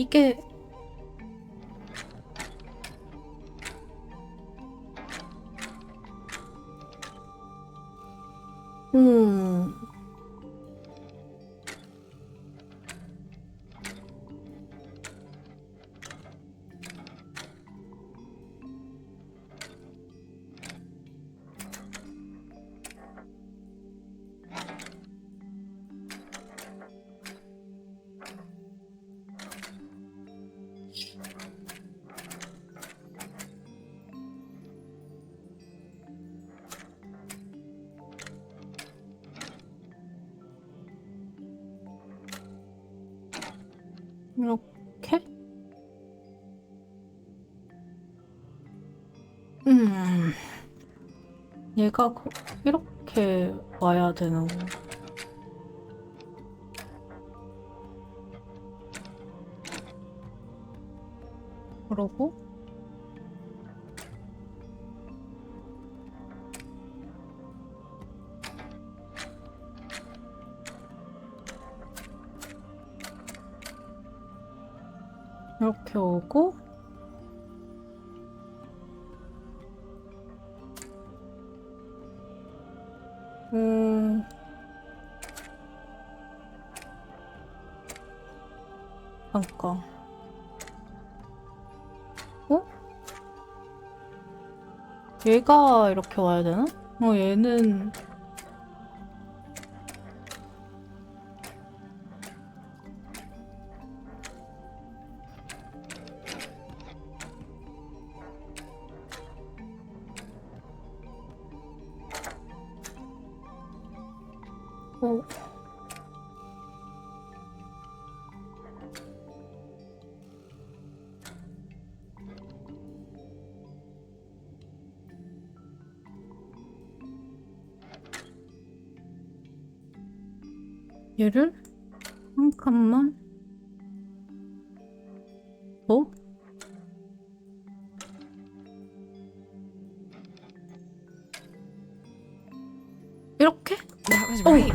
이게 이렇게? 얘가 이렇게 와야 되는 거. 그러고 이렇게 오고 잠깐. 어? 얘가 이렇게 와야 되나? 얘는 얘를 한 칸만 더 이렇게? That was right.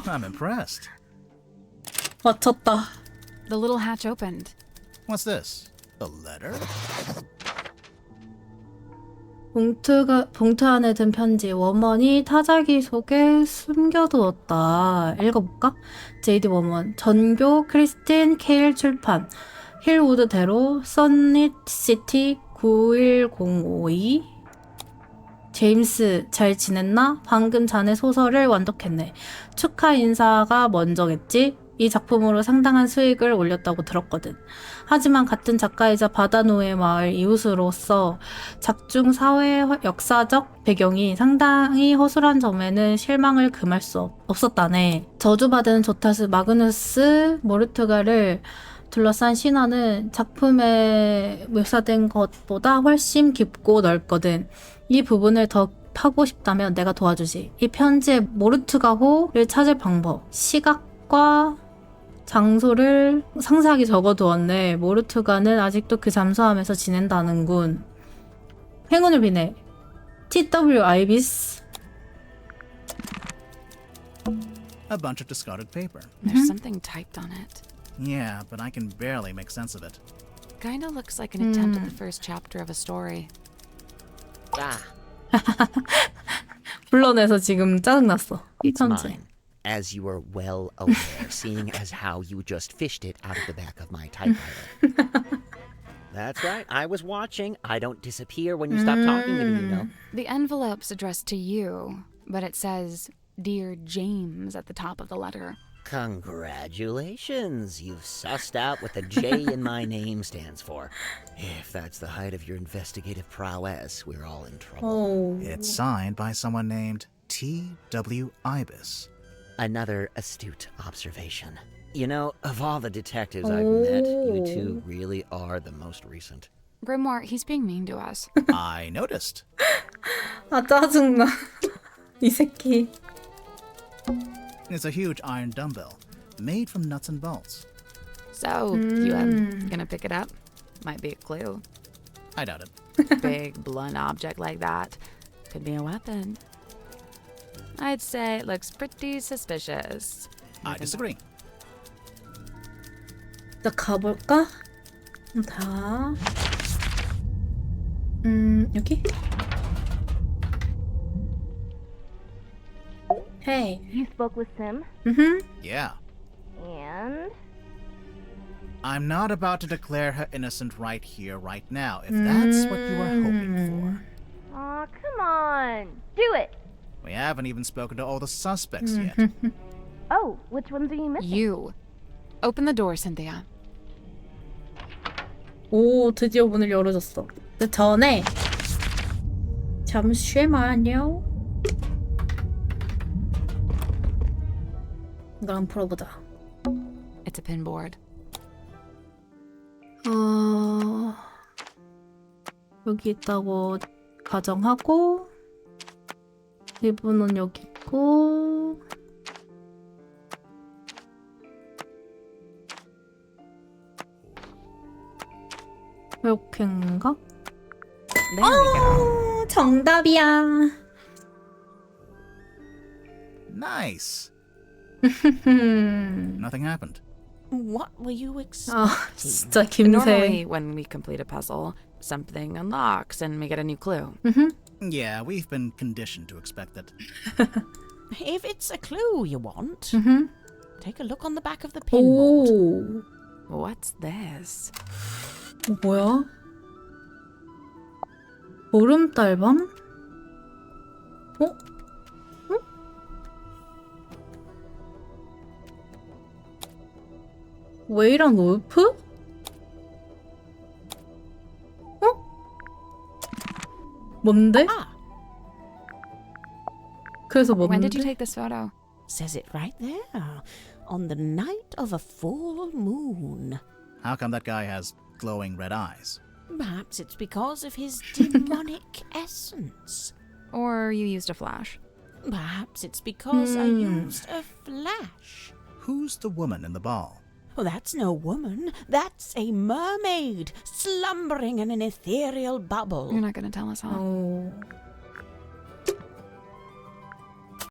I'm impressed. 맞췄다. The little hatch opened. What's this? A letter? 봉투 안에 든 편지. 워먼이 타자기 속에 숨겨두었다. 읽어볼까? 제이디 워먼. 전교 크리스틴 케일 출판. 힐우드대로 썬릿시티 91052. 제임스, 잘 지냈나? 방금 자네 소설을 완독했네. 축하 인사가 먼저겠지? 이 작품으로 상당한 수익을 올렸다고 들었거든. 하지만 같은 작가이자 바다노의 마을 이웃으로서 작중 사회 역사적 배경이 상당히 허술한 점에는 실망을 금할 수 없었다네. 저주받은 조타스 마그누스 모르트가를 둘러싼 신화는 작품에 묘사된 것보다 훨씬 깊고 넓거든. 이 부분을 더 파고 싶다면 내가 도와주지. 이 편지에 모르투가호를 찾을 방법, 시각과 장소를 상세하게 적어두었네. 모르투가는 아직도 그 잠수함에서 지낸다는군. 행운을 비네. TheMermaidMask. A bunch of discarded paper. There's something typed on it. Yeah, but I can barely make sense of it. Kinda looks like an attempt at the first chapter of a story. Ah, 불러내서 지금 짜증났어. 이 it's 편지. mine. As you are well aware, seeing as how you just fished it out of the back of my typewriter. That's right, I was watching. I don't disappear when you stop talking to me, you know. The envelope's addressed to you, but it says, Dear James at the top of the letter. Congratulations, you've sussed out what the J in my name stands for. If that's the height of your investigative prowess, we're all in trouble. Oh. It's signed by someone named T.W. Ibis. Another astute observation. You know, of all the detectives I've met, you two really are the most recent. Grimoire, he's being mean to us. I noticed. 아 짜증나. 이 새끼. It's a huge iron dumbbell, made from nuts and bolts. So, you gonna pick it up? Might be a clue. I doubt it. Big, blunt object like that. Could be a weapon. I'd say it looks pretty suspicious. I disagree. 나 가볼까? 다. 여기? Hey. You spoke with Sim? Yeah. And? I'm not about to declare her innocent right here, right now, if that's what you are hoping for. Aw, come on. Do it. We haven't even spoken to all the suspects yet. Oh, which ones are you missing? You. Open the door, Cynthia. 오, 드디어 문을 열어줬어. 그 전에 잠시만요. 이걸 한번 풀어보자. It's a pinboard. 여기 있다고 가정하고 이분은 여기 있고 이렇게인가? There we go. 정답이야. Nice. Nothing happened. What were you expecting? 아, 진짜 김새. Normally, when we complete a puzzle, something unlocks and we get a new clue. Yeah, we've been conditioned to expect that. If it's a clue you want, take a look on the back of the pinboard. 오, What's this? 뭐야? 보름달밤? 어? 웨이랑 울프? 어? 뭔데? Ah, 그래서 When did you 뭔데? take this photo? says it right there. On the night of a full moon. How come that guy has glowing red eyes? Perhaps it's because of his demonic essence. Or you used a flash? Perhaps it's because I used a flash. Who's the woman in the ball? Oh, that's no woman. That's a mermaid slumbering in an ethereal bubble. You're not gonna tell us, huh? 오.